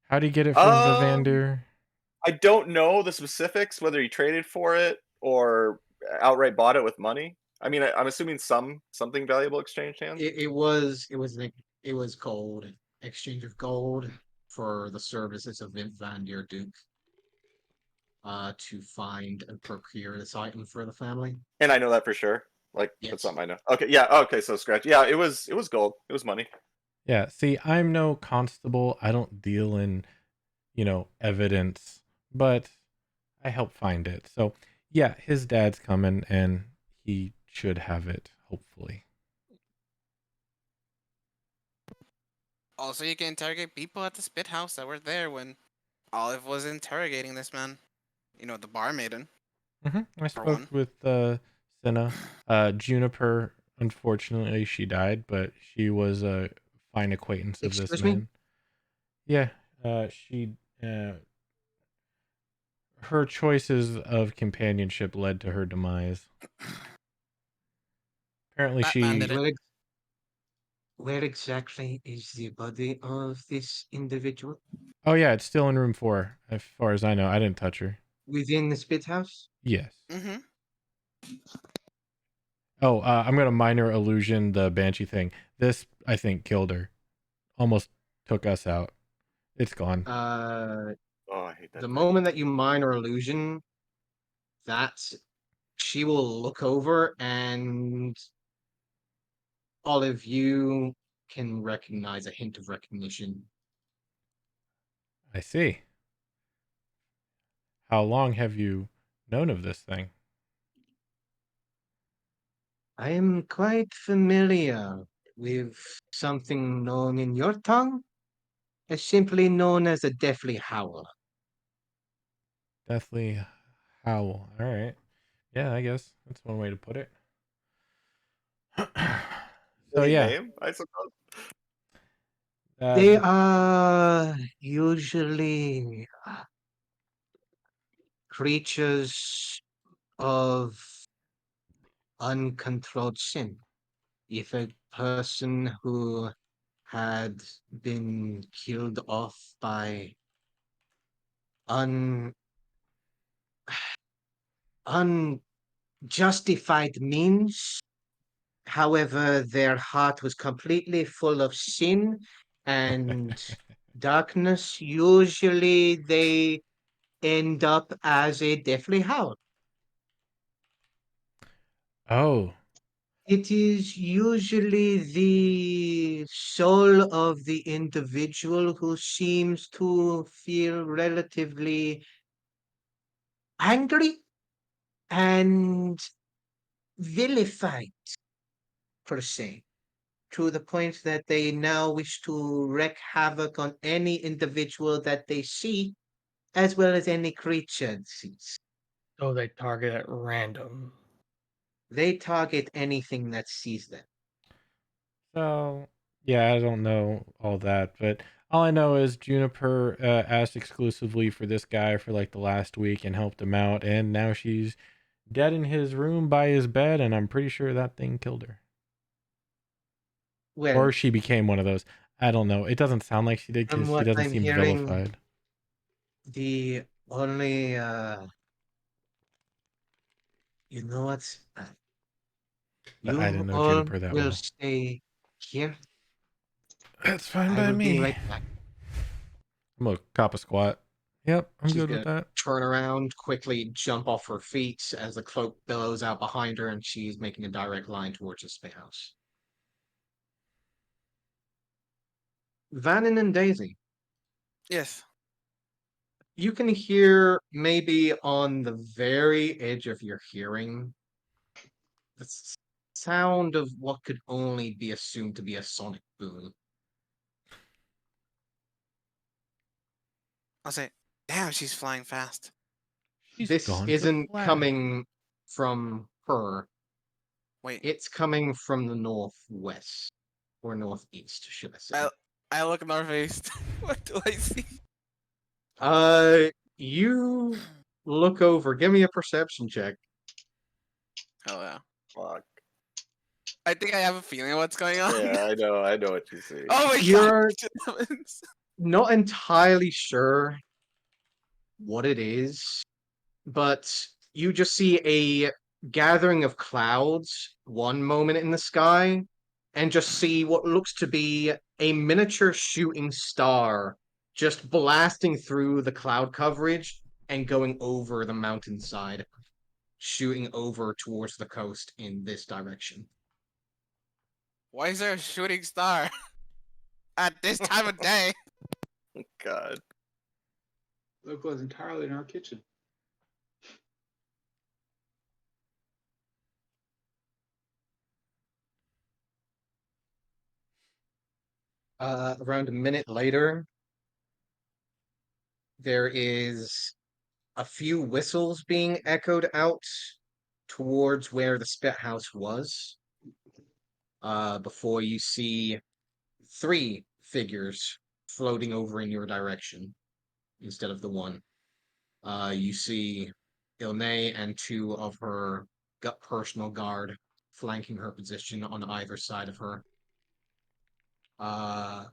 How would he get it from Um, Vivander? I don't know the specifics, whether he traded for it or outright bought it with money. I mean, I'm assuming something valuable exchanged hands. It was gold. Exchange of gold for the services of Vint Van Der Duke. To find and procure this item for the family. And I know that for sure. Like Yes. that's something I know. Okay, yeah. Okay, so scratch. Yeah, it was gold. It was money. Yeah, see, I'm no constable. I don't deal in, evidence, but I help find it. So, yeah, his dad's coming and he should have it, hopefully. Also, you can interrogate people at the spit house that were there when Olive was interrogating this man. You know, the bar maiden. I For one. spoke with Senna. Juniper, unfortunately, she died, but she was a fine acquaintance of this Excuse me? man. Yeah, she her choices of companionship led to her demise. Apparently, Batman she did it. Where exactly is the body of this individual? Oh yeah, it's still in room 4, as far as I know. I didn't touch her. Within the spit house? Yes. Mm-hmm. Oh, I'm gonna minor illusion the banshee thing. This, I think, killed her. Almost took us out. It's gone. Oh, I hate that The thing. moment that you minor illusion, that she will look over and all of you can recognize a hint of recognition. I see. How long have you known of this thing? I am quite familiar with something known in your tongue as simply known as a deathly howl. Deathly Howl. All right. Yeah, I guess that's one way to put it. So Any yeah, name, I suppose. They the- are usually creatures of uncontrolled sin. If a person who had been killed off by un unjustified means, however, their heart was completely full of sin and darkness, usually they end up as a deathly howl. oh, It is usually the soul of the individual who seems to feel relatively angry and vilified, per se, to the point that they now wish to wreak havoc on any individual that they see, as well as any creature it sees. So they target at random. They target anything that sees them. so yeah, I don't know all that, but all I know is Juniper asked exclusively for this guy for like the last week and helped him out, and now she's dead in his room by his bed, and I'm pretty sure that thing killed her. Well, Or she became one of those. I don't know. It doesn't sound like she did from because she what doesn't I'm seem hearing, vilified. the only you know what? But I You didn't know all Juniper that will well. stay here. That's fine I by will be me. right back. I'm gonna cop a squat. Yep, I'm She's good with gonna that. turn around, quickly jump off her feet as the cloak billows out behind her, and she's making a direct line towards the spit house. Vannon and Daisy, Yes. you can hear maybe on the very edge of your hearing the sound of what could only be assumed to be a sonic boom. I'll say, damn, she's flying fast. She's This gone to isn't flag. coming from her. Wait, It's coming from the northwest or northeast, should I say. I look northeast. What do I see? You look over. Give me a perception check. Oh yeah. Fuck. I think I have a feeling of what's going on. Yeah, I know what you see. Oh my You're god. not entirely sure what it is, but you just see a gathering of clouds one moment in the sky, and just see what looks to be a miniature shooting star just blasting through the cloud coverage and going over the mountainside, shooting over towards the coast in this direction. Why is there a shooting star at this time of day? God. Local is entirely in our kitchen. Around a minute later, there is a few whistles being echoed out towards where the spit house was. Before you see three figures floating over in your direction instead of the one. You see Ilne and two of her personal guard flanking her position on either side of her. Uh,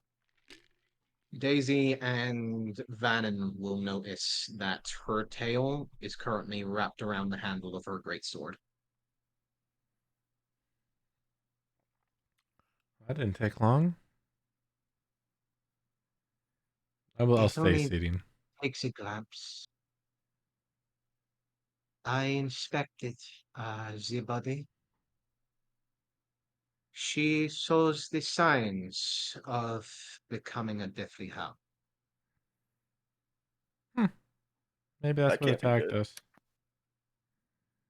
Daisy and Vannon will notice that her tail is currently wrapped around the handle of her greatsword. That didn't take long. I'll It stay only sitting. takes a glance. I inspected the body. She shows the signs of becoming a deathly hound. Maybe that's That what can't be attacked good. us.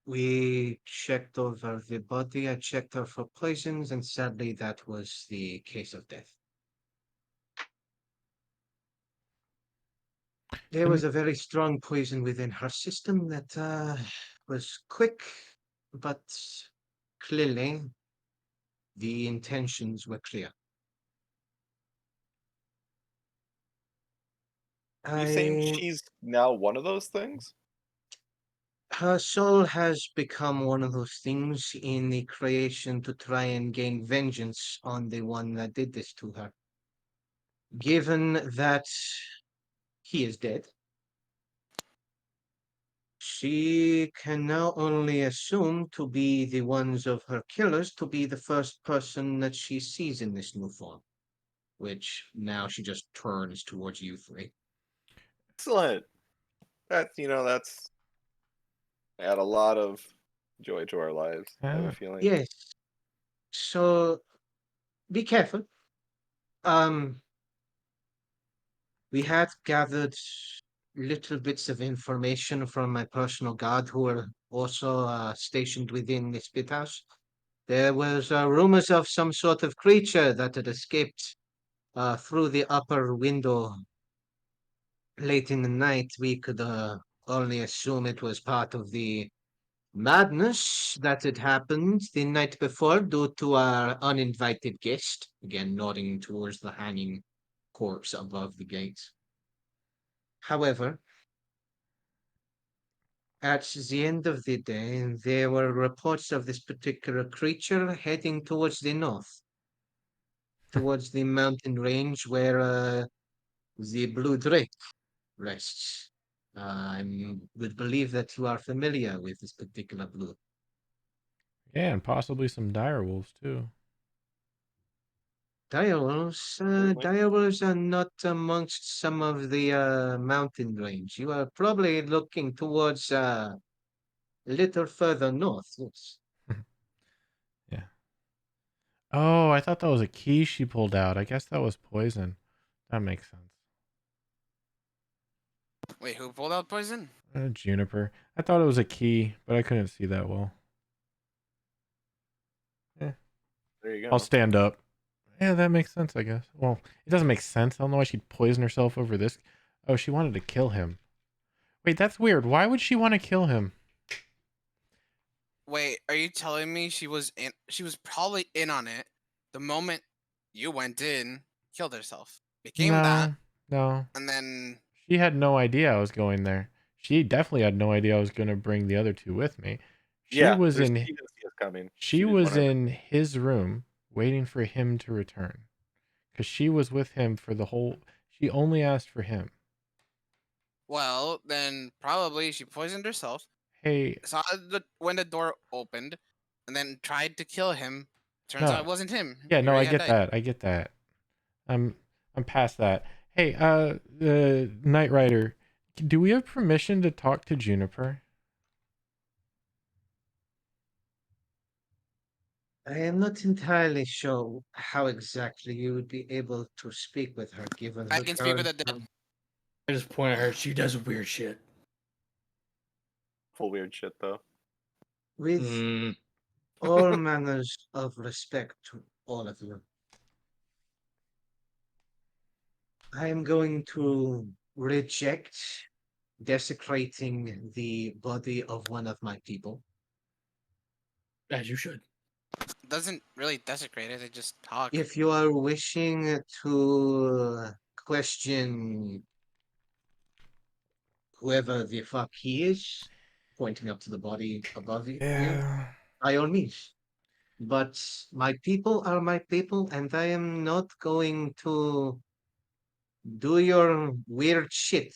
We checked over the body. I checked her for poisons, and sadly, that was the case of death. There was a very strong poison within her system that was quick, but clearly the intentions were clear. You saying I, she's now one of those things? her soul has become one of those things in the creation to try and gain vengeance on the one that did this to her. Given that he is dead, she can now only assume to be the ones of her killers to be the first person that she sees in this new form. Which now she just turns towards you three. Excellent. That's add a lot of joy to our lives. I have a feeling. Yes. So be careful. We had gathered little bits of information from my personal guard who were also stationed within this pit house. There was rumors of some sort of creature that had escaped through the upper window late in the night. We could only assume it was part of the madness that had happened the night before due to our uninvited guest. Again, nodding towards the hanging corpse above the gate. However, at the end of the day, there were reports of this particular creature heading towards the north, towards the mountain range where the Blue Drake rests. I would believe that you are familiar with this particular blue. Yeah, and possibly some dire wolves too. Certainly. Direwolves are not amongst some of the mountain range. You are probably looking towards a little further north. Yes. Yeah. Oh, I thought that was a key she pulled out. I guess that was poison. That makes sense. Wait, who pulled out poison? Juniper. I thought it was a key, but I couldn't see that well. Yeah. There you go. I'll stand up. Yeah, that makes sense, I guess. Well, it doesn't make sense. I don't know why she'd poison herself over this. Oh, she wanted to kill him. Wait, that's weird. Why would she want to kill him? Wait, are you telling me she was in? She was probably in on it the moment you went in, killed herself, became that, No. and then She had no idea I was going there. She definitely had no idea I was going to bring the other two with me. She Yeah, was she in didn't see us coming. she didn't was wanna- in his room waiting for him to return. Cuz she was with him for the whole she only asked for him. well, then probably she poisoned herself. Hey, Saw when the door opened, and then tried to kill him. Turns out no. it wasn't him. Yeah, He no, I already had get died. that. I get that. I'm past that. Hey, Knight Rider, do we have permission to talk to Juniper? I am not entirely sure how exactly you would be able to speak with her, given I her can speak with current. the dead. I just point at her. She does weird shit. Full weird shit though. With all manners of respect to all of you, I am going to reject desecrating the body of one of my people. As you should. Doesn't really desecrate it. They just talk. If you are wishing to question whoever the fuck he is, pointing up to the body above you, by all means. But my people are my people, and I am not going to do your weird shit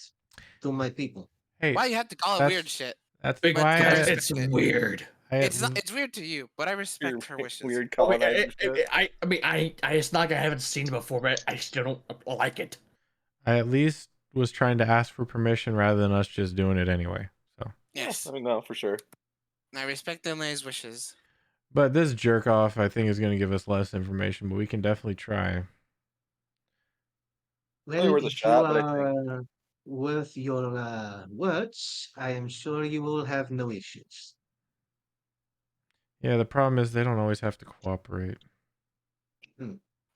to my people. Hey, Why you have to call it weird shit? That's But why I Because respect it's it. weird. It's not. It's weird to you, but I respect Weird, her wishes. weird I mean, colonizer shit. I mean, it's not like I haven't seen it before, but I still don't like it. I at least was trying to ask for permission rather than us just doing it anyway. So Yes, I mean, no, for sure. and I respect Emily's wishes. But this jerk off, I think, is going to give us less information, but we can definitely try. Well, worth a if shot, you but I think are worth your words, I am sure you will have no issues. Yeah, the problem is they don't always have to cooperate.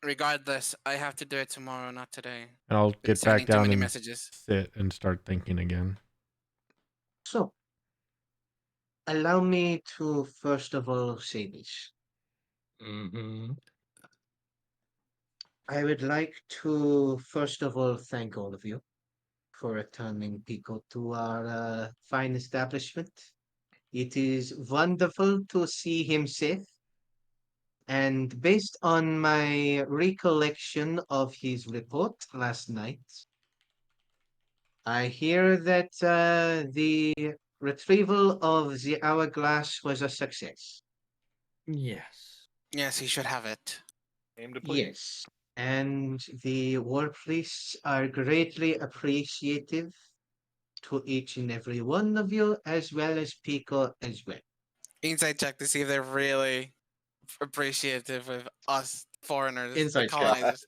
Regardless, I have to do it tomorrow, not today. And I'll Been get sending back too down many and messages. sit and start thinking again. So, allow me to first of all say this. Mm-hmm. I would like to first of all thank all of you for returning Pico to our fine establishment. It is wonderful to see him safe. And based on my recollection of his report last night, I hear that the retrieval of the hourglass was a success. Yes. Yes, he should have it. aim to please. Yes. And the war priests are greatly appreciative to each and every one of you, as well as Pico as well. Inside check to see if they're really appreciative of us foreigners, the Inside check. colonizers.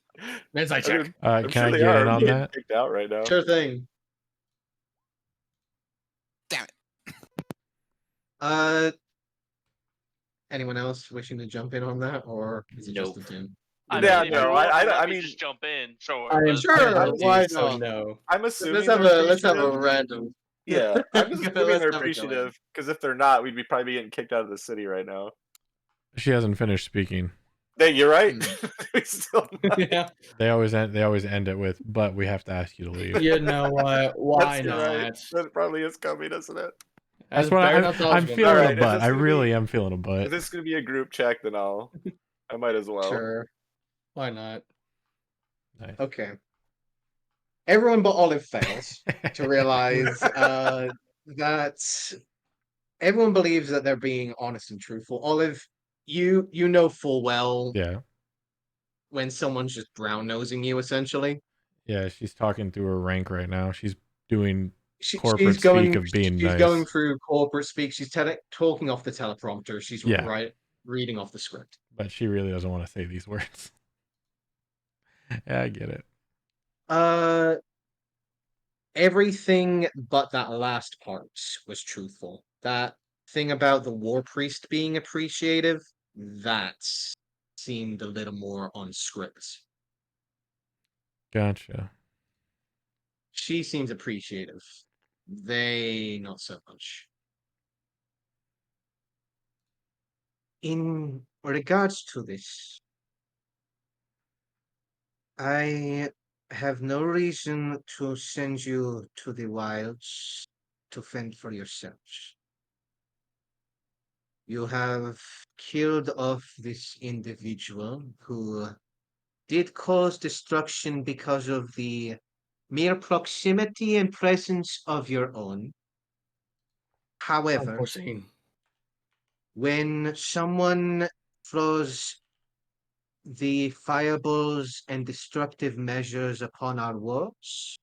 Inside I check. mean, I'm I'm can sure I they get are. in I'm on getting that? kicked out right now. Sure thing. Damn it. Uh, anyone else wishing to jump in on that, or is it just Nope. the two? I Yeah, mean, if no, you want to let I me mean, just jump in, sure. I am But Sure, why so not? no. I'm Let's assuming have they're let's have a appreciative. random. Yeah, I'm just assuming Let's they're have it go in. appreciative because if they're not, we'd be probably getting kicked out of the city right now. She hasn't finished speaking. Hey, you're right. We still Yeah. They always end it with, but we have to ask you to leave. You know what? Why You're right. not? That probably is coming, isn't it? That's what I'm feeling All a right, is butt. this I gonna really be- am feeling a If butt. this is gonna be a group check, then I might as well. Sure. Why not? Nice. Okay. Everyone but Olive fails to realize that everyone believes that they're being honest and truthful. Olive, you know full well Yeah. when someone's just brown nosing you, essentially. Yeah, she's talking through her rank right now. She's doing She's corporate going. speak of being She's nice. going through corporate speak. She's talking off the teleprompter. She's Yeah. reading off the script. But she really doesn't want to say these words. Yeah, I get it. Everything but that last part was truthful. That thing about the war priest being appreciative, that seemed a little more on script. Gotcha. She seems appreciative. They not so much. In regards to this, I have no reason to send you to the wilds to fend for yourselves. You have killed off this individual who did cause destruction because of the mere proximity and presence of your own. However, Unforeseen. when someone throws the fireballs and destructive measures upon our worlds,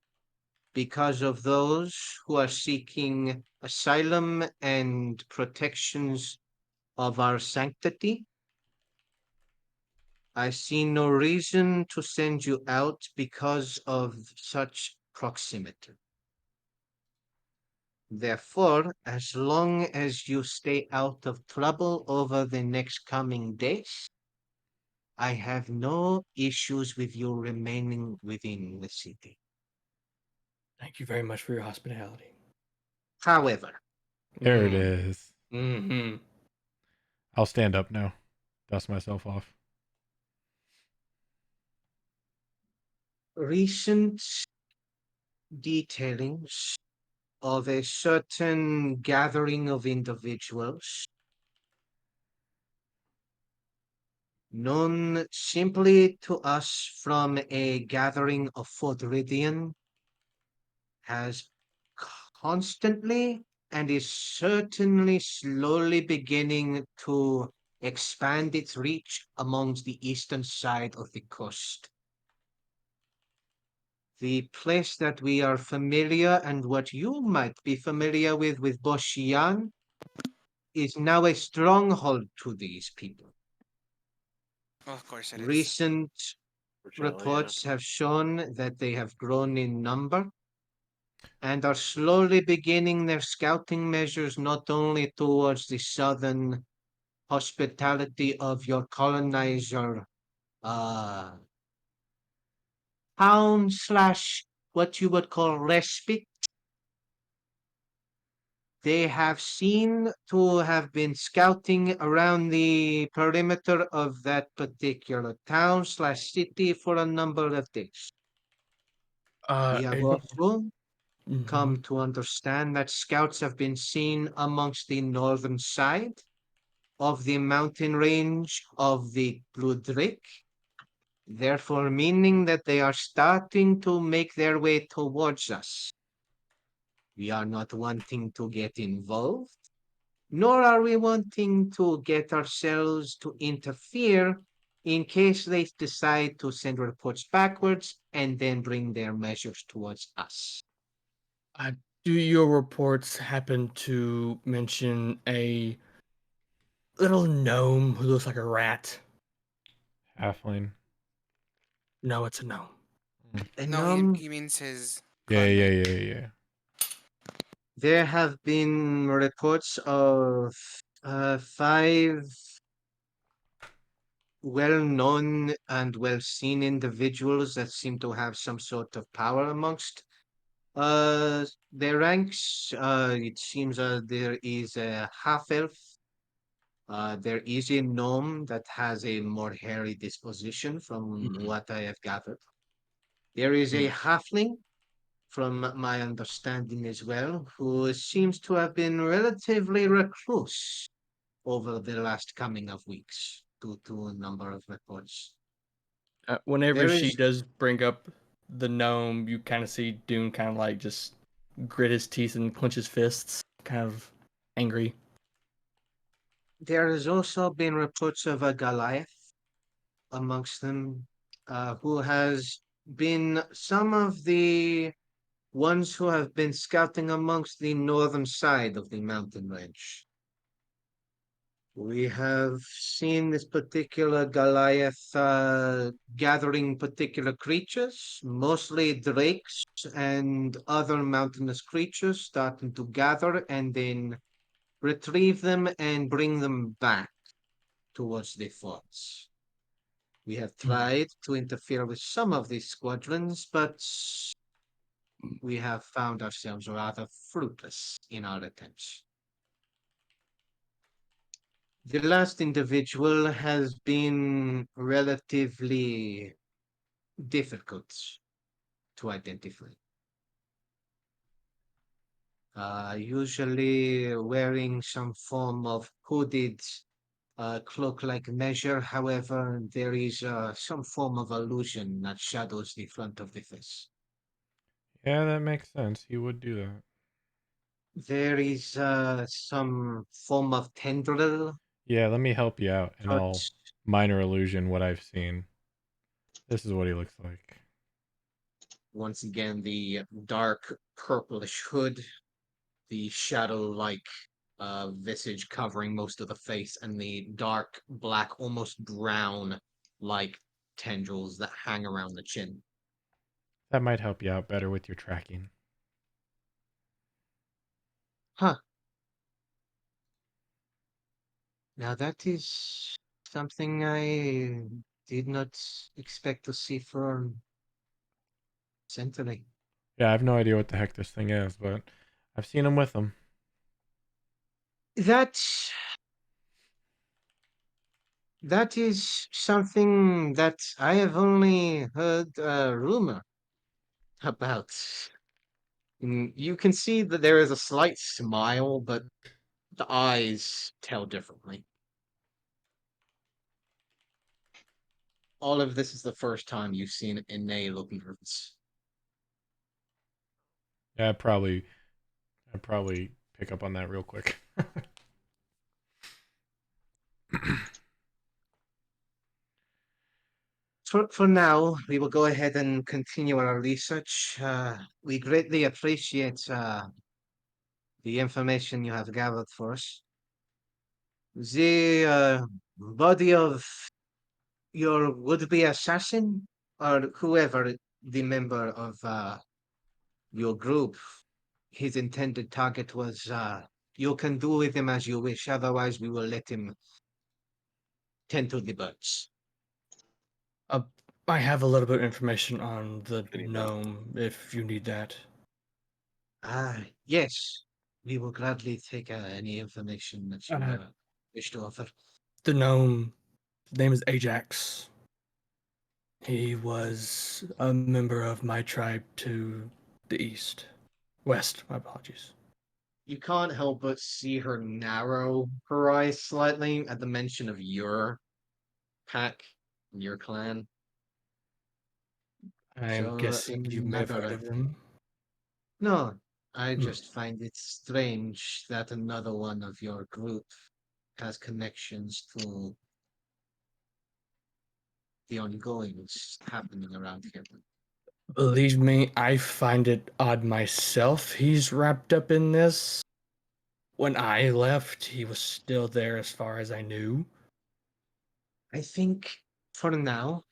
because of those who are seeking asylum and protections of our sanctity, I see no reason to send you out because of such proximity. Therefore, as long as you stay out of trouble over the next coming days, I have no issues with you remaining within the city. Thank you very much for your hospitality. However, There it is. Mm-hmm. I'll stand up now. Dust myself off. recent detailings of a certain gathering of individuals known simply to us from a gathering of Fodridian has constantly and is certainly slowly beginning to expand its reach amongst the eastern side of the coast. The place that we are familiar and what you might be familiar with Boshian is now a stronghold to these people. Well, of course it is. Recent Unfortunately, reports have shown that they have grown in number and are slowly beginning their scouting measures not only towards the southern hospitality of your colonizer town slash what you would call respite. They have seen to have been scouting around the perimeter of that particular town slash city for a number of days. We have also come to understand that scouts have been seen amongst the northern side of the mountain range of the Blue Drake, therefore meaning that they are starting to make their way towards us. We are not wanting to get involved, nor are we wanting to get ourselves to interfere in case they decide to send reports backwards and then bring their measures towards us. Do your reports happen to mention a little gnome who looks like a rat? Halfling. No, it's a gnome. And No, he means his Yeah, yeah, clanmate. yeah, yeah. there have been reports of 5 well-known and well-seen individuals that seem to have some sort of power amongst their ranks. It seems there is a half-elf. There is a gnome that has a more hairy disposition from what I have gathered. There is a halfling, from my understanding as well, who seems to have been relatively recluse over the last coming of weeks due to a number of reports. Whenever There she is does bring up the gnome, you kind of see Dune kind of like just grit his teeth and clench his fists, kind of angry. there has also been reports of a Goliath amongst them, who has been some of the ones who have been scouting amongst the northern side of the mountain range. We have seen this particular Goliath gathering particular creatures, mostly drakes and other mountainous creatures, starting to gather and then retrieve them and bring them back towards the forts. We have tried to interfere with some of these squadrons, but we have found ourselves rather fruitless in our attempts. The last individual has been relatively difficult to identify. Usually wearing some form of hooded cloak-like measure. However, there is some form of illusion that shadows the front of the face. Yeah, that makes sense. He would do that. There is some form of tendril, Yeah, let me help you out, and but I'll minor illusion what I've seen. This is what he looks like. once again the dark purplish hood, the shadow-like visage covering most of the face, and the dark black, almost brown-like tendrils that hang around the chin. That might help you out better with your tracking. Huh. Now that is something I did not expect to see from Century. Yeah, I have no idea what the heck this thing is, but I've seen him with them. That that is something that I have only heard a rumor about. You can see that there is a slight smile, but the eyes tell differently. All of this is the first time you've seen Ine look nervous. Yeah, I'd probably pick up on that real quick. For now, we will go ahead and continue our research. We greatly appreciate the information you have gathered for us. The body of your would-be assassin, or whoever the member of your group, his intended target was, you can do with him as you wish, otherwise we will let him tend to the birds. Uh, I have a little bit of information on the Any gnome if you need that. Yes, we will gladly take any information that you Uh, wish to offer. The gnome, his name is Ajax. He was a member of my tribe to the east. West, my apologies. You can't help but see her narrow her eyes slightly at the mention of your pack, your clan. I am So guessing you may have heard another. of them. No, I Hmm. just find it strange that another one of your group has connections to the ongoings happening around here. Believe me, I find it odd myself. He's wrapped up in this. When I left, he was still there as far as I knew. I think for now,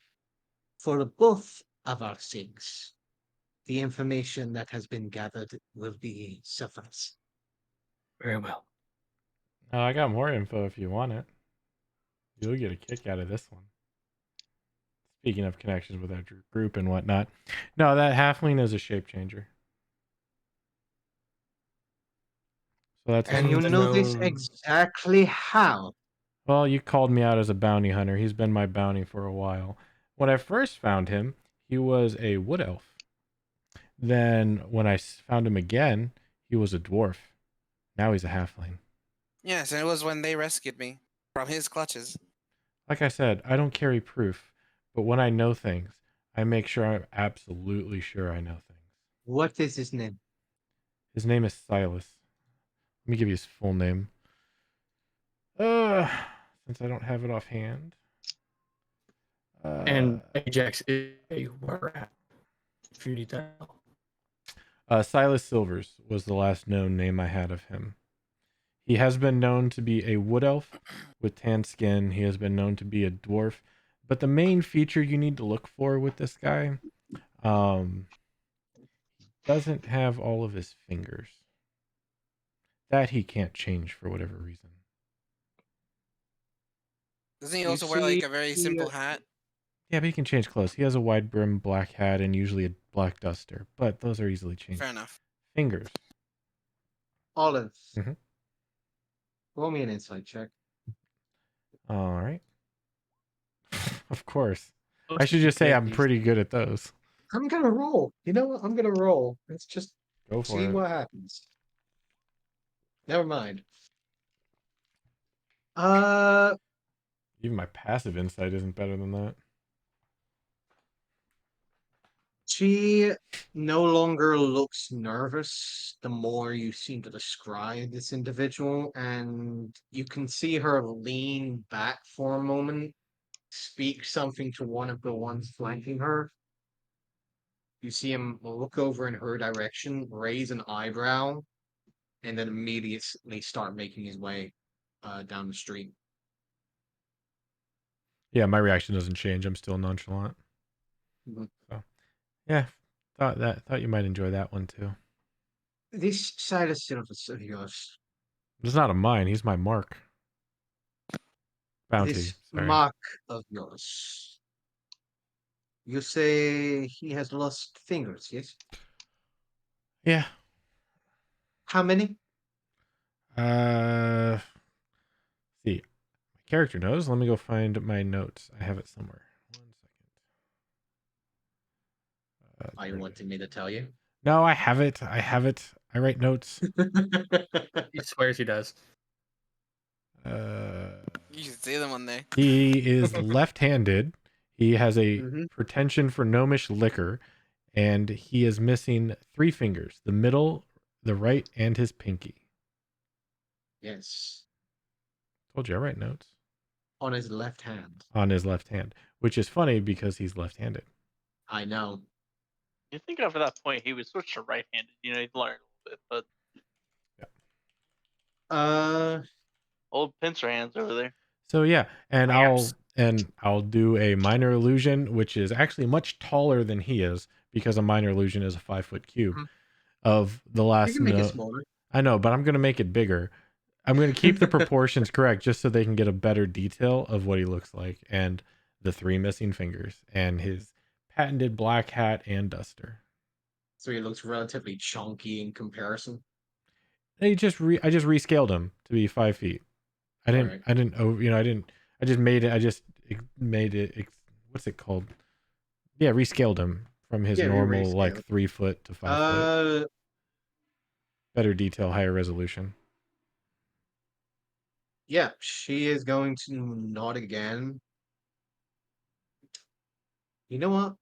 for both of our sakes, the information that has been gathered will be suffice. Very well. I got more info if you want it. You'll get a kick out of this one. Speaking of connections with our group and whatnot. No, that halfling is a shape changer. So that's And you the know this gnome- exactly how? well, you called me out as a bounty hunter. He's been my bounty for a while. When I first found him, he was a wood elf. Then when I found him again, he was a dwarf. Now he's a halfling. Yes, and it was when they rescued me from his clutches. Like I said, I don't carry proof, but when I know things, I make sure I'm absolutely sure I know things. What is his name? His name is Silas. Let me give you his full name. Uh, since I don't have it offhand. And Ajax is where we're at. If you need that. Silas Silvers was the last known name I had of him. He has been known to be a wood elf with tan skin. He has been known to be a dwarf. But the main feature you need to look for with this guy, he doesn't have all of his fingers. That he can't change for whatever reason. Doesn't he You also wear like see, a very simple hat? Yeah, but he can change clothes. He has a wide brim black hat and usually a black duster, but those are easily changed. Fair enough. Fingers. Olive. Mhm. Roll me an insight check. All right. Of course. I should just say I'm pretty good at those. I'm gonna roll. You know what? I'm gonna roll. Let's just Go for see it. what happens. Never mind. Even my passive insight isn't better than that. She no longer looks nervous the more you seem to describe this individual, and you can see her lean back for a moment, speak something to one of the ones flanking her. You see him look over in her direction, raise an eyebrow, and then immediately start making his way down the street. Yeah, my reaction doesn't change. I'm still nonchalant. Mhm. So, yeah, thought you might enjoy that one too. This Silas Silvers of yours, It's not a mine. He's my mark. Bounty. this Sorry. mark of yours, you say he has lost fingers, yes? Yeah. How many? See, my character knows. Let me go find my notes. I have it somewhere. 1 second. Are you wanting me to tell you? No, I have it. I have it. I write notes. He swears he does. You should see them one day. He is left-handed. He has a Mhm. pretension for gnomish liquor, and he is missing 3 fingers: the middle, the right, and his pinky. Yes. Told you I write notes. On his left hand. On his left hand, which is funny because he's left-handed. I know. You think over that point he would switch to right-handed? You know, he'd learn a little bit, but old pincer hands over there. So yeah, and Perhaps. I'll do a minor illusion, which is actually much taller than he is, because a minor illusion is a 5-foot cube Mhm. of the You last can make it note. smaller. I know, but I'm gonna make it bigger. I'm gonna keep the proportions correct, just so they can get a better detail of what he looks like, and the 3 missing fingers, and his patented black hat and duster. So he looks relatively chunky in comparison. I just rescaled him to be 5 feet. I didn't. Alright. I didn't. I didn't. I just made it. Made it. What's it called? Yeah, rescaled him from his Yeah, you normal rescaled. 3 foot to 5 foot. Uh, Better detail, higher resolution. yeah, she is going to nod again. You know what?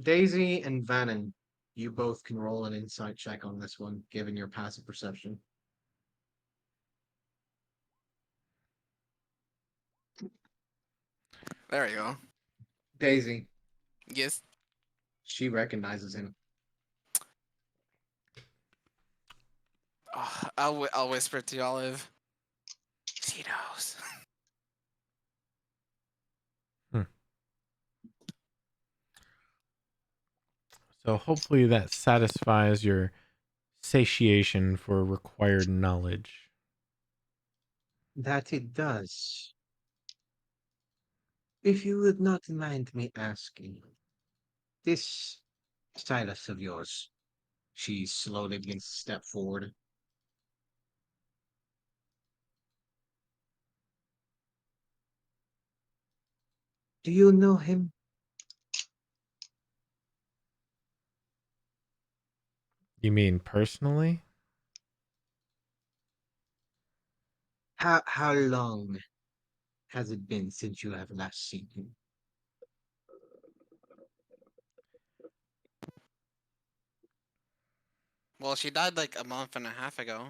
Daisy and Vannon, you both can roll an insight check on this one, given your passive perception. There you go. Daisy, Yes. she recognizes him. Oh, I'll whisper to Olive. She knows. So hopefully that satisfies your satiation for required knowledge. That it does. If you would not mind me asking, this stylus of yours, she slowly begins to step forward. Do you know him? You mean personally? How long has it been since you have last seen him? Well, she died like a month and a half ago,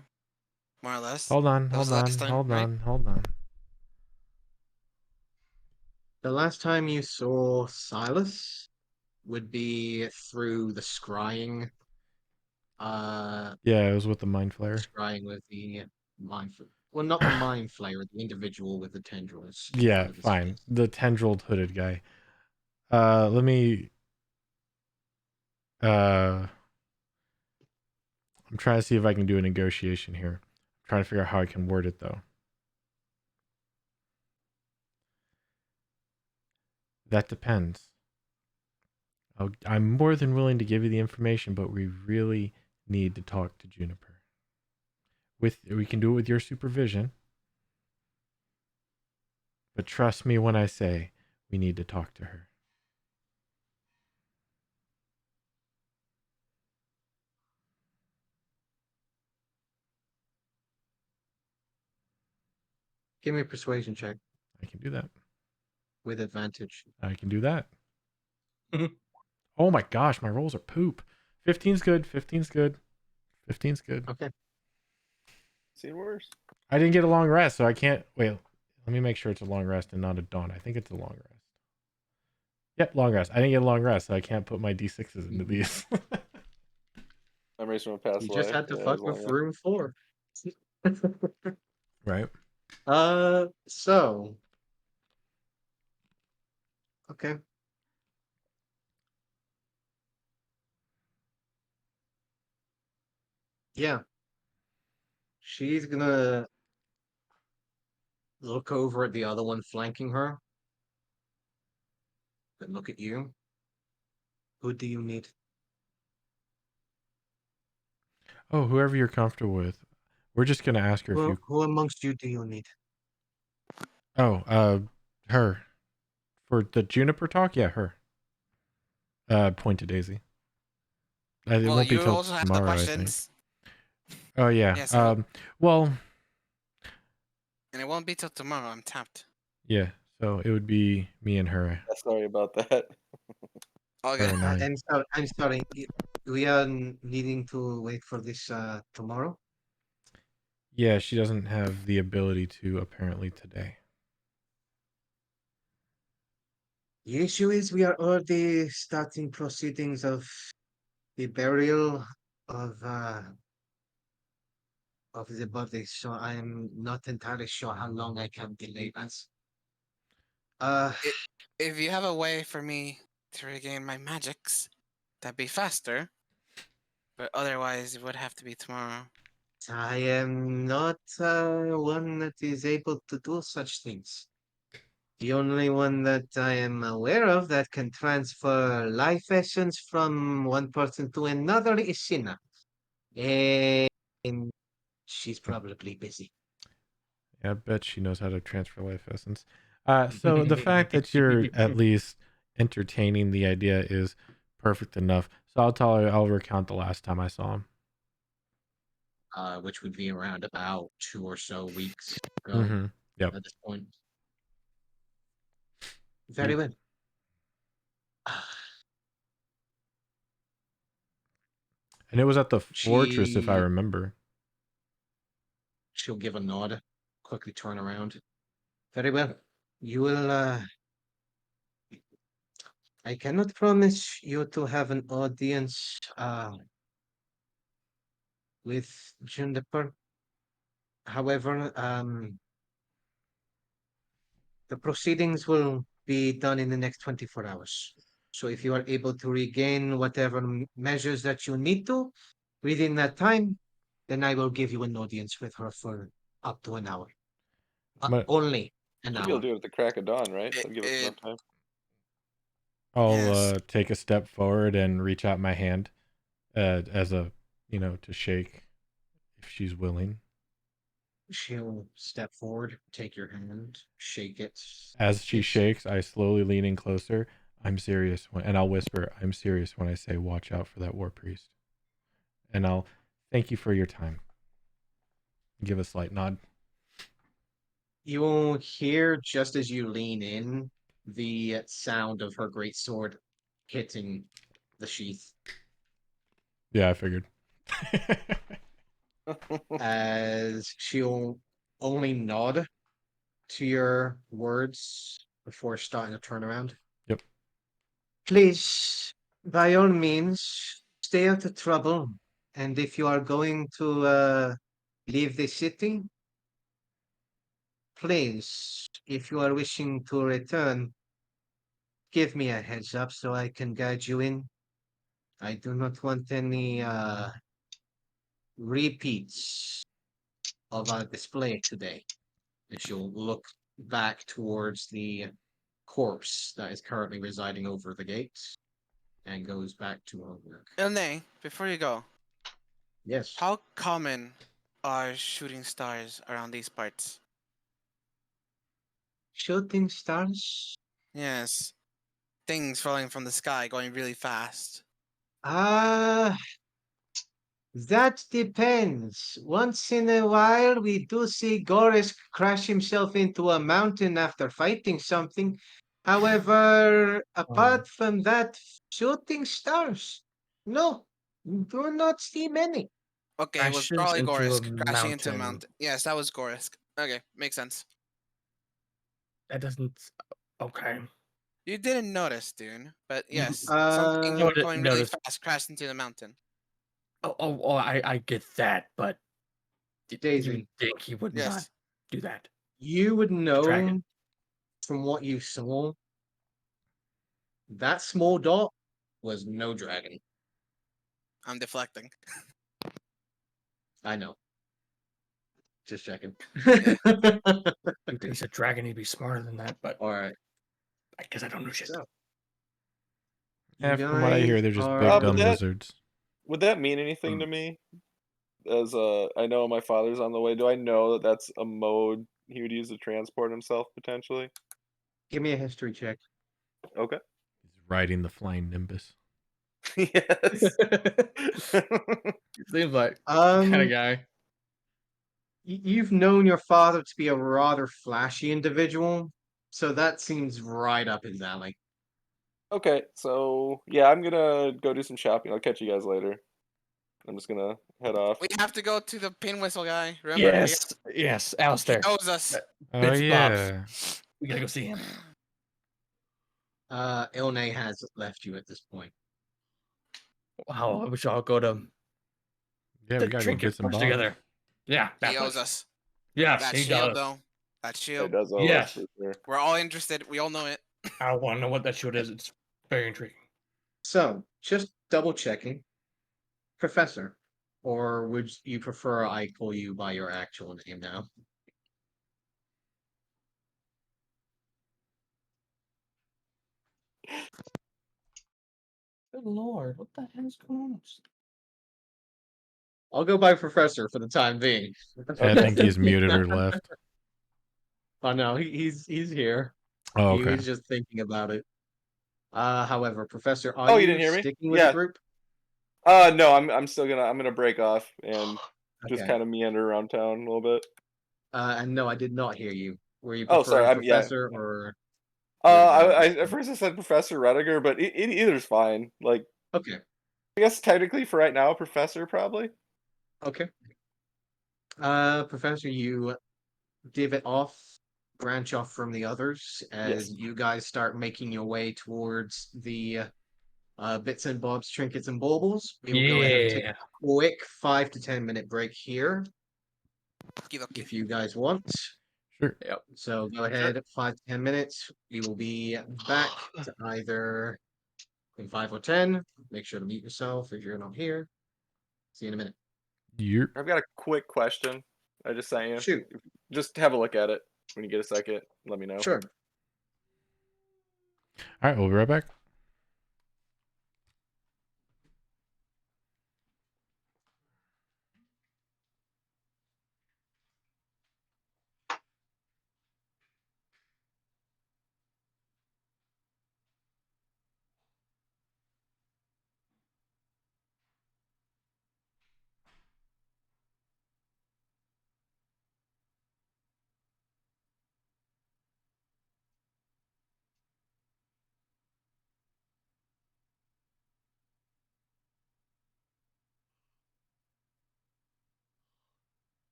more or less. Hold on, That was hold the on, last time, hold right? on, hold on. The last time you saw Silas would be through the scrying. Yeah, it was with the mind flare. Scrying with the mind. Well, not the mind flayer, the individual with the tendrils. Yeah, Out of his fine. face. The tendrilled hooded guy. Let me. I'm trying to see if I can do a negotiation here. I'm trying to figure out how I can word it though. That depends. I'm more than willing to give you the information, but we really need to talk to Juniper. We can do it with your supervision, but trust me when I say we need to talk to her. Give me a persuasion check I can do that. with advantage. I can do that. Oh my gosh, my rolls are poop. 15's good. 15's good. 15's good. Okay. Seen worse. I didn't get a long rest, so I can't. Wait, let me make sure it's a long rest and not a dawn. I think it's a long rest. Yep, long rest. I didn't get a long rest, so I can't put my d6s into these. I'm raised from a past You life. just had to Yeah, fuck as long with as- room 4. Right. So. Okay. Yeah. She's gonna look over at the other one flanking her. Then look at you. Who do you need? Oh, whoever you're comfortable with. We're just gonna ask her if you. Who amongst you do you need? Oh, her. For the Juniper talk, yeah, her. Point to Daisy. It Well, won't be you till also have the tomorrow, I think. questions, Oh yeah. Yeah, so- Well, and it won't be till tomorrow. I'm tapped. yeah. So it would be me and her. Yeah, sorry about that. Okay. Her and I. I'm sorry. We are needing to wait for this tomorrow. Yeah, she doesn't have the ability to apparently today. The issue is we are already starting proceedings of the burial of of the body, so I am not entirely sure how long I can delay this. If you have a way for me to regain my magics, that'd be faster. But otherwise, it would have to be tomorrow. I am not one that is able to do such things. The only one that I am aware of that can transfer life essence from one person to another is Sina. And she's probably busy. Yeah, I bet she knows how to transfer life essence. So the fact that you're at least entertaining the idea is perfect enough. So I'll tell her, I'll recount the last time I saw him. Which would be around about 2 or so weeks ago Mm-hmm. Yep. at this point. Very well. And it was at the fortress, if I She remember. she'll give a nod, quickly turn around. Very well. You will I cannot promise you to have an audience with Juniper. However, the proceedings will be done in the next 24 hours. So if you are able to regain whatever measures that you need to within that time, then I will give you an audience with her for up to an hour. But Only an Should be able hour. to do it at the crack of dawn, right? That'll give us It- enough time. I'll Yes. take a step forward and reach out my hand as a, to shake if she's willing. She'll step forward, take your hand, shake it. As she It's- shakes, I slowly lean in closer. I'm serious, and I'll whisper, I'm serious when I say watch out for that war priest. And I'll thank you for your time. Give a slight nod. You'll hear just as you lean in the sound of her great sword hitting the sheath Yeah, I figured. as she'll only nod to your words before starting to turn around. Yep. Please, by all means, stay out of trouble. And if you are going to leave the city, please, if you are wishing to return, give me a heads up so I can guide you in. I do not want any repeats of our display today. And she'll look back towards the corpse that is currently residing over the gates and goes back to her work. Ilne, before you go, Yes. how common are shooting stars around these parts? Shooting stars? Yes. Things falling from the sky going really fast. Ah, that depends. Once in a while, we do see Goris crash himself into a mountain after fighting something. However, apart from that, shooting stars? No, do not see many. Okay, it was Crashes probably into a Gorisk crashing into a mountain. mountain. Yes, that was Gorisk. Okay, makes sense. That doesn't. Okay. You didn't notice, dude. But yes, something Uh, I didn't going really notice. fast crashed into the mountain. I get that, but you Daisy, think he would not Yes. do that? you would know Dragon. from what you saw that small dot was no dragon. I'm deflecting. I know. Just checking. Yeah. If he's a dragon, he'd be smarter than that, but All right. I guess I don't know shit. So, Yeah, you from what I hear, guys they're just are- big but dumb that- lizards. Would that mean anything to me? As I know my father's on the way. Do I know that that's a mode he would use to transport himself potentially? Give me a history check. Okay. He's riding the flying nimbus. Yes. Seems like kind Um, of guy. you've known your father to be a rather flashy individual, so that seems right up his alley. Okay, so yeah, I'm gonna go do some shopping. I'll catch you guys later. I'm just gonna head off. We have to go to the pin whistle guy. Remember? Yes, He Alistair. knows us. Oh Bits and bobs. yeah. We gotta go see him. Ilne has left you at this point. Wow, we should all go to Yeah, the we gotta go trinket get some first bobs. together. Yeah, He that owes much. us. Yes, That he shield, does. though. That It shield. does owe us Yes. for sure. We're all interested. We all know it. I want to know what that shield is. It's very intriguing. So, just double checking, Professor, or would you prefer I call you by your actual name now? Good lord, what the hell's going on? I'll go by Professor for the time being. I think he's muted or left. Oh no, he's here. Oh, He okay. was just thinking about it. However, Professor, are Oh, you you didn't hear me? sticking with the Yeah. group? No, I'm still gonna break off and just Okay. kind of meander around town a little bit. And no, I did not hear you. Were you Oh, sorry. preferring Yeah. Professor or I just at first I said Professor Rediger, but either's fine. Like, okay, I guess technically for right now, Professor probably. okay. Professor, you divot off, branch off from the others as Yes. you guys start making your way towards the bits and bobs, trinkets and baubles. We will go ahead and take Yeah. a quick 5 to 10 minute break here Okie dokie. if you guys want. Sure. Yep. So go ahead, 5 to 10 minutes. We will be back to either in 5 or 10. Make sure to mute yourself if you're not here. See you in a minute. You're I've got a quick question. I just sent you. Shoot. Just have a look at it when you get a second. Let me know. Sure. all right. We'll be right back.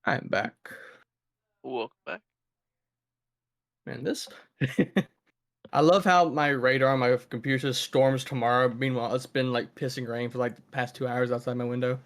I'm back. Welcome back. Man, this. I love how my radar on my computer says storms tomorrow. Meanwhile, it's been like pissing rain for like the past 2 hours outside my window.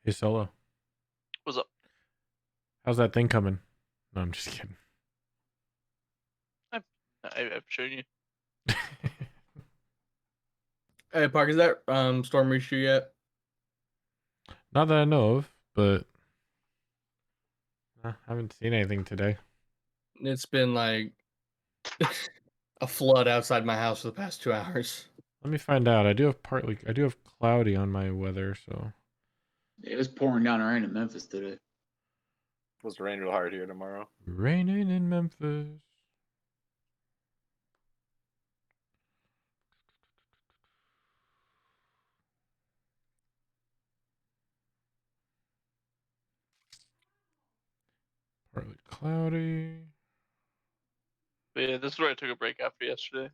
Hey, Solo. What's up? How's that thing coming? No, I'm just kidding. I've shown you. Hey, Park, is that storm reached you yet? Not that I know of, but I haven't seen anything today. It's been like a flood outside my house for the past 2 hours. Let me find out. I do have cloudy on my weather, so It was pouring down rain in Memphis today. Supposed to rain real hard here tomorrow. raining in Memphis. Partly cloudy. But yeah, this is where I took a break after yesterday.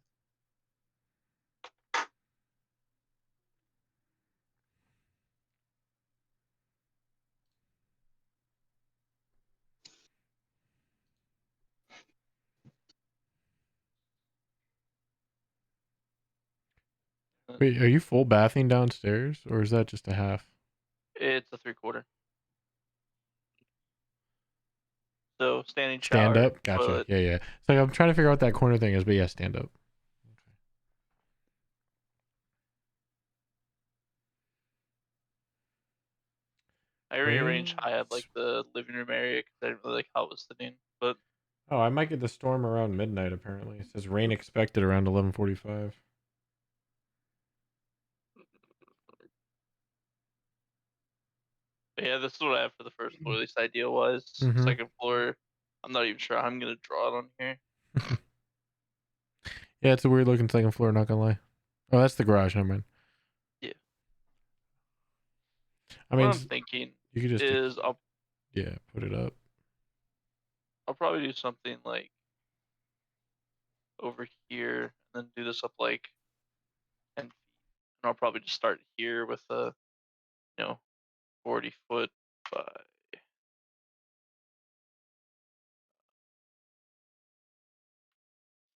Wait, are you full bathing downstairs, or is that just a half? It's a 3/4. So standing Stand shower, up? Gotcha. toilet. Yeah, yeah. It's like I'm trying to figure out what that corner thing is, but yeah, stand up. I rearranged how I had like the living room area because I didn't really like how it was sitting. But Oh, I might get the storm around midnight. Apparently, it says rain expected around 11:45. yeah, this is what I have for the first floor. At least idea was Mhm. second floor. I'm not even sure how I'm gonna draw it on here. Yeah, it's a weird looking second floor. Not gonna lie. Oh, that's the garage. Never mind. Yeah. I What mean, I'm thinking you could just is yeah, put it up. I'll probably do something like over here and then do this up like 10 feet. And I'll probably just start here with a 40-foot by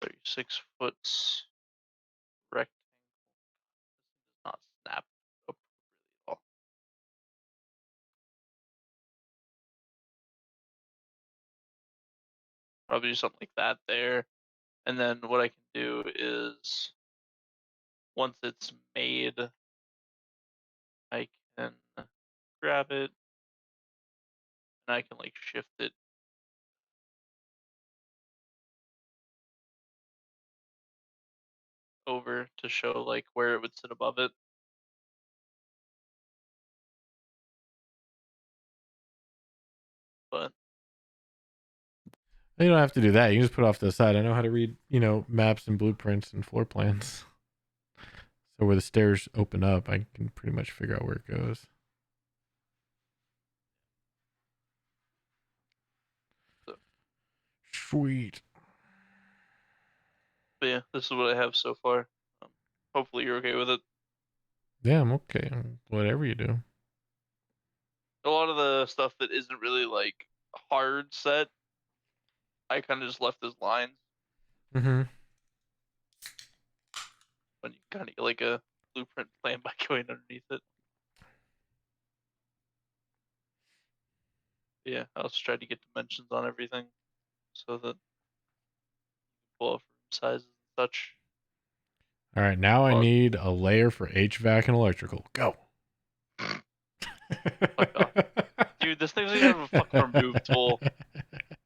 36 foot rectangle. probably do something like that there. And then what I can do is once it's made, I can grab it and I can like shift it over to show like where it would sit above it. But You don't have to do that. You can just put it off to the side. I know how to read, maps and blueprints and floor plans. So where the stairs open up, I can pretty much figure out where it goes. So. Sweet. But yeah, this is what I have so far. Hopefully you're okay with it. Yeah, I'm okay. Whatever you do. A lot of the stuff that isn't really like hard set, I kind of just left as lines. Mm-hmm. When you kind of get like a blueprint plan by going underneath it. Yeah, I'll just try to get dimensions on everything so that you can pull off room sizes and such. All right, now I Well- need a layer for HVAC and electrical. Go. Fuck off. Dude, this thing doesn't even have a fucking remove tool.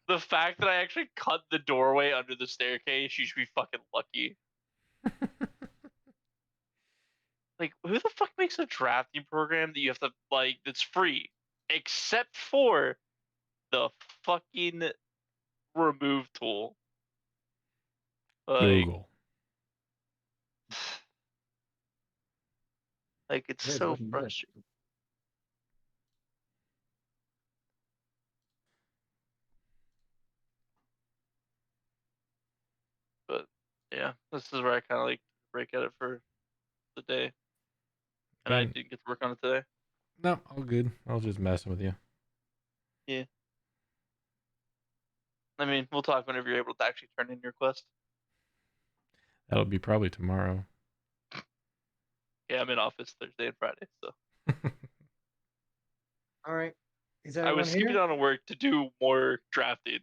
The fact that I actually cut the doorway under the staircase, you should be fucking lucky. Like, who the fuck makes a drafting program that you have to, like, that's free? Except for the fucking remove tool. Like, Google. like it's Here's so what you do. frustrating. But yeah, this is where I kind of like break at it for the day, and I And- didn't get to work on it today. No, all good. I was just messing with you. Yeah. I mean, we'll talk whenever you're able to actually turn in your quest. That'll be probably tomorrow. Yeah, I'm in office Thursday and Friday, so All right. Is I everyone was skipping here? on to work to do more drafting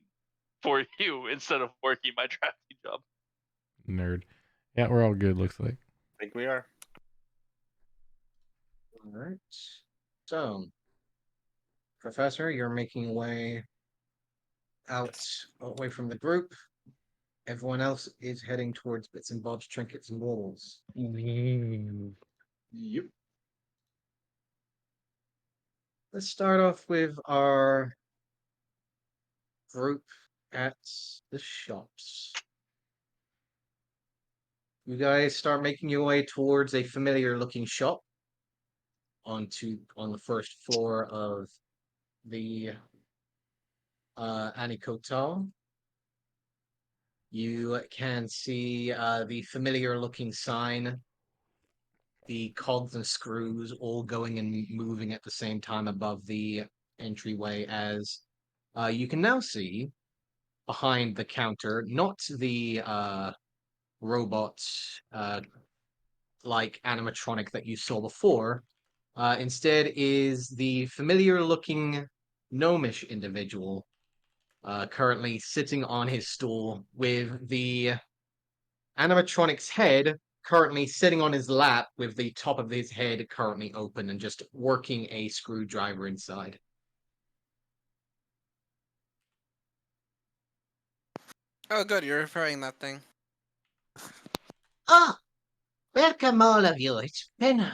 for you instead of working my drafting job. Nerd. Yeah, we're all good, looks like. I think we are. All right. So, Professor, you're making your way out away from the group. Everyone else is heading towards bits and bobs, trinkets, and baubles. Yep. Let's start off with our group at the shops. You guys start making your way towards a familiar looking shop on the first floor of the Annie Hotel. You can see the familiar looking sign, the cogs and screws all going and moving at the same time above the entryway, as you can now see behind the counter, not the robot like animatronic that you saw before. Instead is the familiar looking gnomish individual currently sitting on his stool with the animatronic's head currently sitting on his lap with the top of his head currently open and just working a screwdriver inside. Oh, good. You're repairing that thing. Oh, welcome all of you. It's been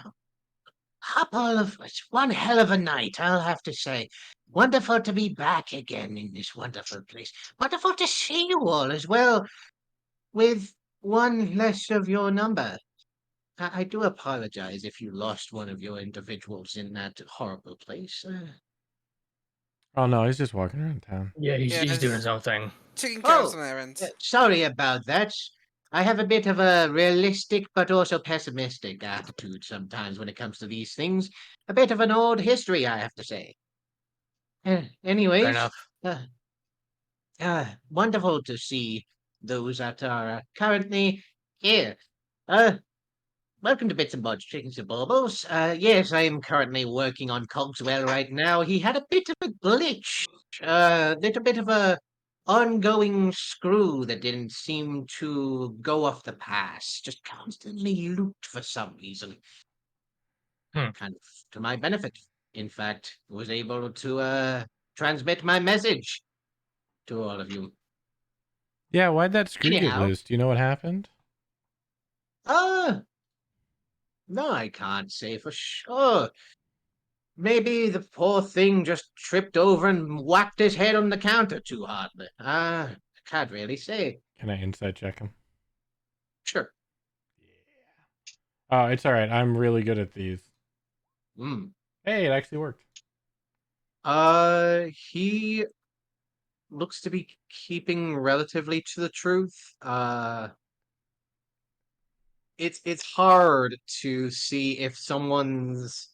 it's one hell of a night, I'll have to say. Wonderful to be back again in this wonderful place. Wonderful to see you all as well, with one less of your number. I do apologize if you lost one of your individuals in that horrible place. Oh no, he's just walking around town. Yeah, he's Yeah, doing just his own thing. taking care of Oh, some errands. sorry about that. I have a bit of a realistic but also pessimistic attitude sometimes when it comes to these things. A bit of an old history, I have to say. Anyways, Fair enough. wonderful to see those that are currently here. Welcome to Bits and Bobs, Chickens and Baubles. Yes, I am currently working on Cogswell right now. He had a bit of a glitch, little bit of a ongoing screw that didn't seem to go off the pass, just constantly looped for some reason. Hmm. Kind of to my benefit. In fact, was able to transmit my message to all of you. Yeah, why'd that screw get Anyhow. loose? Do you know what happened? No, I can't say for sure. Maybe the poor thing just tripped over and whacked his head on the counter too hard. I can't really say. Can I insight check him? Sure. Oh, it's all right. I'm really good at these. Hey, it actually worked. He looks to be keeping relatively to the truth. It's hard to see if someone's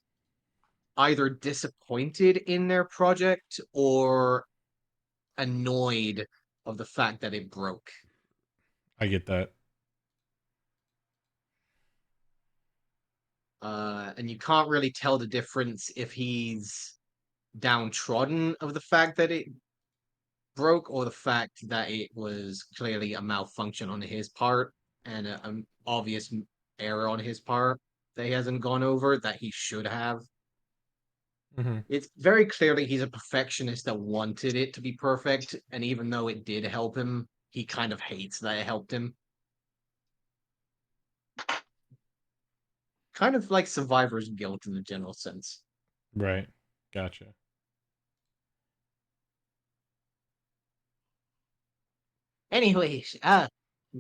either disappointed in their project or annoyed of the fact that it broke. I get that. And you can't really tell the difference if he's downtrodden of the fact that it broke or the fact that it was clearly a malfunction on his part and an obvious error on his part that he hasn't gone over that he should have. Mm-hmm. It's very clearly he's a perfectionist that wanted it to be perfect, and even though it did help him, he kind of hates that it helped him. Kind of like survivor's guilt in a general sense. Right. Gotcha. Anyways,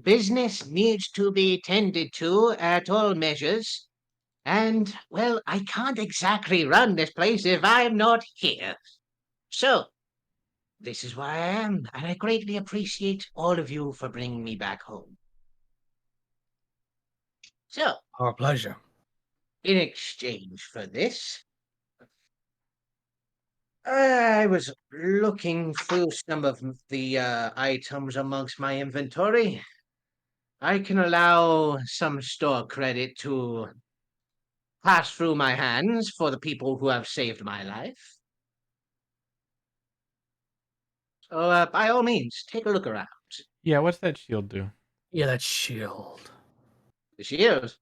business needs to be tended to at all measures. And, well, I can't exactly run this place if I'm not here. So, this is where I am, and I greatly appreciate all of you for bringing me back home. So, Our pleasure. in exchange for this, I was looking through some of the items amongst my inventory. I can allow some store credit to pass through my hands for the people who have saved my life. So, by all means, take a look around. Yeah, what's that shield do? Yeah, that shield. The shield.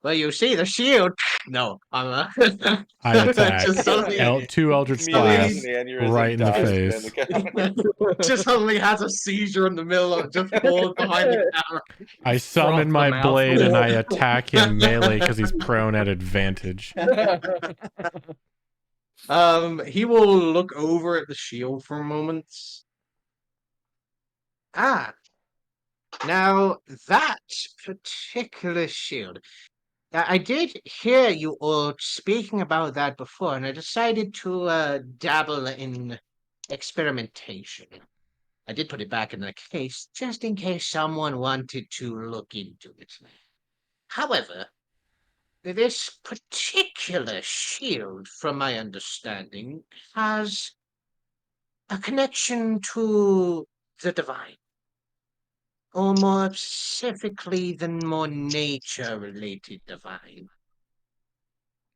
Well, you see the shield. No, I'm I attack. just suddenly, Two Eldritch Suddenly Blasts Immediately has an aneurysm, right in the dies face. behind the counter. just suddenly has a seizure in the middle of just falls behind the counter. I summon Froth my them out. blade and I attack him melee because he's prone at advantage. He will look over at the shield for a moment. Now that particular shield. I did hear you all speaking about that before, and I decided to dabble in experimentation. I did put it back in the case, just in case someone wanted to look into it. However, this particular shield, from my understanding, has a connection to the divine. Or more specifically, the more nature-related divine.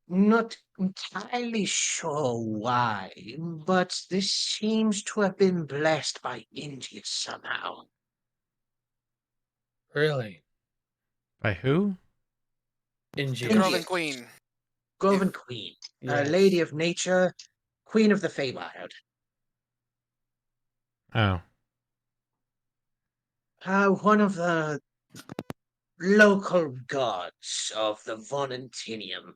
Not entirely sure why, but this seems to have been blessed by India somehow. Really? By who? India. Groven Queen. Groven Queen, Yes. Lady of Nature, Queen of the Feywild. Oh. One of the local gods of the Volantinium.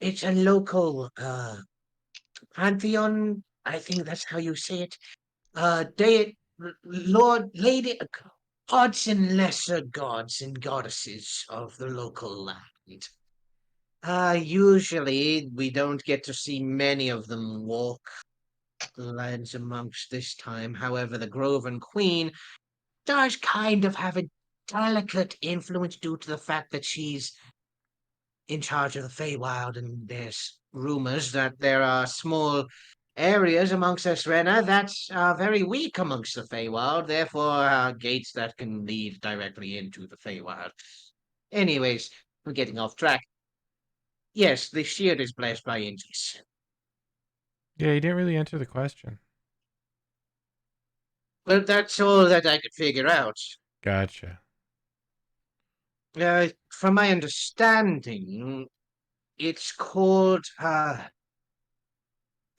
It's a local pantheon. I think that's how you say it. Lord, Lady, gods and lesser gods and goddesses of the local land. Usually we don't get to see many of them walk the lands amongst this time. However, the Groven Queen does kind of have a delicate influence due to the fact that she's in charge of the Feywild, and there's rumors that there are small areas amongst Essrena that are very weak amongst the Feywild, therefore gates that can lead directly into the Feywild. Anyways, we're getting off track. Yes, the shield is blessed by Inges. Yeah, you didn't really answer the question. Well, that's all that I could figure out. Gotcha. From my understanding, it's called,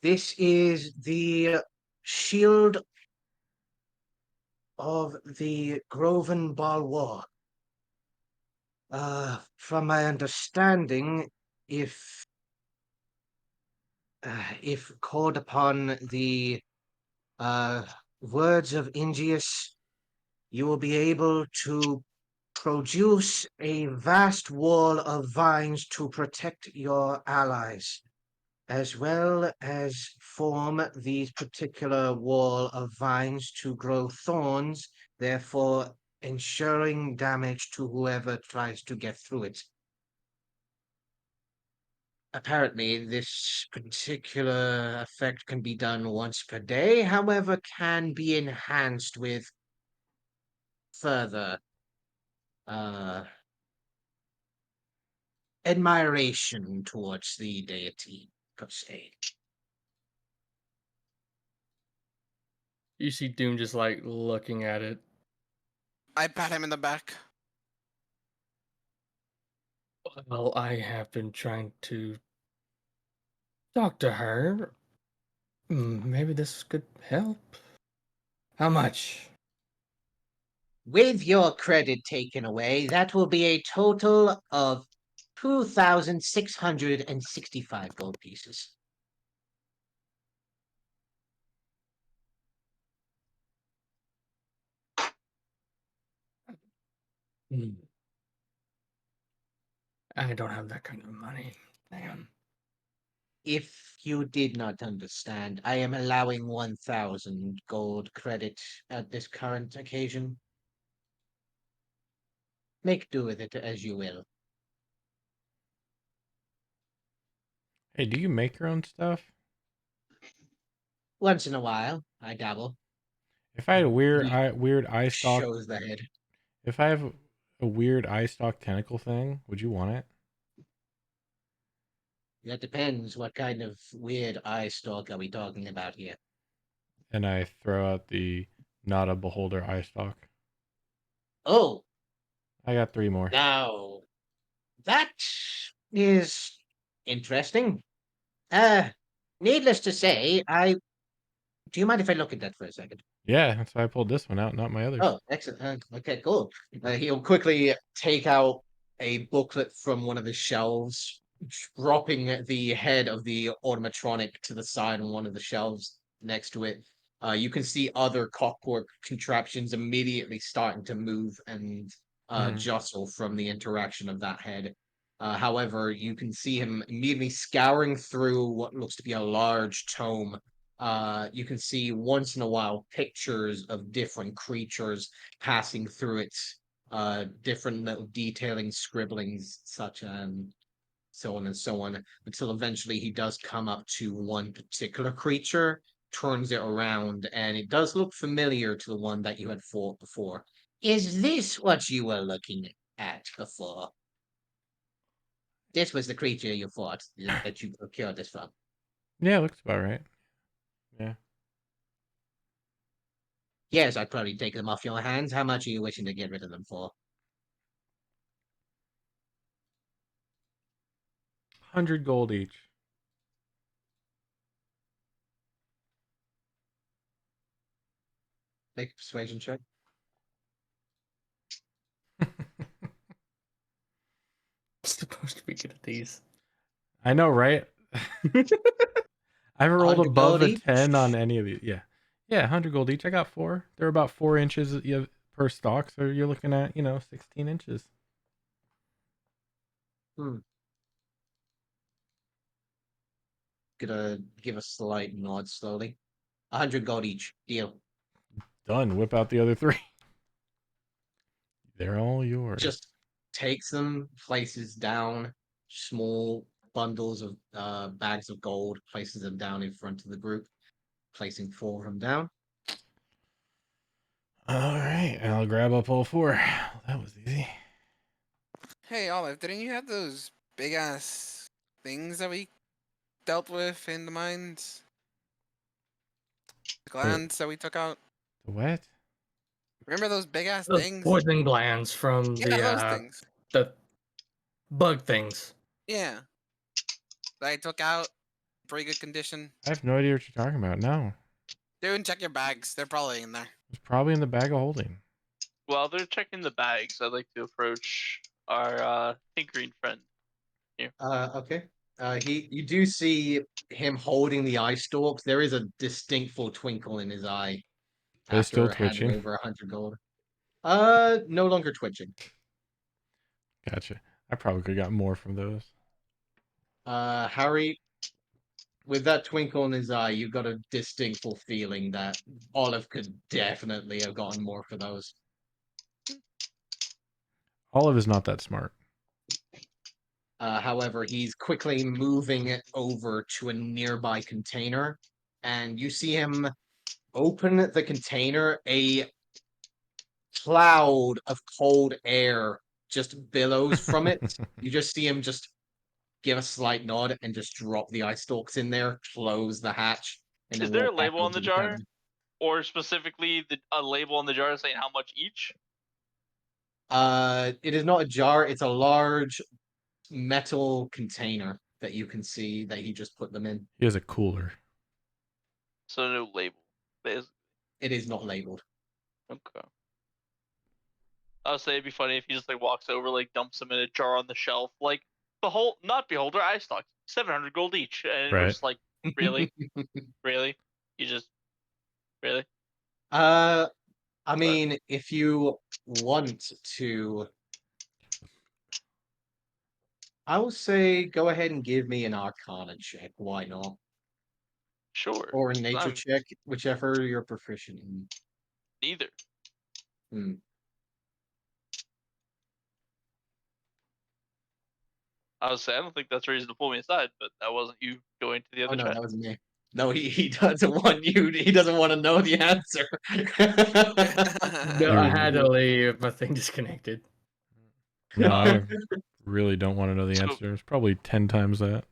this is the Shield of the Groven Balwar. From my understanding, if called upon the words of Ingius, you will be able to produce a vast wall of vines to protect your allies, as well as form these particular wall of vines to grow thorns, therefore ensuring damage to whoever tries to get through it. Apparently, this particular effect can be done once per day, however, can be enhanced with further uh, admiration towards the deity, per se. You see Doom just like looking at it. I pat him in the back. Well, I have been trying to talk to her. Maybe this could help. How much? With your credit taken away, that will be a total of 2,665 gold pieces. Hmm. I don't have that kind of money. Damn. If you did not understand, I am allowing 1,000 gold credit at this current occasion. Make do with it as you will. Hey, do you make your own stuff? Once in a while, I dabble. If I had a He weird eye stalk, shows the head. if I have a weird eye stalk tentacle thing, would you want it? That depends. What kind of weird eye stalk are we talking about here? And I throw out the not a beholder eye stalk. Oh, I got 3 more. now that is interesting. Needless to say, do you mind if I look at that for a second? Yeah, that's why I pulled this one out, not my others. Oh, excellent. Okay, cool. He'll quickly take out a booklet from one of the shelves, dropping the head of the automatronic to the side on one of the shelves next to it. You can see other clockwork contraptions immediately starting to move and Mhm. jostle from the interaction of that head. However, you can see him immediately scouring through what looks to be a large tome. You can see once in a while pictures of different creatures passing through it, different little detailing scribblings, such so on and so on, until eventually he does come up to one particular creature, turns it around, and it does look familiar to the one that you had fought before. Is this what you were looking at before? This was the creature you fought that you procured this from. Yeah, looks about right. Yeah. Yes, I'd probably take them off your hands. How much are you wishing to get rid of them for? 100 gold each. Make a persuasion check. Supposed to be good at these. I know, right? I haven't rolled 100 above gold a each? 10 on any of these. Yeah. Yeah, 100 gold each. I got 4. They're about 4 inches per stalk, so you're looking at, 16 inches. Gonna give a slight nod slowly. 100 gold each. Deal. Done. Whip out the other 3. They're all yours. Just takes them, places down small bundles of bags of gold, places them down in front of the group, placing 4 of them down. All right, I'll grab up all 4. That was easy. Hey, Olive, didn't you have those big ass things that we dealt with in the mines? The glands that we took out? The what? Remember those big ass Those things? poisoning glands from Yeah, those things. the bug things. Yeah. That I took out. Pretty good condition. I have no idea what you're talking about. No. Dude, check your bags. They're probably in there. It's probably in the bag of holding. While they're checking the bags, I'd like to approach our tinkering friend. Okay. You do see him holding the eye stalks. There is a distinctful twinkle in his eye Are they still after handing twitching? over 100 gold. No longer twitching. Gotcha. I probably could have got more from those. Harry, with that twinkle in his eye, you got a distinctful feeling that Olive could definitely have gotten more for those. Olive is not that smart. However, he's quickly moving it over to a nearby container, and you see him open the container. A cloud of cold air just billows from it. You just see him just give a slight nod and just drop the ice stalks in there, close the hatch, and Is there a walk back label on over the the jar? cabin. Or specifically a label on the jar saying how much each? It is not a jar, it's a large metal container that you can see that he just put them in. He has a cooler. So no label. It is not labeled. Okay. I would say it'd be funny if he just like walks over, like dumps them in a jar on the shelf, like not beholder eye stocks, 700 gold each, and we're Right. just like, really, really, you just really. I mean, if you want to, I will say go ahead and give me an Arcana check. Why not? Sure. Or a Nature I'm check, whichever you're proficient in. neither. Hmm. I would say I don't think that's a reason to pull me aside, but that wasn't you going to the Oh other no, chat. that was me. No, he doesn't want you. He doesn't want to know the answer. No, I had You're- to leave. My thing disconnected. No, I really don't want to know the So- answer. It's probably 10 times that.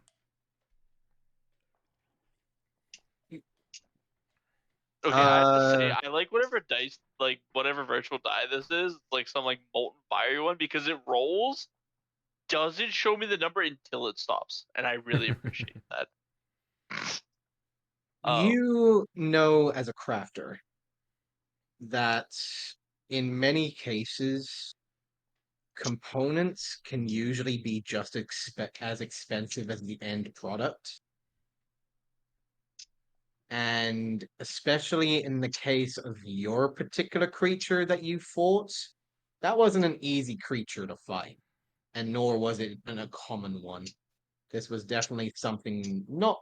Okay, I have to say Uh, I like whatever dice, like whatever virtual die this is, like some like molten fiery one, because it rolls, doesn't show me the number until it stops, and I really appreciate that. you know, as a crafter, that in many cases, components can usually be just as expensive as the end product. And especially in the case of your particular creature that you fought, that wasn't an easy creature to fight, and nor was it a common one. This was definitely something not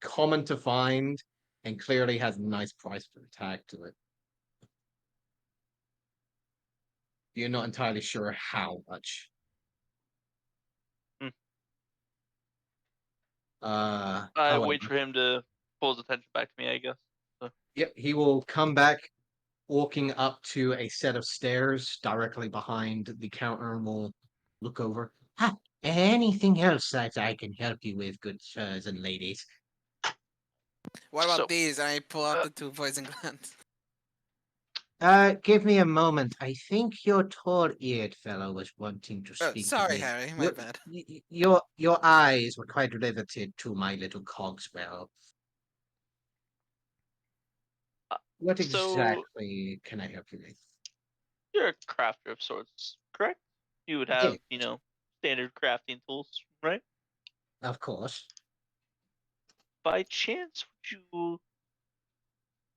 common to find, and clearly has a nice price tag to it. You're not entirely sure how much. Hmm. I However, wait for him to pull his attention back to me, I guess. So, yep, he will come back walking up to a set of stairs directly behind the counter and will look over. Ah, anything else that I can help you with, good sirs and ladies? What about So, these? And I pull out the 2 poison glands. Give me a moment. I think your tall-eared fellow was wanting to Oh, speak to sorry, me. Harry. My Your, bad. your eyes were quite riveted to my little cogswell. uh, What so exactly can I help you with? you're a crafter of sorts, correct? You would Yeah, have, standard crafting tools, right? of course. By chance, would you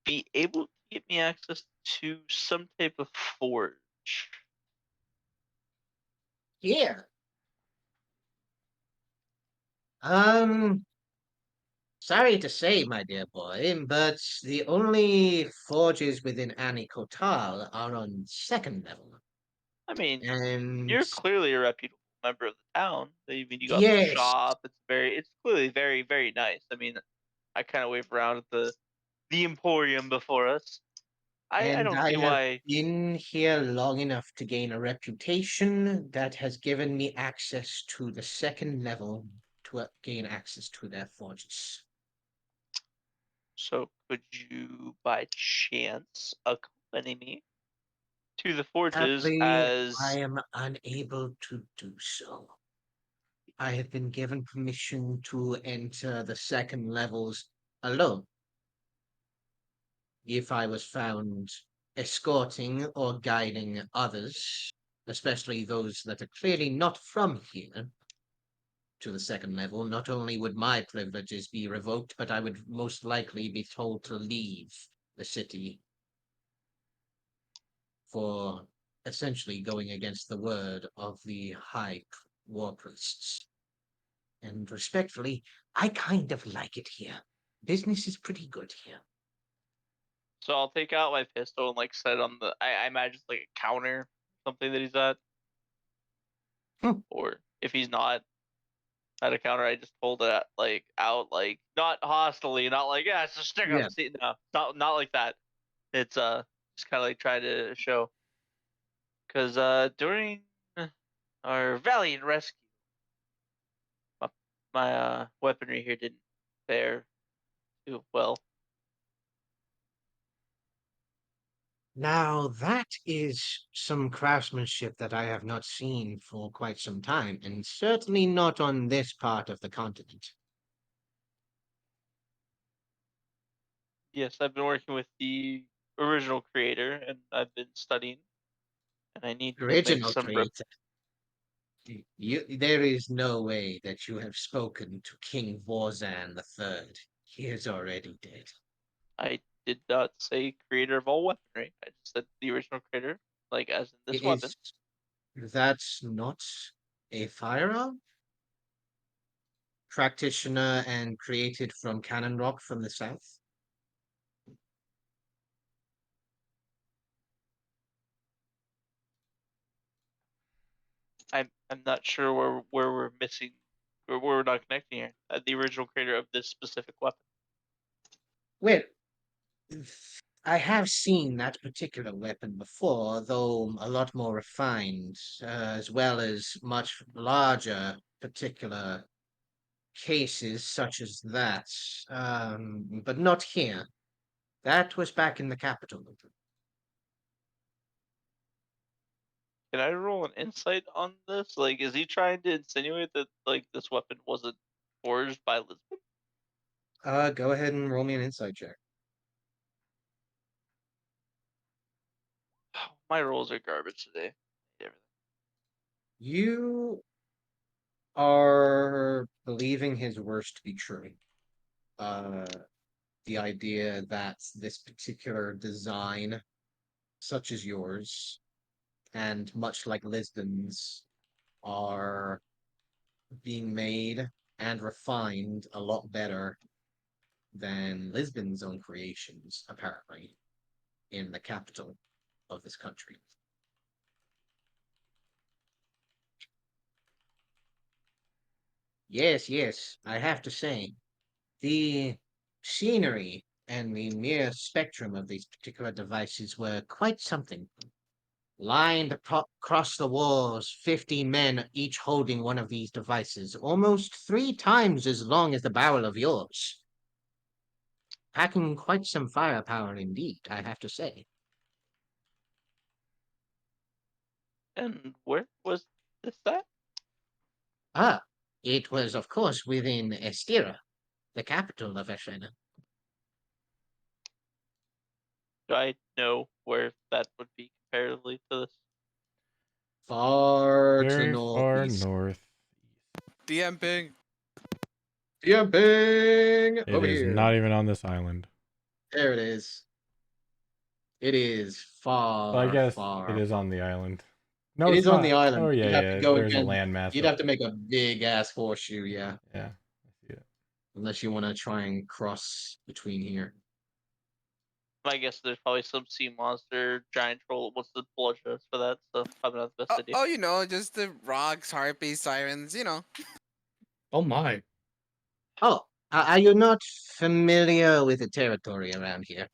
be able to get me access to some type of forge? Yeah. Um, Sorry to say, my dear boy, but the only forges within Anikotal are on second level. I mean, And you're clearly a reputable member of the town. I mean, you got the yes, shop. It's clearly very, very nice. I mean, I kind of wave around at the Emporium before us. I and don't I see have why. been here long enough to gain a reputation that has given me access to the second level to gain access to their forges. So could you, by chance, accompany me to the forges Sadly, I as am unable to do so. I have been given permission to enter the second levels alone. If I was found escorting or guiding others, especially those that are clearly not from here, to the second level, not only would my privileges be revoked, but I would most likely be told to leave the city for essentially going against the word of the high war priests. And respectfully, I kind of like it here. Business is pretty good here. So I'll take out my pistol and like set it on the. I imagine it's like a counter, something that he's at. Or if he's not at a counter, I just hold it like out, like not hostily, not like yeah, it's just stick on Yeah. the seat. No, not like that. It's just kind of like try to show because during our valiant rescue, my weaponry here didn't fare too well. Now, that is some craftsmanship that I have not seen for quite some time, and certainly not on this part of the continent. Yes, I've been working with the original creator, and I've been studying, and I need to make Original some creator. There is no way that you have spoken to King Vorzan III. He is already dead. I did not say creator of all weaponry. I just said the original creator, like as in this weapon. That's not a firearm? Practitioner and created from Cannon Rock from the south? I'm not sure where we're missing, or where we're not connecting here. The original creator of this specific weapon. Well, I have seen that particular weapon before, though a lot more refined, as well as much larger particular cases such as that. But not here. That was back in the capital. Can I roll an insight on this? Like, is he trying to insinuate that like this weapon wasn't forged by Lisbon? Go ahead and roll me an insight check. My rolls are garbage today. Everything. You are believing his worst to be true. The idea that this particular design, such as yours, and much like Lisbon's, are being made and refined a lot better than Lisbon's own creations, apparently, in the capital of this country. Yes, I have to say, the scenery and the mere spectrum of these particular devices were quite something. Lined across the walls, 50 men each holding one of these devices, almost 3 times as long as the barrel of yours. Packing quite some firepower indeed, I have to say. And where was this at? It was, of course, within Estira, the capital of Essrena. Do I know where that would be comparatively to this? Far to Very far northeast. north. DM ping. Yeah, bing! It Over is here. not even on this island. There it is. It is far, Well, I guess far. it is on the island. No, It it's is on the not. island. Oh You'd have to yeah. go There's a again. landmass. You'd up have to make a big ass horseshoe, yeah. Yeah, I see it. Unless you want to try and cross between here. I guess there's probably some sea monster, giant troll. What's the bullet for that? So probably not the best idea. Oh, you know, just the rocks, harpies, sirens, you know. Oh my. Oh, are you not familiar with the territory around here?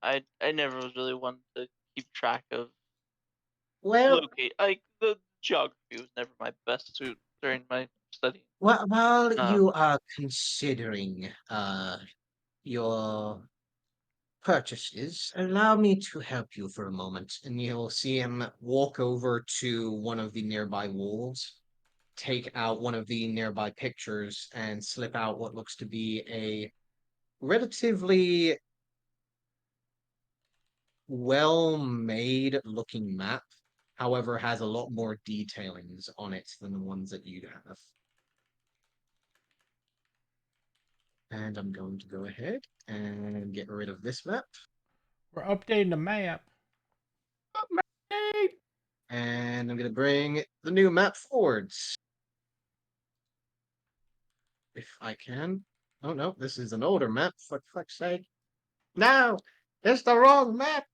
I never was really one to keep track of Well, locate. Like the geography was never my best suit during my studying. While Uh, you are considering your purchases, allow me to help you for a moment. And you'll see him walk over to one of the nearby walls, take out one of the nearby pictures, and slip out what looks to be a relatively well-made looking map. However, has a lot more detailings on it than the ones that you have. And I'm going to go ahead and get rid of this map. We're updating the map. And I'm going to bring the new map forwards. If I can. Oh no, this is an older map, for fuck's sake. No! It's the wrong map!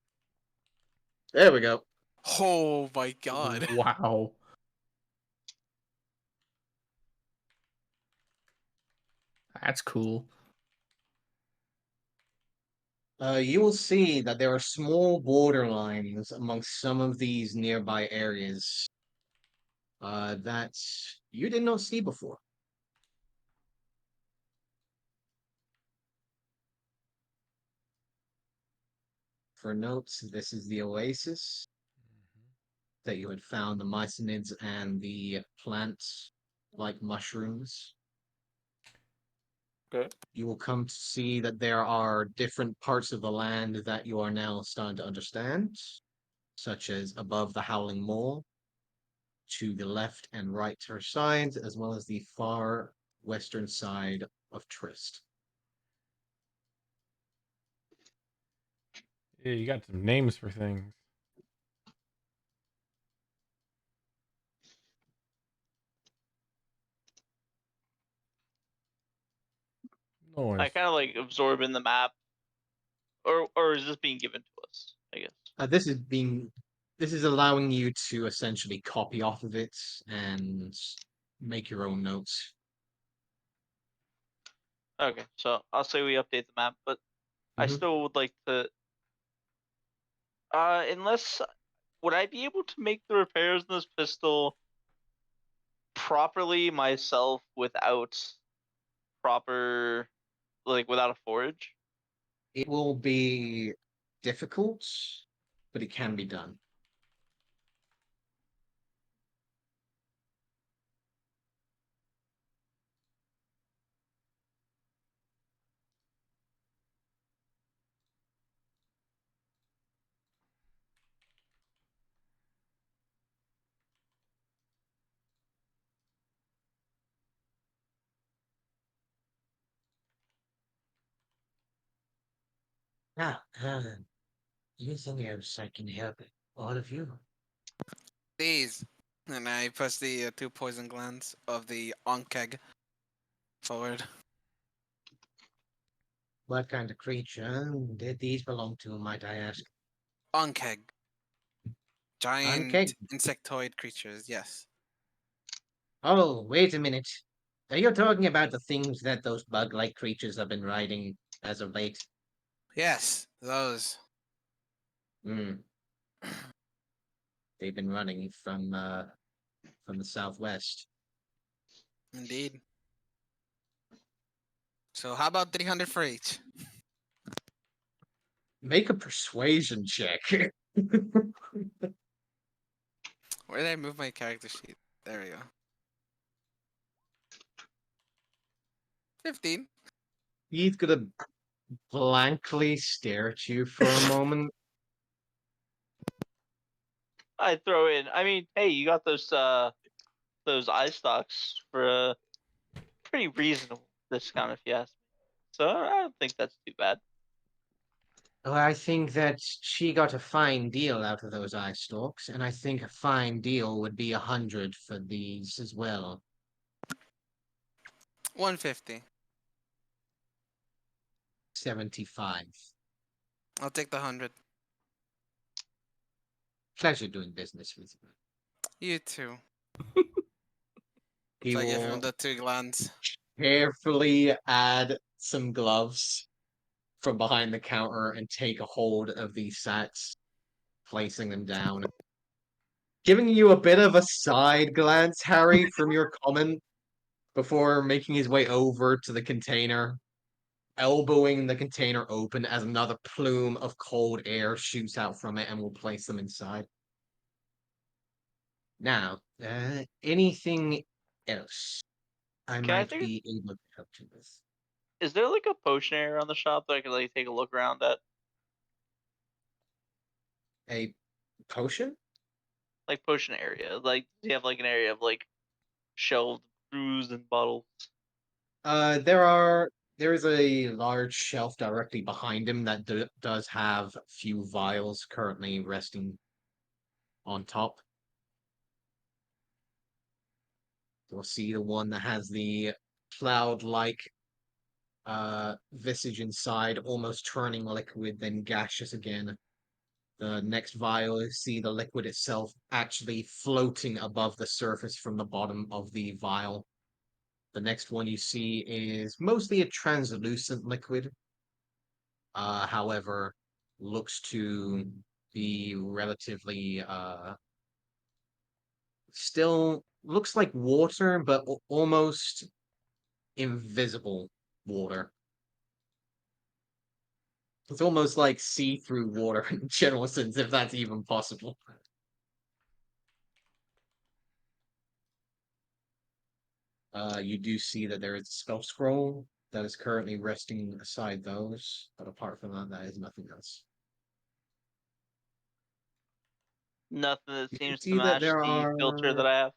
There we go. Oh my god. Wow. That's cool. You will see that there are small border lines amongst some of these nearby areas that you did not see before. For notes, this is the oasis that you had found the mycenids and the plants like mushrooms. Okay. You will come to see that there are different parts of the land that you are now starting to understand, such as above the Howling Mole, to the left and right sides, as well as the far western side of Trist. Yeah, you got some names for things. No I worries. kind of like absorb in the map, or is this being given to us? I guess. This is allowing you to essentially copy off of it and make your own notes. Okay, so I'll say we update the map, but I Mhm. still would like to. Unless would I be able to make the repairs in this pistol properly myself without proper, like without a forge? It will be difficult, but it can be done. Now, anything else I can help all of you? These. And I push the 2 poison glands of the Onkeg forward. What kind of creature did these belong to, might I ask? Onkeg. Giant Unkeg? insectoid creatures, yes. Oh, wait a minute. Are you talking about the things that those bug-like creatures have been riding as of late? Yes, those. Hmm. They've been running from the southwest. Indeed. So how about 300 for each? Make a persuasion check. Where did I move my character sheet? There we go. 15. He's gonna blankly stare at you for a moment. I throw in. I mean, hey, you got those eye stocks for a pretty reasonable discount, if you ask me. So I don't think that's too bad. Well, I think that she got a fine deal out of those eye stalks, and I think a fine deal would be 100 for these as well. 150. 75. I'll take the 100. Pleasure doing business with you. You too. He So I give him will the 2 glands. carefully add some gloves from behind the counter and take a hold of these sets, placing them down. Giving you a bit of a side glance, Harry, from your comment. before making his way over to the container, elbowing the container open as another plume of cold air shoots out from it and will place them inside. Now, anything else I Can I might take be able to help you with? Is there like a potion area around the shop that I could like take a look around at? A potion? Like potion area. Like do you have like an area of like shelved brews and bottles? There is a large shelf directly behind him that does have a few vials currently resting on top. You'll see the one that has the cloud-like visage inside, almost turning liquid, then gaseous again. The next vial, you see the liquid itself actually floating above the surface from the bottom of the vial. The next one you see is mostly a translucent liquid. However, looks to be relatively still looks like water, but almost invisible water. It's almost like see-through water in general sense, if that's even possible. You do see that there is a spell scroll that is currently resting aside those, but apart from that, that is nothing else. Nothing that You can seems to see that match there the filter that I have.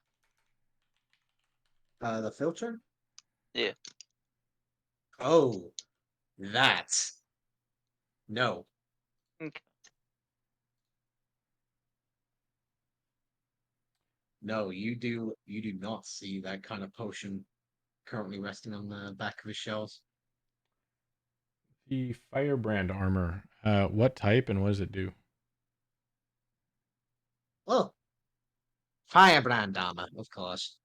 are the filter. Yeah. Oh, that. No. Okay. No, you do not see that kind of potion currently resting on the back of his shelves. The firebrand armor. What type and what does it do? Oh, firebrand armor, of course.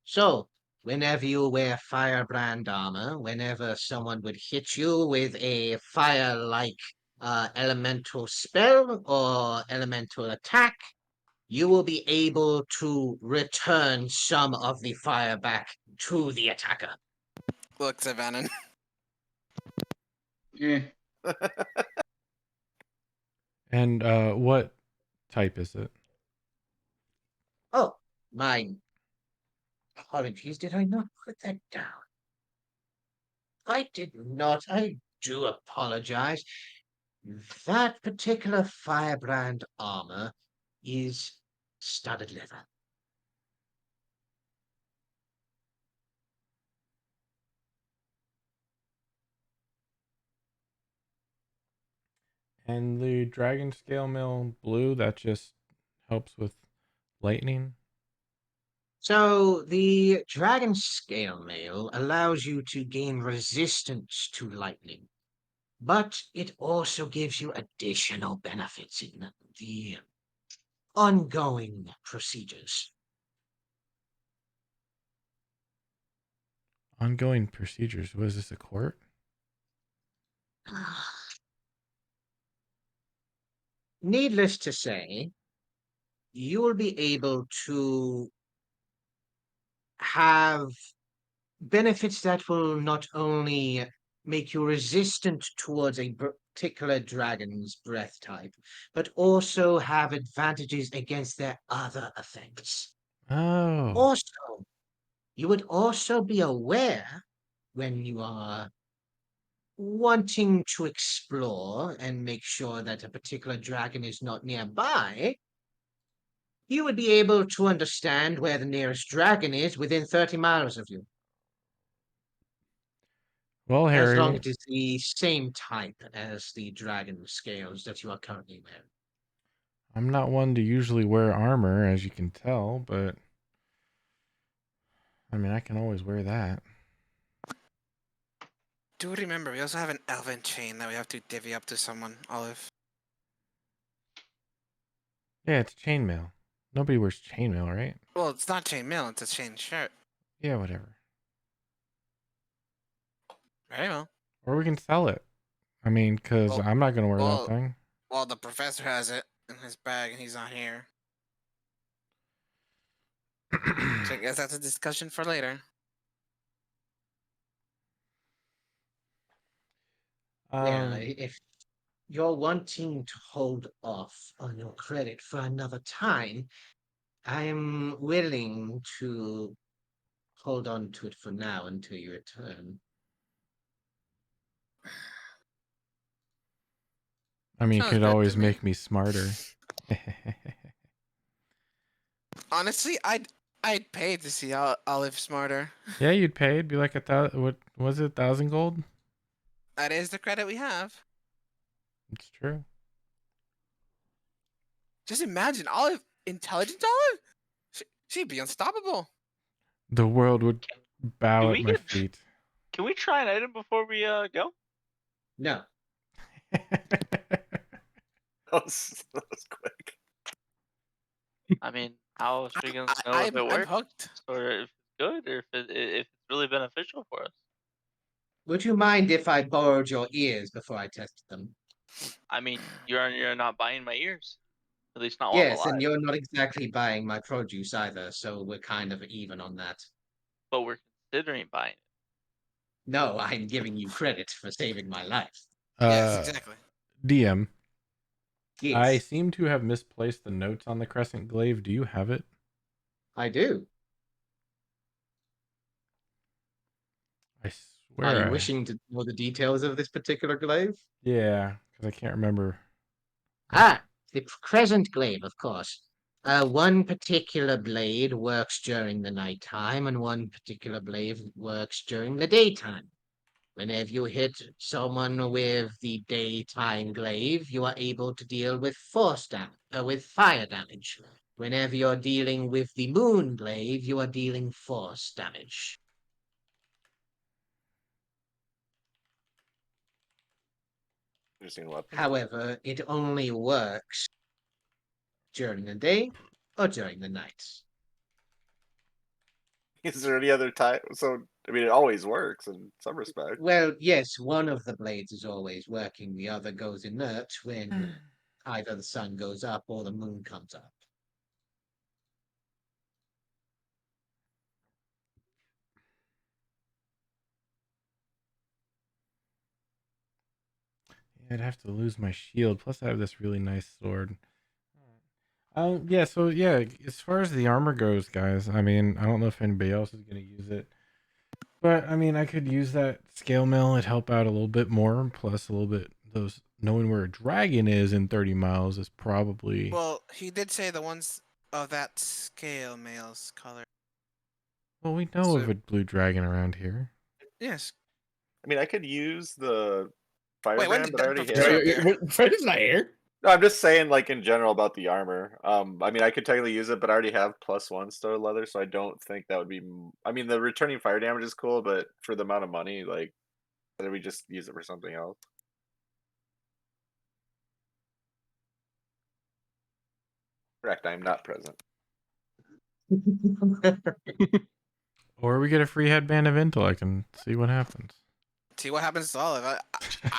So, whenever you wear firebrand armor, whenever someone would hit you with a fire-like elemental spell or elemental attack, you will be able to return some of the fire back to the attacker. Look, Savanin. Eh. And what type is it? Oh, my apologies, did I not put that down? I did not. I do apologize. That particular firebrand armor is studded leather. And the dragon scale mill blue, that just helps with lightning. So the dragon scale mail allows you to gain resistance to lightning, but it also gives you additional benefits in the ongoing procedures. Ongoing procedures. Was this a court? Needless to say, you will be able to have benefits that will not only make you resistant towards a particular dragon's breath type, but also have advantages against their other effects. Oh. Also, you would also be aware when you are wanting to explore and make sure that a particular dragon is not nearby, you would be able to understand where the nearest dragon is within 30 miles of you. Well, As long Harry, as it's the same type as the dragon scales that you are currently wearing. I'm not one to usually wear armor, as you can tell, but I mean, I can always wear that. Do remember, we also have an elven chain that we have to divvy up to someone, Olive. Yeah, it's chainmail. Nobody wears chainmail, right? Well, it's not chain mail, it's a chain shirt. Yeah, whatever. Very well. Or we can sell it. I mean, because Well- I'm not going to wear well- that thing. Well, the professor has it in his bag and he's not here. So I guess that's a discussion for later. Yeah, Um, if you're wanting to hold off on your credit for another time, I'm willing to hold on to it for now until you return. I mean, you Sounds could good to always me. make me smarter. Honestly, I'd pay to see Olive smarter. Yeah, you'd pay. It'd be like 1,000. What was it? 1,000 gold. That is the credit we have. It's true. Just imagine Olive, intelligent Olive. She'd be unstoppable. The world would bow Do at we my get- feet. Can we try an item before we go? No, That was quick. I mean, how else are we gonna I- know if I'm it works hooked. or if it's good or if it's really beneficial for us? would you mind if I borrowed your ears before I tested them? I mean, you're not buying my ears, at least not while I'm Yes, and alive. you're not exactly buying my produce either, so we're kind of even on that. But we're considering buying it. No, I'm giving you credit for saving my life. Yes, exactly. DM, I Yes, seem to have misplaced the notes on the crescent glaive. Do you have it? I do. I Are swear you I. wishing to know the details of this particular glaive? Yeah, because I can't remember. Ah, the crescent glaive, of course. One particular blade works during the nighttime, and one particular blade works during the daytime. Whenever you hit someone with the daytime glaive, you are able to deal with with fire damage. Whenever you're dealing with the moon glaive, you are dealing force damage. Interesting weapon. However, it only works during the day or during the night. Is there any other type? So I mean, it always works in some respect. Well, yes, one of the blades is always working, the other goes inert when either the sun goes up or the moon comes up. Yeah, I'd have to lose my shield. Plus, I have this really nice sword. Yeah. So yeah, as far as the armor goes, guys, I mean, I don't know if anybody else is gonna use it, but I mean, I could use that scale mill. It'd help out a little bit more. Plus, a little bit those knowing where a dragon is in 30 miles is probably. Well, he did say the ones of that scale male's color. Well, we know So- of a blue dragon around here. Yes. I mean, I could use the Wait, when firebrand, did but I that already professor have. appear? Freddy's not here. No, I'm just saying, like in general about the armor. I mean, I could technically use it, but I already have +1 store leather, so I don't think that would be. I mean, the returning fire damage is cool, but for the amount of money, like, whether we just use it for something else. Correct. I am not present. Or we get a free headband of intellect and see what happens. See what happens to Olive.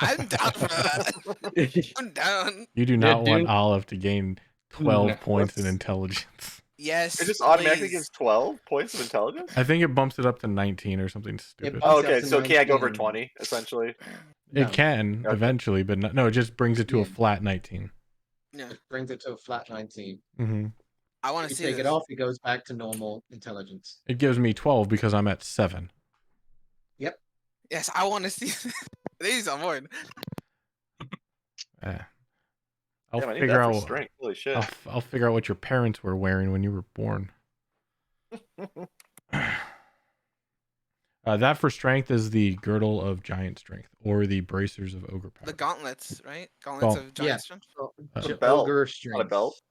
I'm down for that. I'm down. You do Yeah, not want dude. Olive to gain 12 No. points in What's- intelligence. Yes. It just automatically please. gives 12 points of intelligence. I think it bumps it up to 19 or something stupid. bumps Oh, up okay, to so it can't go over 19. 20, essentially. No, It can Okay. eventually, but no, it just brings it to a Yeah. flat 19. Yeah. it brings it to a flat 19. Mm-hmm. I want If to you see take this. it off, it goes back to normal intelligence. It gives me 12 because I'm at 7. Yes, I want to see. These are more. I'll Damn, I need figure that for out. strength. Holy shit. I'll figure out what your parents were wearing when you were born. That for strength is the girdle of giant strength or the bracers of ogre power. The gauntlets, right? Gauntlets Gaunt- of giant Yeah. strength. a belt, Ogre Not a strength. belt.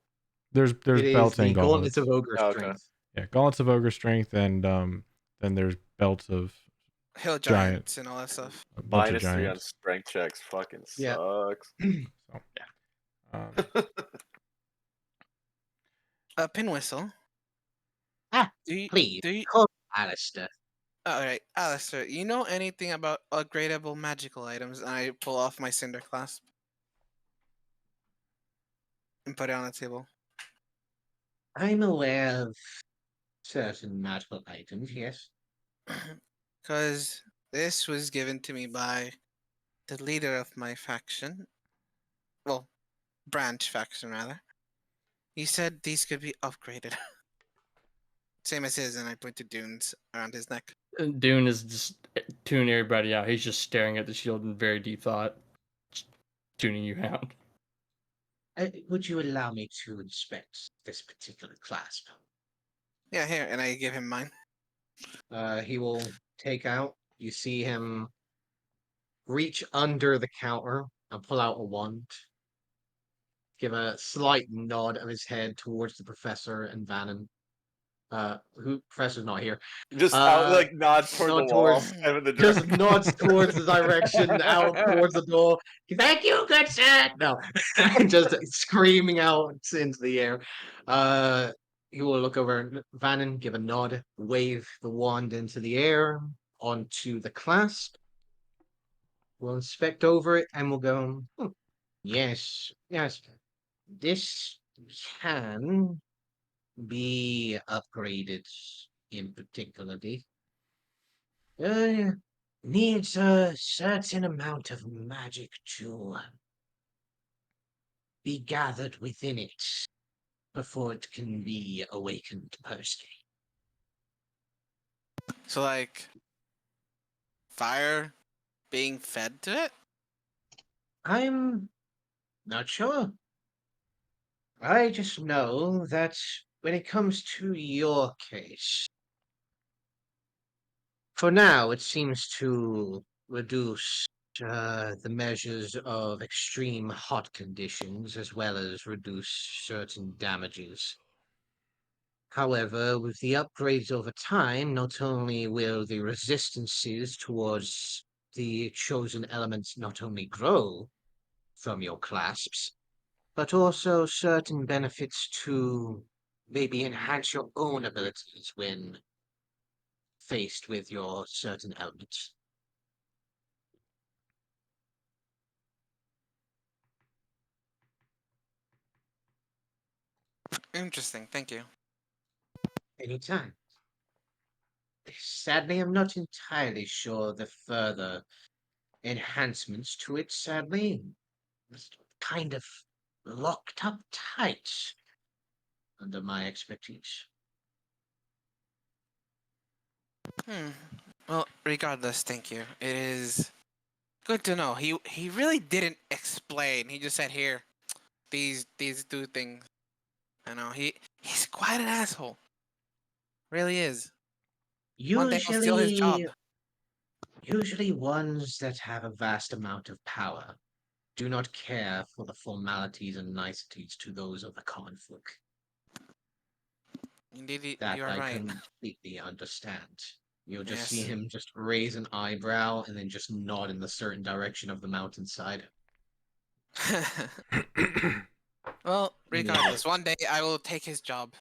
There's It is belts the and gauntlets. gauntlets of ogre Oh, okay. strength. Yeah, gauntlets of ogre strength, and then there's belts of Hill Giant. giants and all that stuff. a bunch of -3 on giants. strength checks. Fucking Yeah. sucks. So, um, A pin whistle. Ah, Do you, Please, do you, call Alistair. all right, Alistair, you know anything about upgradable magical items? And I pull off my cinder clasp and put it on the table. I'm aware of certain magical items, yes. Because this was given to me by the leader of my faction, well, branch faction rather, he said these could be upgraded. Same as his, and I pointed Dunes around his neck. And Dune is just tuning everybody out. He's just staring at the shield in very deep thought, just tuning you out. Would you allow me to inspect this particular clasp? Yeah, here, and I give him mine. He will take out. You see him reach under the counter and pull out a wand. Give a slight nod of his head towards the professor and Vannon. Who professor's not here. Just out like nod toward Nod the wall, towards- kind of in the Just direction. nods towards the direction, out towards the door. Thank you, good sir. No, just screaming out into the air. He will look over Vannon, give a nod, wave the wand into the air onto the clasp. We'll inspect over it and we'll go, yes, yes, this can be upgraded in particularly. Needs a certain amount of magic to be gathered within it before it can be awakened per se. So, like, fire being fed to it? I'm not sure. I just know that when it comes to your case, for now, it seems to reduce the measures of extreme hot conditions as well as reduce certain damages. However, with the upgrades over time, not only will the resistances towards the chosen elements not only grow from your clasps, but also certain benefits to maybe enhance your own abilities when faced with your certain elements. Interesting, thank you. Anytime. Sadly, I'm not entirely sure the further enhancements to it, sadly. It's kind of locked up tight under my expertise. Well, regardless, thank you. It is good to know. He really didn't explain. He just said, "Here, these two things." I know he's quite an asshole. Really is. One day I'll steal his job. Usually ones that have a vast amount of power do not care for the formalities and niceties to those of the common folk. Indeed, That you are I right. completely understand. You'll just see Yes. him just raise an eyebrow and then just nod in the certain direction of the mountainside. Well, regardless, one day I will take his job.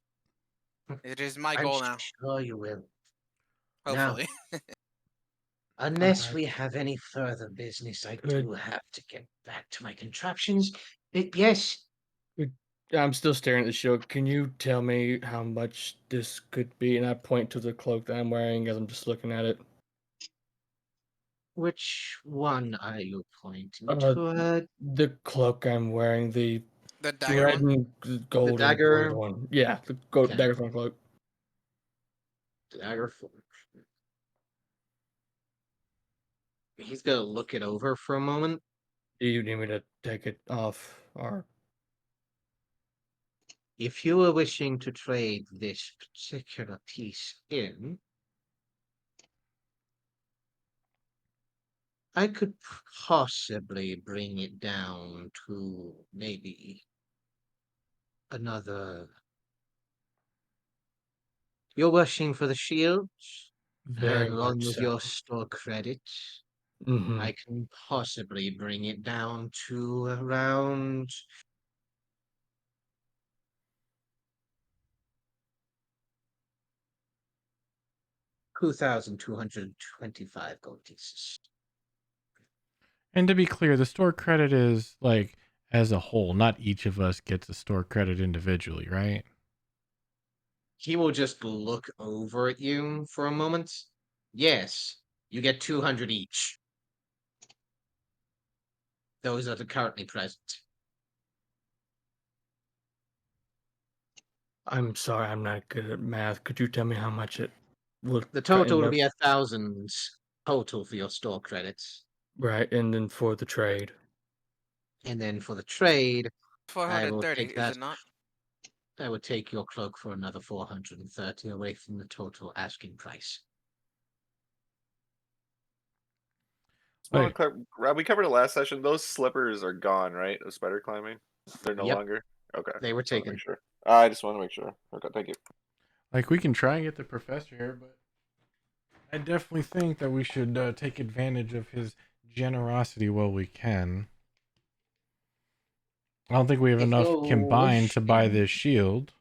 It is my I'm goal now. sure you will. Hopefully. Unless Alright. we have any further business, I Good. do have to get back to my contraptions. Yes, I'm still staring at the shield. Can you tell me how much this could be? And I point to the cloak that I'm wearing as I'm just looking at it. which one are you pointing Uh, to? The cloak I'm wearing, the The dagger red one. and gold dagger- embroidered one. Yeah, the gold Okay. dagger from cloak. Dagger forge. He's gonna look it over for a moment. Do you need me to take it off? Or If you were wishing to trade this particular piece in, I could possibly bring it down to maybe another. You're wishing for the shield, very along much with so. your store credit. Mm-hmm. I can possibly bring it down to around 2,225 gold pieces. And to be clear, the store credit is like as a whole. Not each of us gets a store credit individually, right? He will just look over at you for a moment. Yes, you get 200 each. those that are currently present. I'm sorry, I'm not good at math. Could you tell me how much it would The total end will up? be 1,000 total for your store credits. Right, and then for the trade. And then for the trade, I will 430, take is that. it not? I would take your cloak for another 430 away from the total asking price. Wait. We covered it last session. Those slippers are gone, right? Of spider climbing, they're no Yep. longer. Okay, They were just wanna taken. make sure. I just want to make sure. Okay, thank you. Like, we can try and get the professor here, but I definitely think that we should take advantage of his generosity while we can. I don't think we have If enough you're combined to buy wishing- this shield.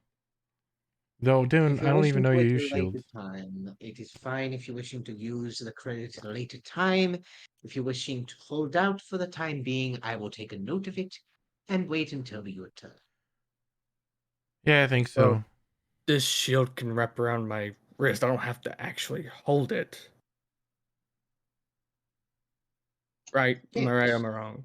Though, Dune, If I you're don't wishing even know to you wait use till a later shields. time, it is fine if you're wishing to use the credit at a later time. If you're wishing to hold out for the time being, I will take a note of it and wait until you return. Yeah, I think so. This shield can wrap around my wrist. I don't have to actually hold it. Right? Am I right? Yes. Am I wrong?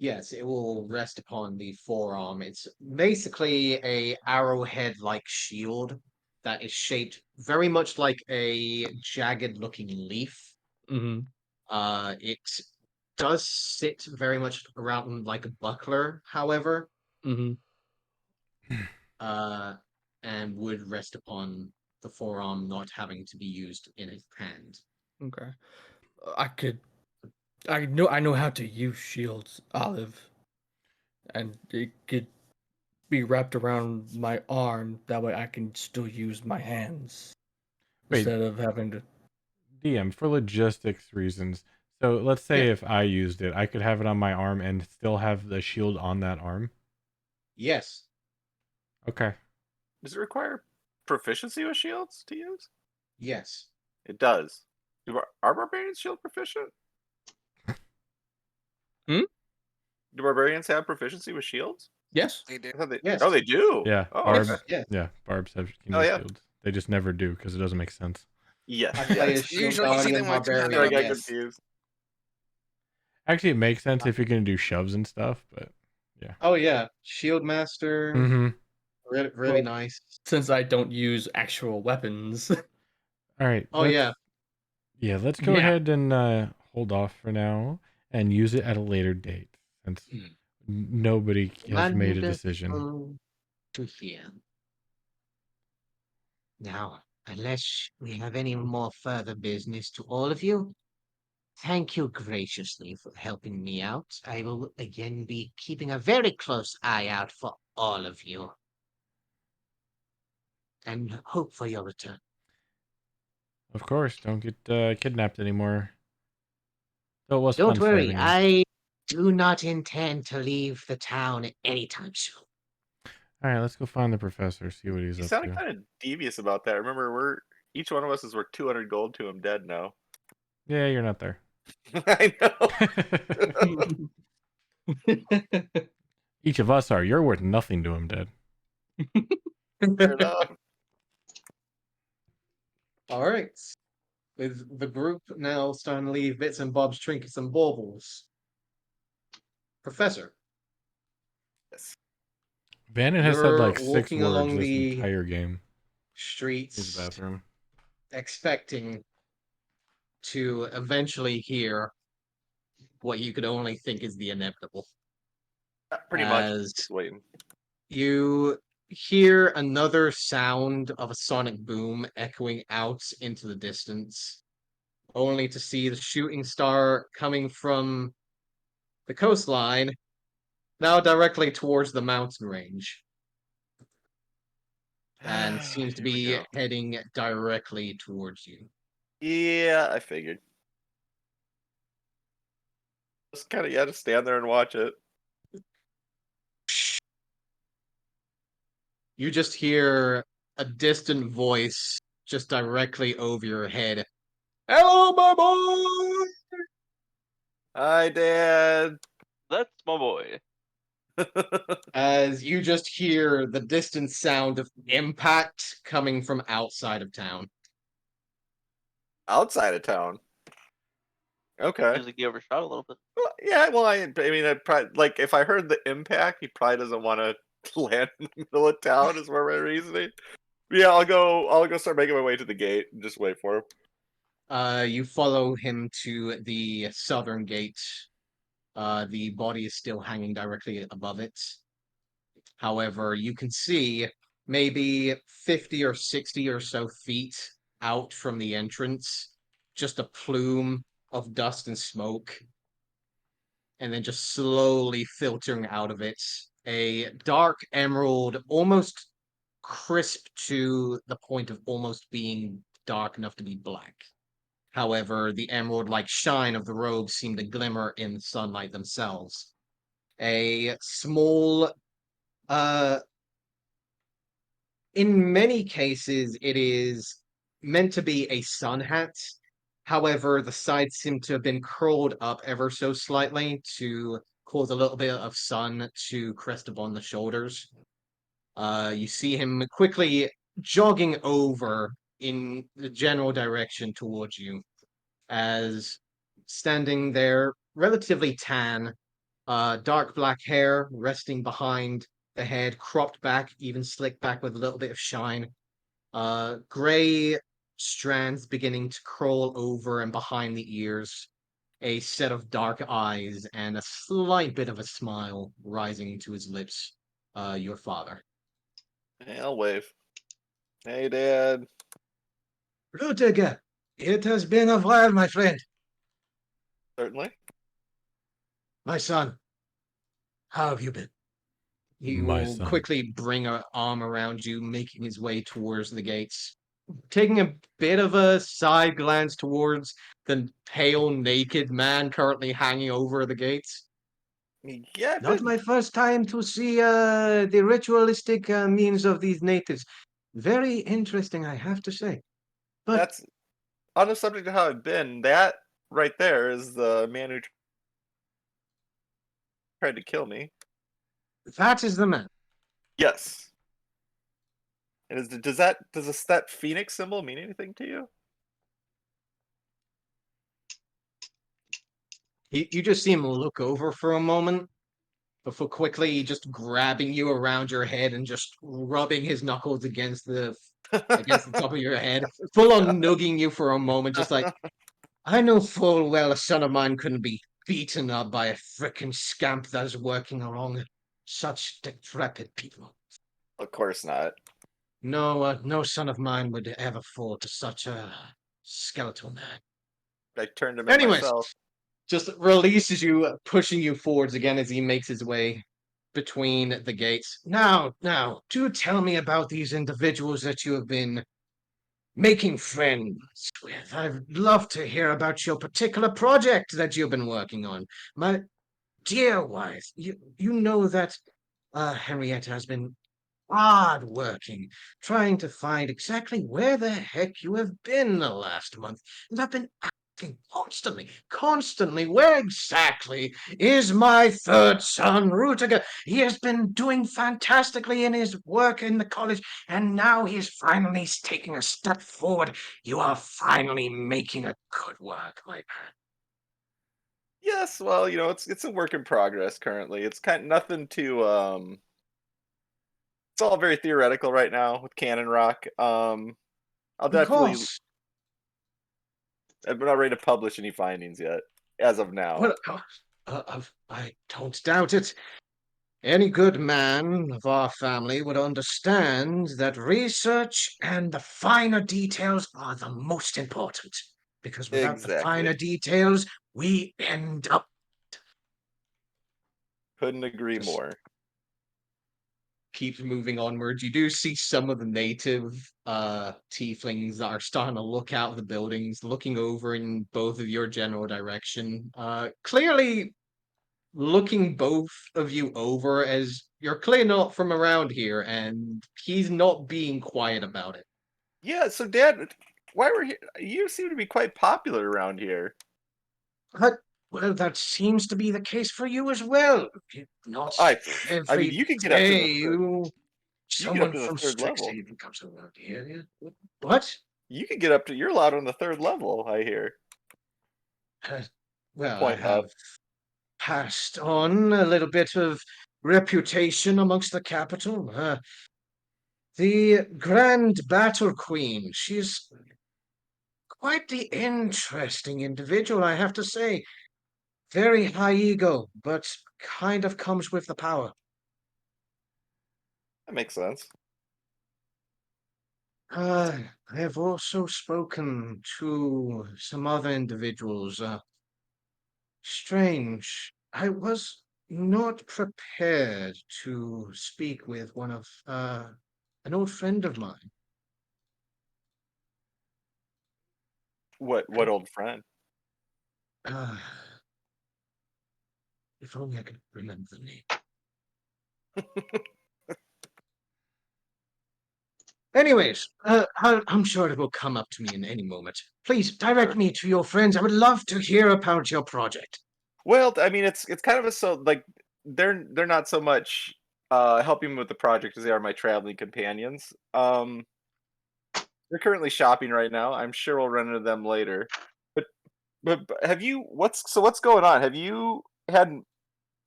Yes, it will rest upon the forearm. It's basically a arrowhead-like shield that is shaped very much like a jagged-looking leaf. Mm-hmm. It does sit very much around like a buckler, however, Mm-hmm. and would rest upon the forearm, not having to be used in his hand. Okay. I know how to use shields, Olive. And it could be wrapped around my arm. That way I can still use my hands. Wait. Instead of having to. DM, for logistics reasons. So let's say Yeah. if I used it, I could have it on my arm and still have the shield on that arm. Yes. Okay. Does it require proficiency with shields to use? Yes. It does. Are barbarians shield proficient? Hmm? Do barbarians have proficiency with shields? Yes. They do. I thought they. Yes. Oh, they do. Yeah. Oh, Barbs. okay. Yes. Yeah. Barbs can Oh, use yeah. shields. They just never do because it doesn't make sense. Yes. I play Yes. as shield Usually you see guardian them with two hand Sorry, I barbarian. got weapons. Yes. confused. Actually, it makes sense if you're gonna do shoves and stuff, but yeah. Oh yeah, shield master. Mm-hmm. Really Well, nice. Since I don't use actual weapons. All right. Oh yeah. Yeah. Let's go Yeah. ahead and hold off for now and use it at a later date since nobody has made a decision. Wonderful to hear. Now, unless we have any more further business to all of you, thank you graciously for helping me out. I will again be keeping a very close eye out for all of you. And hope for your return. Of course, don't get kidnapped anymore. Though it was Don't fun worry, saving you. I do not intend to leave the town anytime soon. All right, let's go find the professor. See what he's You up sounded to. kind of devious about that. Remember, each one of us is worth 200 gold to him dead now. Yeah, you're not there. I know. Each of us are. You're worth nothing to him, dead. Fair enough. All right. With the group now starting to leave bits and bobs, trinkets, and baubles. Professor, Yes. Vannon has said you're like 6 walking words along this the entire game. His streets, bathroom. expecting to eventually hear what you could only think is the inevitable. Pretty much. As Just waiting. you hear another sound of a sonic boom echoing out into the distance, only to see the shooting star coming from the coastline, now directly towards the mountain range, and seems to Here we be go. heading directly towards you. Yeah, I figured. Just kind of just stand there and watch it. You just hear a distant voice just directly over your head. Hello, my boy! Hi, Dad. That's my boy. As you just hear the distant sound of impact coming from outside of town. Outside of town. Okay. Seems like he overshot a little bit. Well, yeah. Well, I mean, I probably, like if I heard the impact, he probably doesn't want to land in the middle of town. Is where my reasoning. Yeah, I'll go start making my way to the gate and just wait for him. You follow him to the southern gate. The body is still hanging directly above it. However, you can see maybe 50 or 60 or so feet out from the entrance, just a plume of dust and smoke, and then just slowly filtering out of it, a dark emerald, almost crisp to the point of almost being dark enough to be black. However, the emerald-like shine of the robes seem to glimmer in the sunlight themselves. A small, uh, in many cases, it is meant to be a sun hat. However, the sides seem to have been curled up ever so slightly to cause a little bit of sun to crest upon the shoulders. You see him quickly jogging over in the general direction towards you, as standing there, relatively tan, dark black hair resting behind the head, cropped back, even slicked back with a little bit of shine. Gray strands beginning to curl over and behind the ears. A set of dark eyes and a slight bit of a smile rising to his lips. Your father. Hey, I'll wave. Hey, Dad. Rutiger, it has been a while, my friend. Certainly. My son, how have you been? He My will son. quickly bring an arm around you, making his way towards the gates. Taking a bit of a side glance towards the pale, naked man currently hanging over the gates. Yeah, I've Not been. my first time to see the ritualistic means of these natives. Very interesting, I have to say. But That's on the subject of how I've been. That right there is the man who tried to kill me. that is the man. Yes. And does that phoenix symbol mean anything to you? You just see him look over for a moment before quickly just grabbing you around your head and just rubbing his knuckles against the top of your head, full on nugging you for a moment, just like, I know full well a son of mine couldn't be beaten up by a frickin' scamp that is working along such decrepit people. Of course not. No, no son of mine would ever fall to such a skeletal man. I turned him in Anyways, myself. just releases you, pushing you forwards again as he makes his way between the gates. Now, do tell me about these individuals that you have been making friends with. I'd love to hear about your particular project that you've been working on. My dear wife, you know that Henrietta has been hard working, trying to find exactly where the heck you have been the last month. And I've been asking constantly, where exactly is my third son, Rutiger? He has been doing fantastically in his work in the college, and now he's finally taking a step forward. You are finally making a good work, my man. Yes, well, it's a work in progress currently. It's kind of nothing to it's all very theoretical right now with Canon Rock. I'll Of definitely course. I'm not ready to publish any findings yet, as of now. Well, I don't doubt it. Any good man of our family would understand that research and the finer details are the most important. Because without the Exactly. finer details, we end up Couldn't agree Just more. keeps moving onwards. You do see some of the native tieflings that are starting to look out of the buildings, looking over in both of your general direction. Clearly looking both of you over as you're clearly not from around here, and he's not being quiet about it. Yeah, so Dad, why were you seem to be quite popular around here. But, well, that seems to be the case for you as well. Not I mean, every you could get up to day you get up someone to the from third level. Strixhaven comes around here. What? You could get up to you're allowed on the third level, I hear. Well, I point up. have passed on a little bit of reputation amongst the capital. The Grand Battle Queen, she's quite the interesting individual, I have to say. Very high ego, but kind of comes with the power. That makes sense. I have also spoken to some other individuals. Strange. I was not prepared to speak with one of an old friend of mine. What old friend? Uh, if only I could remember the name. Anyways, I'm sure it will come up to me in any moment. Please direct me to your friends. I would love to hear about your project. Well, I mean, it's kind of a so like they're not so much helping me with the project as they are my traveling companions. They're currently shopping right now. I'm sure we'll run into them later. But but have you what's going on? Have you had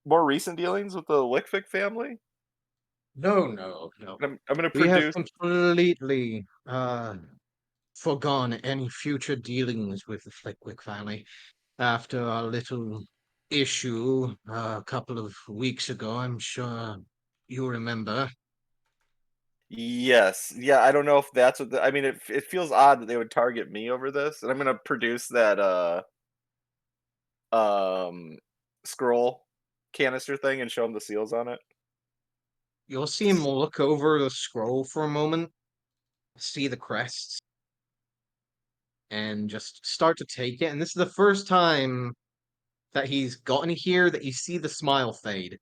more recent dealings with the Lickfick family? No, no, no. I'm going to We have produce. completely forgone any future dealings with the Flickwick family after our little issue a couple of weeks ago. I'm sure you remember. Yes, yeah. I don't know if that's what I mean. It feels odd that they would target me over this, and I'm going to produce that um scroll canister thing and show them the seals on it. You'll see him look over the scroll for a moment, see the crests, and just start to take it. And this is the first time that he's gotten here that you see the smile fade.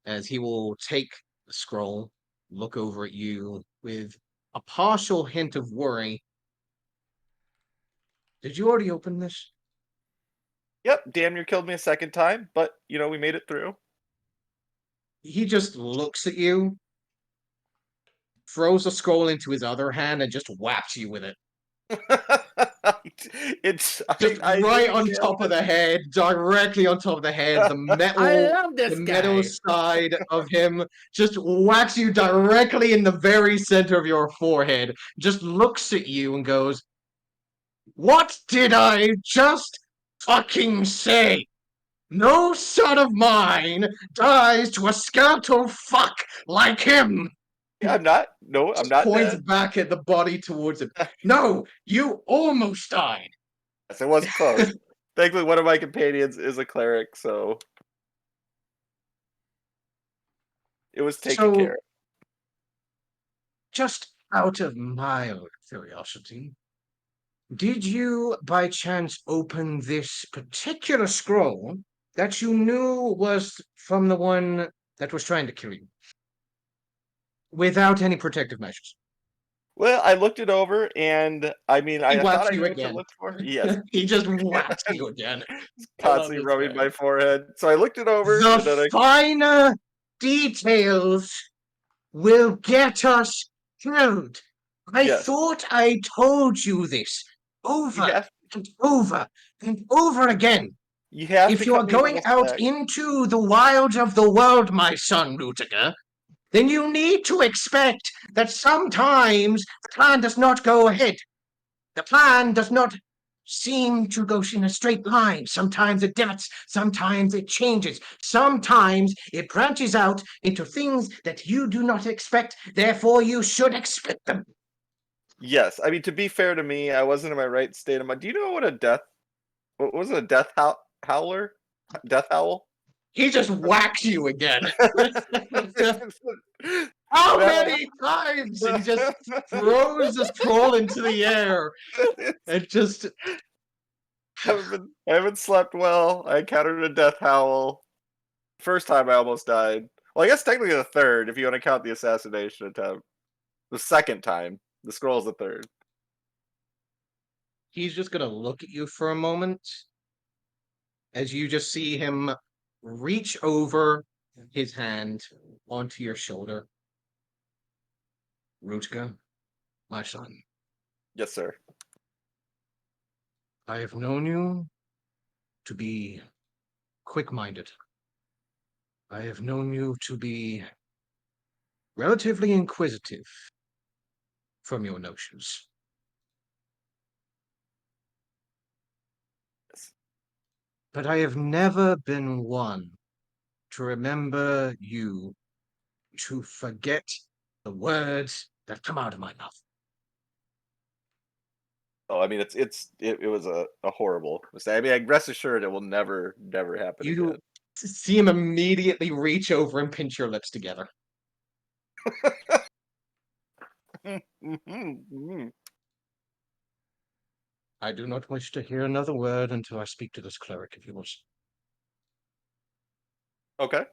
As he will take the scroll, look over at you with a partial hint of worry. Did you already open this? Yep, damn near killed me a second time, but you know we made it through. He just looks at you, throws the scroll into his other hand, and just whaps you with it. It's Just I right knew on damn top of the head, directly on top of the head. I love The this metal guy. side of him just whacks you directly in the very center of your forehead. Just looks at you and goes, "What did I just fucking say? No son of mine dies to a skeletal fuck like him." Yeah, I'm not. No, I'm Just not points dead. back at the body towards him. No, you almost died. Yes, it was close. Thankfully, one of my companions is a cleric, so it was taken care So, of. just out of mild curiosity, did you by chance open this particular scroll that you knew was from the one that was trying to kill you without any protective measures? Well, I looked it over, and I mean, He I thought whacks I you knew what to again. look for. Yes, He just whacks you again. I love constantly this rubbing guy. my forehead. So I looked it over, and then The finer details will get us killed. I yes, thought I told you this you over have and over and over again. you have If to you are cut me a going little out slack. into the wilds of the world, my son Rutiger, then you need to expect that sometimes the plan does not go ahead. The plan does not seem to go in a straight line. Sometimes it divots, sometimes it changes, sometimes it branches out into things that you do not expect, therefore you should expect them. Yes, I mean to be fair to me, I wasn't in my right state of mind. Do you know what was it, a howler? Death howl? He just whacks you again. How That many times? And he just throws the scroll into the air and just I haven't slept well. I encountered a death howl. First time I almost died. Well, I guess technically the third, if you want to count the assassination attempt. The second time. The scroll's the third. he's just gonna look at you for a moment as you just see him reach over his hand onto your shoulder. Rutka, my son, Yes, sir. I have known you to be quick-minded. I have known you to be relatively inquisitive from your notions. But I have never been one to remember you to forget the words that come out of my mouth. Oh, I mean, it was a horrible mistake. I mean, rest assured, it will never happen You again. see him immediately reach over and pinch your lips together. I do not wish to hear another word until I speak to this cleric of yours. Okay.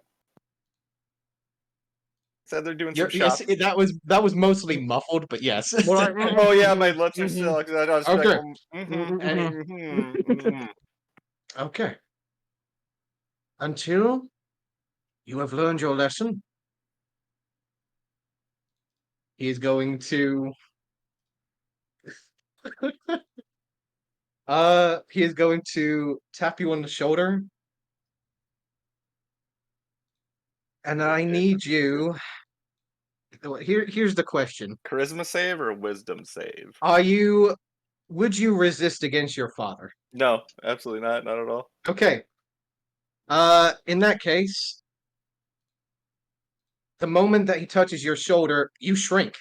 Said they're doing some Yes, shopping. that was mostly muffled, but yes. Oh yeah, my lips are still. I was Okay. like, Okay. Until you have learned your lesson, he is going to he is going to tap you on the shoulder. And I need you. Here's the question. charisma save or wisdom save? Would you resist against your father? No, absolutely not. Not at all. Okay. In that case, the moment that he touches your shoulder, you shrink.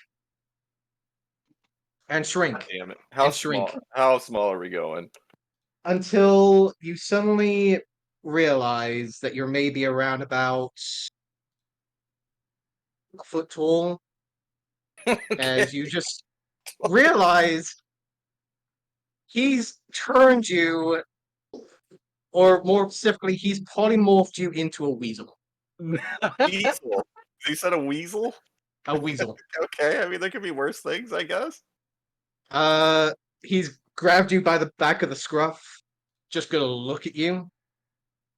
And shrink. Damn it! How And small? shrink. How small are we going? Until you suddenly realize that you're maybe around about a foot tall, as you just realize he's turned you, or more specifically, he's polymorphed you into a weasel. Weasel. You said a weasel? A weasel. Okay, I mean there could be worse things, I guess. He's grabbed you by the back of the scruff, just gonna look at you.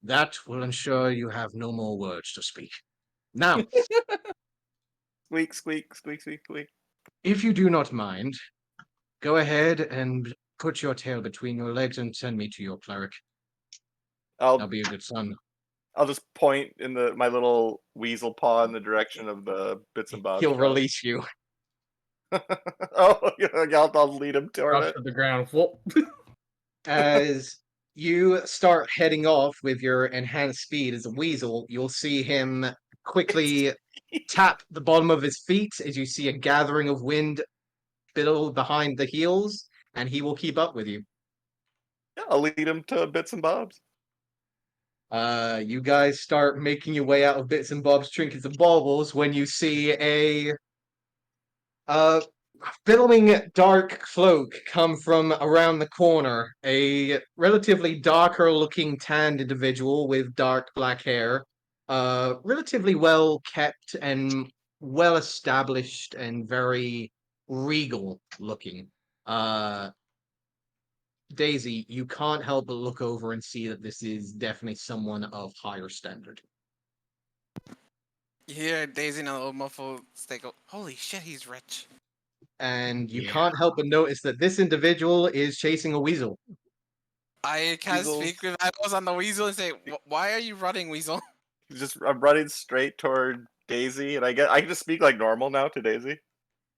That will ensure you have no more words to speak. Now, Squeak, squeak, squeak, squeak, squeak. if you do not mind, go ahead and put your tail between your legs and send me to your cleric. I'll I'll be a good son. I'll just point in my little weasel paw in the direction of the bits and bobs. He'll truck. release you. Oh, yeah, I'll lead him toward Drops it. to the ground. Whoop. As you start heading off with your enhanced speed as a weasel, you'll see him quickly tap the bottom of his feet as you see a gathering of wind below behind the heels, and he will keep up with you. Yeah, I'll lead him to bits and bobs. You guys start making your way out of bits and bobs, trinkets, and baubles when you see a billowing dark cloak come from around the corner. A relatively darker looking tanned individual with dark black hair. Relatively well kept and well established and very regal looking. Daisy, you can't help but look over and see that this is definitely someone of higher standard. You hear Daisy in a little muffled state go, holy shit, he's rich. And you Yeah. can't help but notice that this individual is chasing a weasel. I can't Weasels. speak with eyeballs on the weasel and say, why are you running, weasel? I'm running straight toward Daisy, and I can just speak like normal now to Daisy.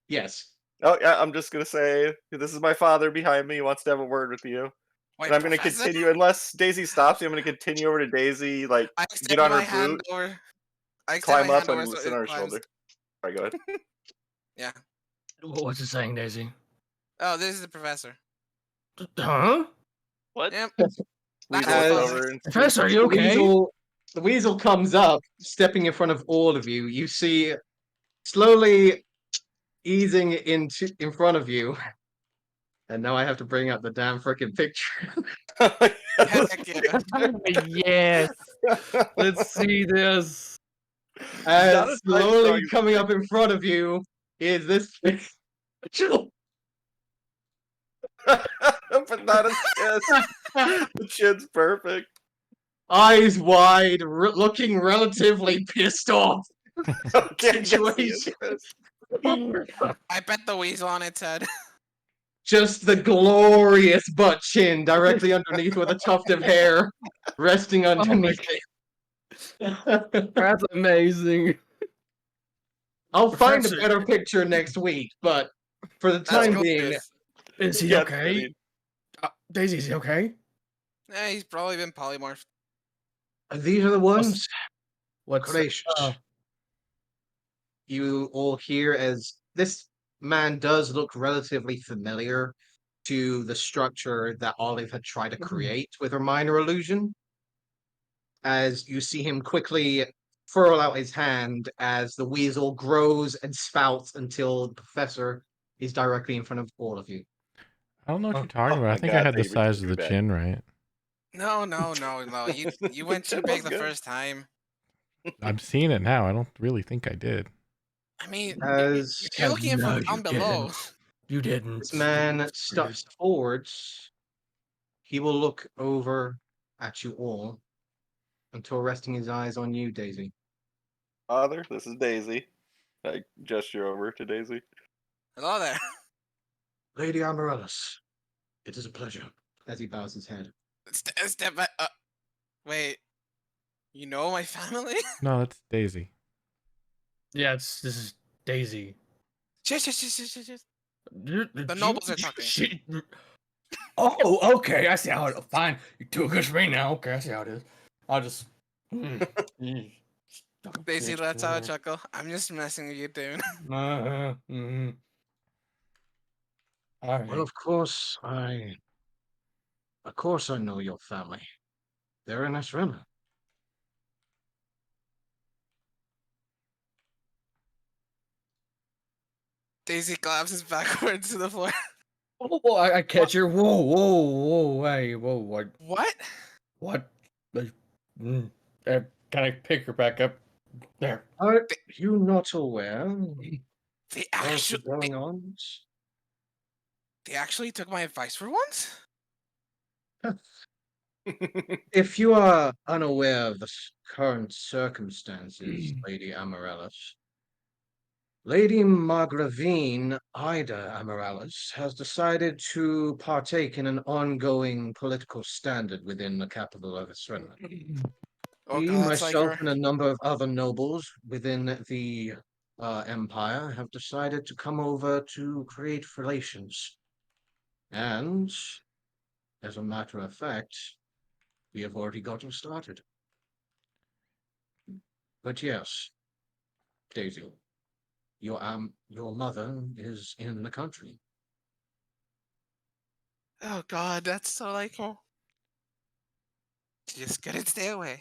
Yes. Oh yeah, I'm just gonna say this is my father behind me. He wants to have a word with you. Wait, And I'm gonna Professor? continue unless Daisy stops me. I'm gonna continue over to Daisy, like I get extend on my her hand boot, over. I extend climb my up, hand over and so sit it on her climbs. shoulder. All right, go ahead. Yeah. What's it saying, Daisy? Oh, this is the professor. Huh? What? Yep. Weasel That's looks As- over and Professor, are you okay? The weasel comes up, stepping in front of all of you. You see, slowly easing in front of you. And now I have to bring up the damn freaking picture. Heck yeah. Yes. Let's see this. As Not as high slowly strung as coming me. up in front of you is this picture. but not a kiss. The chin's perfect. Eyes wide, looking relatively pissed off. Okay, I guess he is Situation. pissed. I bet the weasel on its head. just the glorious butt chin directly underneath with a tuft of hair resting underneath it. That's amazing. I'll find a Professor, better picture next week, but for the That's time cool. being, is he Yeah, okay? fitting. Daisy, is he okay? He's probably been polymorphed. these are the ones. What's Gracious. oh, You all hear as this man does look relatively familiar to the structure that Olive had tried to create with her minor illusion. As you see him quickly furl out his hand as the weasel grows and spouts until the professor is directly in front of all of you. I don't know what Oh, you're talking oh about. I my think I God, had the Avery size took of me the back. chin, right? No. You went too That big was the good. first time. I'm seeing it now. I don't really think I did. I mean, As you're looking no, from you down below. You didn't. this man steps forwards, he will look over at you all until resting his eyes on you, Daisy. Father, this is Daisy. I gesture over to Daisy. Hello there. Lady Amaryllis, it is a pleasure. As he bows his head. Step back. Wait. You know my family? No, that's Daisy. Yeah, this is Daisy. Shh. The nobles are talking. Oh, okay. I see how it. Fine, you're too good for me now. Okay, I see how it is. I'll just. Daisy lets out a chuckle. I'm just messing with you, dude. All right. Well, of course I know your family. They're in Essrena. Daisy collapses backwards to the floor. Oh, I catch her. Whoa, hey, whoa, what? What? What? Can I pick her back up? There. Are you not aware They of the actually, going ons? they actually took my advice for once? If you are unaware of the current circumstances, Lady Amaryllis, Lady Margravine Ida Amaryllis has decided to partake in an ongoing political standard within the capital of Essrena. Oh Me, god, that's like myself, her. and a number of other nobles within the empire have decided to come over to create relations. And, as a matter of fact, we have already gotten started. But yes, Daisy, your mother is in the country. Oh god, that's so like her. She just couldn't stay away.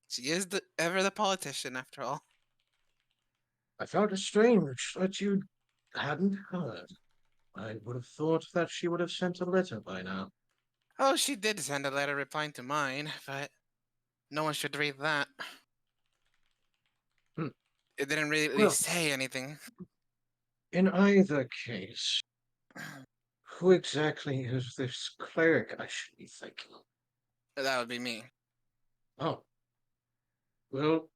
She is ever the politician after all. I found it strange that you hadn't heard. I would have thought that she would have sent a letter by now. Oh, she did send a letter replying to mine, but no one should read that. Hmm. It didn't really Well- say anything. In either case, who exactly is this cleric I should be thinking of? That would be me. Oh. Well,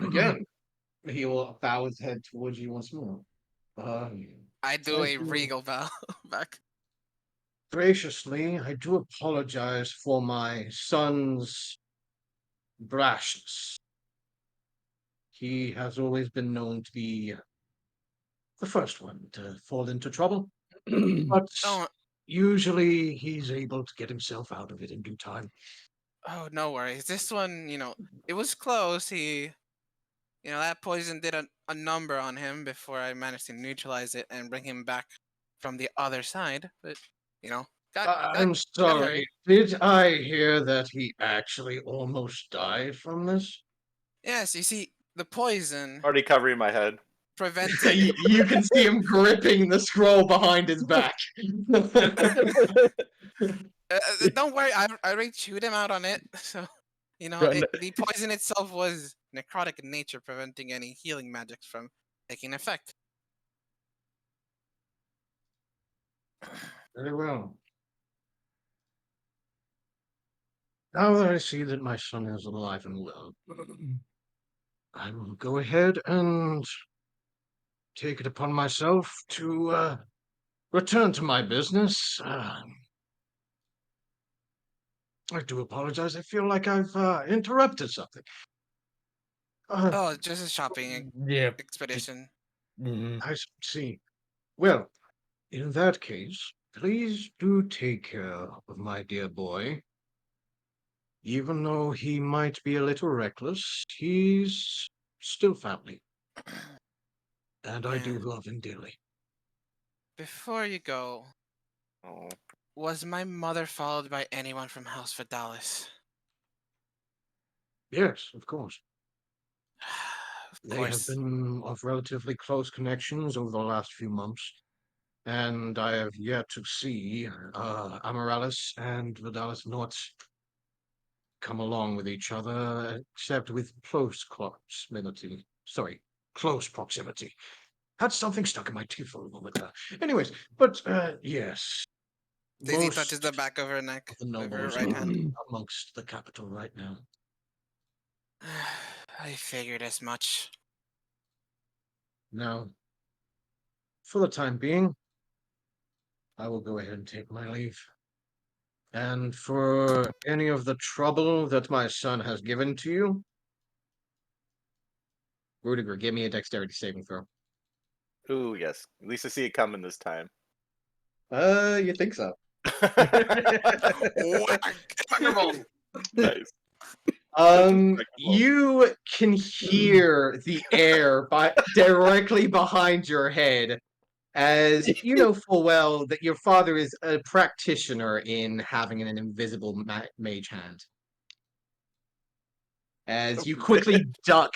again, he will bow his head towards you once more. I do Thank a you. regal bow back. Graciously, I do apologize for my son's brashness. He has always been known to be the first one to fall into trouble, but Oh, usually he's able to get himself out of it in due time. oh, no worries. This one, it was close. That poison did a number on him before I managed to neutralize it and bring him back from the other side. But, I'm sorry. Did I hear that he actually almost died from this? Yes, you see, the poison Already covering my head. prevented. You can see him gripping the scroll behind his back. Don't worry, I already chewed him out on it. So, the poison itself was necrotic in nature, preventing any healing magics from taking effect. Very well. Now that I see that my son is alive and well, I will go ahead and take it upon myself to return to my business. I do apologize. I feel like I've interrupted something. Oh, just a shopping Yeah. expedition. Mhm. I see. Well, in that case, please do take care of my dear boy. Even though he might be a little reckless, he's still family. And I do Yeah. love him dearly. Before you go, Oh, was my mother followed by anyone from House Vidalis? Yes, of course. Of They have course. been of relatively close connections over the last few months. And I have yet to see Amaryllis and Vidalis not come along with each other, except with close proximity. Sorry, close proximity. Had something stuck in my teeth for a moment there. Anyways, but yes, Daisy most touches the back of her neck of the with her nobles right are hand. amongst the capital right now. I figured as much. Now, for the time being, I will go ahead and take my leave. And for any of the trouble that my son has given to you, Rudiger, give me a dexterity saving throw. ooh, yes. At least I see it coming this time. You think so? Whack! Nice. You can hear the air directly behind your head, as you know full well that your father is a practitioner in having an invisible mage hand. As you quickly duck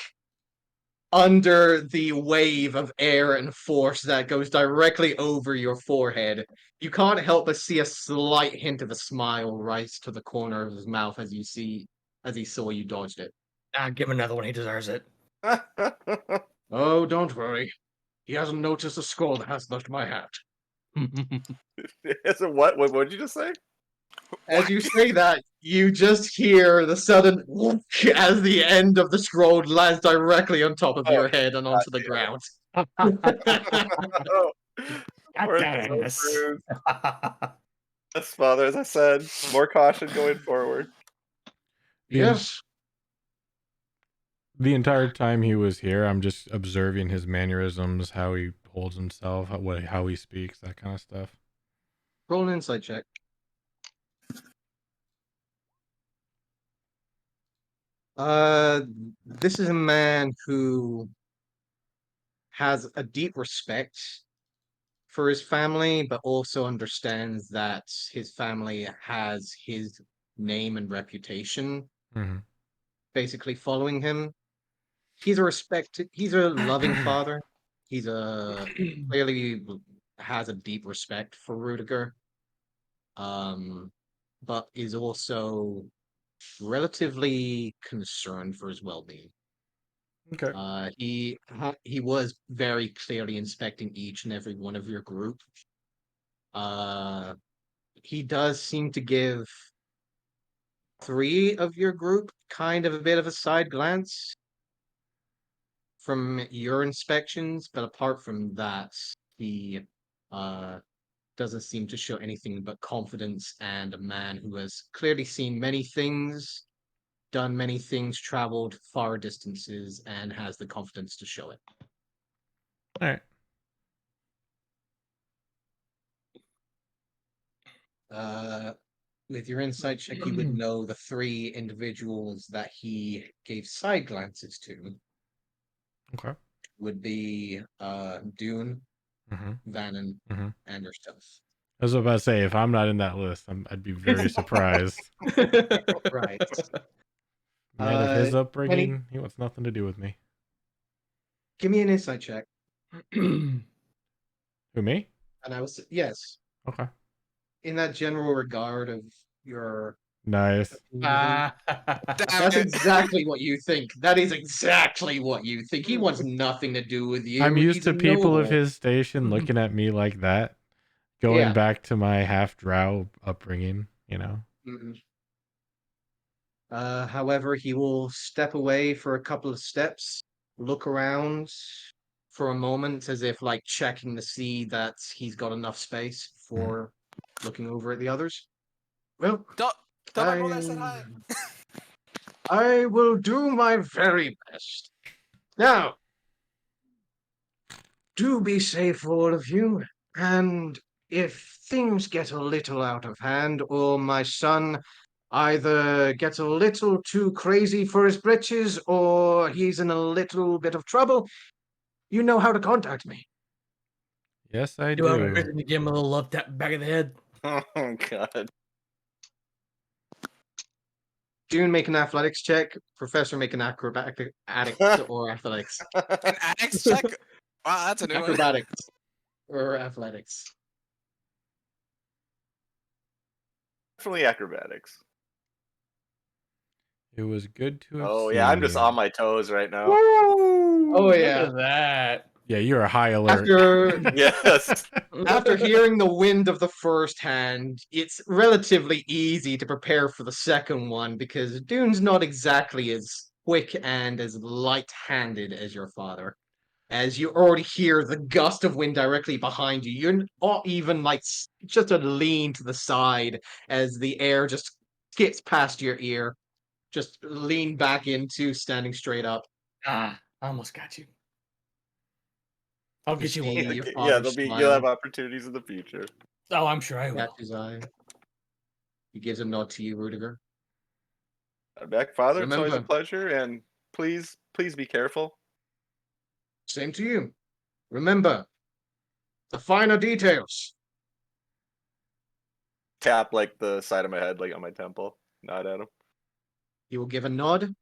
under the wave of air and force that goes directly over your forehead, you can't help but see a slight hint of a smile rise to the corner of his mouth as he saw you dodged it. Give him another one. He deserves it. Oh, don't worry. He hasn't noticed the skull that has left my hat. What did you just say? As you say that, you just hear the sudden whoop as the end of the scroll lands directly on top of Oh, your head and onto the damn ground. Oh, we're so Yes. screwed. Yes, Father, as I said, more caution going forward. Yes. The entire time he was here, I'm just observing his mannerisms, how he holds himself, how he speaks, that kind of stuff. Roll an insight check. This is a man who has a deep respect for his family, but also understands that his family has his name and reputation Mm-hmm. basically following him. He's a loving father. He's clearly has a deep respect for Rudiger. But is also relatively concerned for his well-being. Okay. He was very clearly inspecting each and every one of your group. He does seem to give 3 of your group kind of a bit of a side glance from your inspections, but apart from that, he doesn't seem to show anything but confidence and a man who has clearly seen many things, done many things, traveled far distances, and has the confidence to show it. All right. With your insight check, you would know the 3 individuals that he gave side glances to Okay. would be Dune, Mm-hmm. Vannon, Mm-hmm. and yourself. I was about to say, if I'm not in that list, I'd be very surprised. Right. Man of his Penny, upbringing, he wants nothing to do with me. give me an insight check. Who, me? And I was yes, Okay. in that general regard of your Nice. Damn That's it. exactly what you think. That is exactly what you think. He wants nothing to do with you. I'm used He's a to people of noble. his station looking at me like that, going Yeah. back to my half drow upbringing, you know? Mhm. However, he will step away for a couple of steps, look around for a moment, as if like checking to see that he's got enough space for looking over at the others. Well, Don't my brother said hi. I will do my very best. Now, do be safe, all of you. And if things get a little out of hand, or my son either gets a little too crazy for his britches, or he's in a little bit of trouble, you know how to contact me. Yes, I Do do. everything to give him a little love tap back of the head. Oh god. Dune, make an athletics check. Professor, make an acrobatics or athletics. An axe check? Wow, that's a new one. Acrobatics or athletics. Definitely acrobatics. It was good to have Oh seen yeah, I'm just you. on my toes right now. Oh Look yeah. at that. Yeah, you're a high alert. Yes. After hearing the wind of the first hand, it's relatively easy to prepare for the second one because Dune's not exactly as quick and as light-handed as your father. As you already hear the gust of wind directly behind you, you're not even like just a lean to the side as the air just skips past your ear. Just lean back into standing straight up. I almost got you. I'll get you one. See Back. your Yeah, father you'll have smile. opportunities in the future. Oh, I'm sure I Catch will. his eye. He gives a nod to you, Rudiger. Back, father. It's always a Remember, pleasure, and please be careful. same to you. Remember, the finer details. Tap like the side of my head, like on my temple. Nod at him. He will give a nod,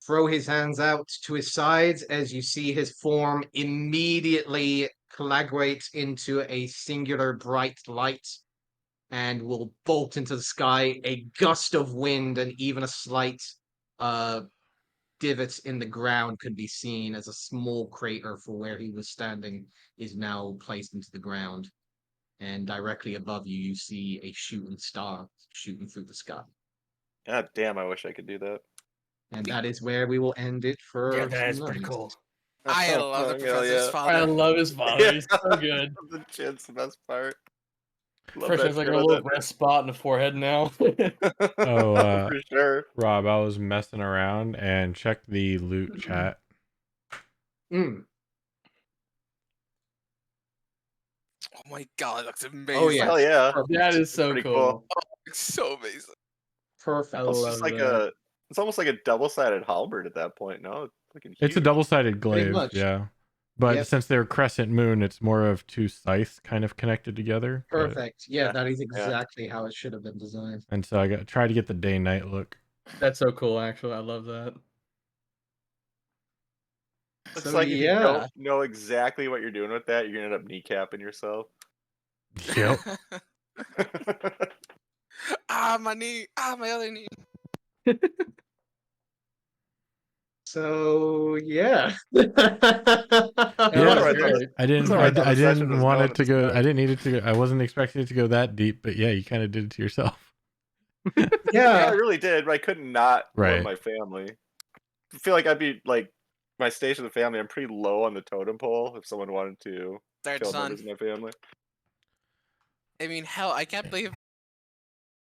throw his hands out to his sides as you see his form immediately coagulate into a singular bright light and will bolt into the sky. A gust of wind and even a slight divot in the ground could be seen as a small crater for where he was standing is now placed into the ground. And directly above you, you see a shooting star shooting through the sky. God damn, I wish I could do that. And that is where we will end it for Yeah, that is pretty tonight. cool. I love the Hell professor's yeah. father. I love his father. He's so good. The chin's the best part. Love Fresh that has like shit a on little that red spot in the forehead now. Oh, for sure. Rob, I was messing around and checked the loot chat. Mm. Oh my god, it looks amazing. Oh yeah, Hell yeah. That is so Pretty cool. It's so amazing. perfect. I It's love just like that. it's almost like a double-sided halberd at that point. No, it's looking It's a huge. double-sided glaive, much. yeah. But Yep. since they're crescent moon, it's more of two scythes kind of connected together. but- Perfect. Yeah, Yeah, that is exactly how it should have been designed. and so I got try to get the day-night look. That's so cool, actually. I love that. Looks So like if you yeah, don't know exactly what you're doing with that, you're gonna end up kneecapping yourself. Yep. My knee. My other knee. so yeah. That Yeah, was Sorry, great. I didn't. Sorry, I thought I the session didn't was want known it to at go. this I time. didn't need it to go. I wasn't expecting it to go that deep. But yeah, you kind of did it to yourself. Yeah, I Yeah. really did, but I could not Right. love my family. I feel like I'd be like my station of the family. I'm pretty low on the totem pole if someone wanted to Third kill son. members of my family. I mean, hell, I can't believe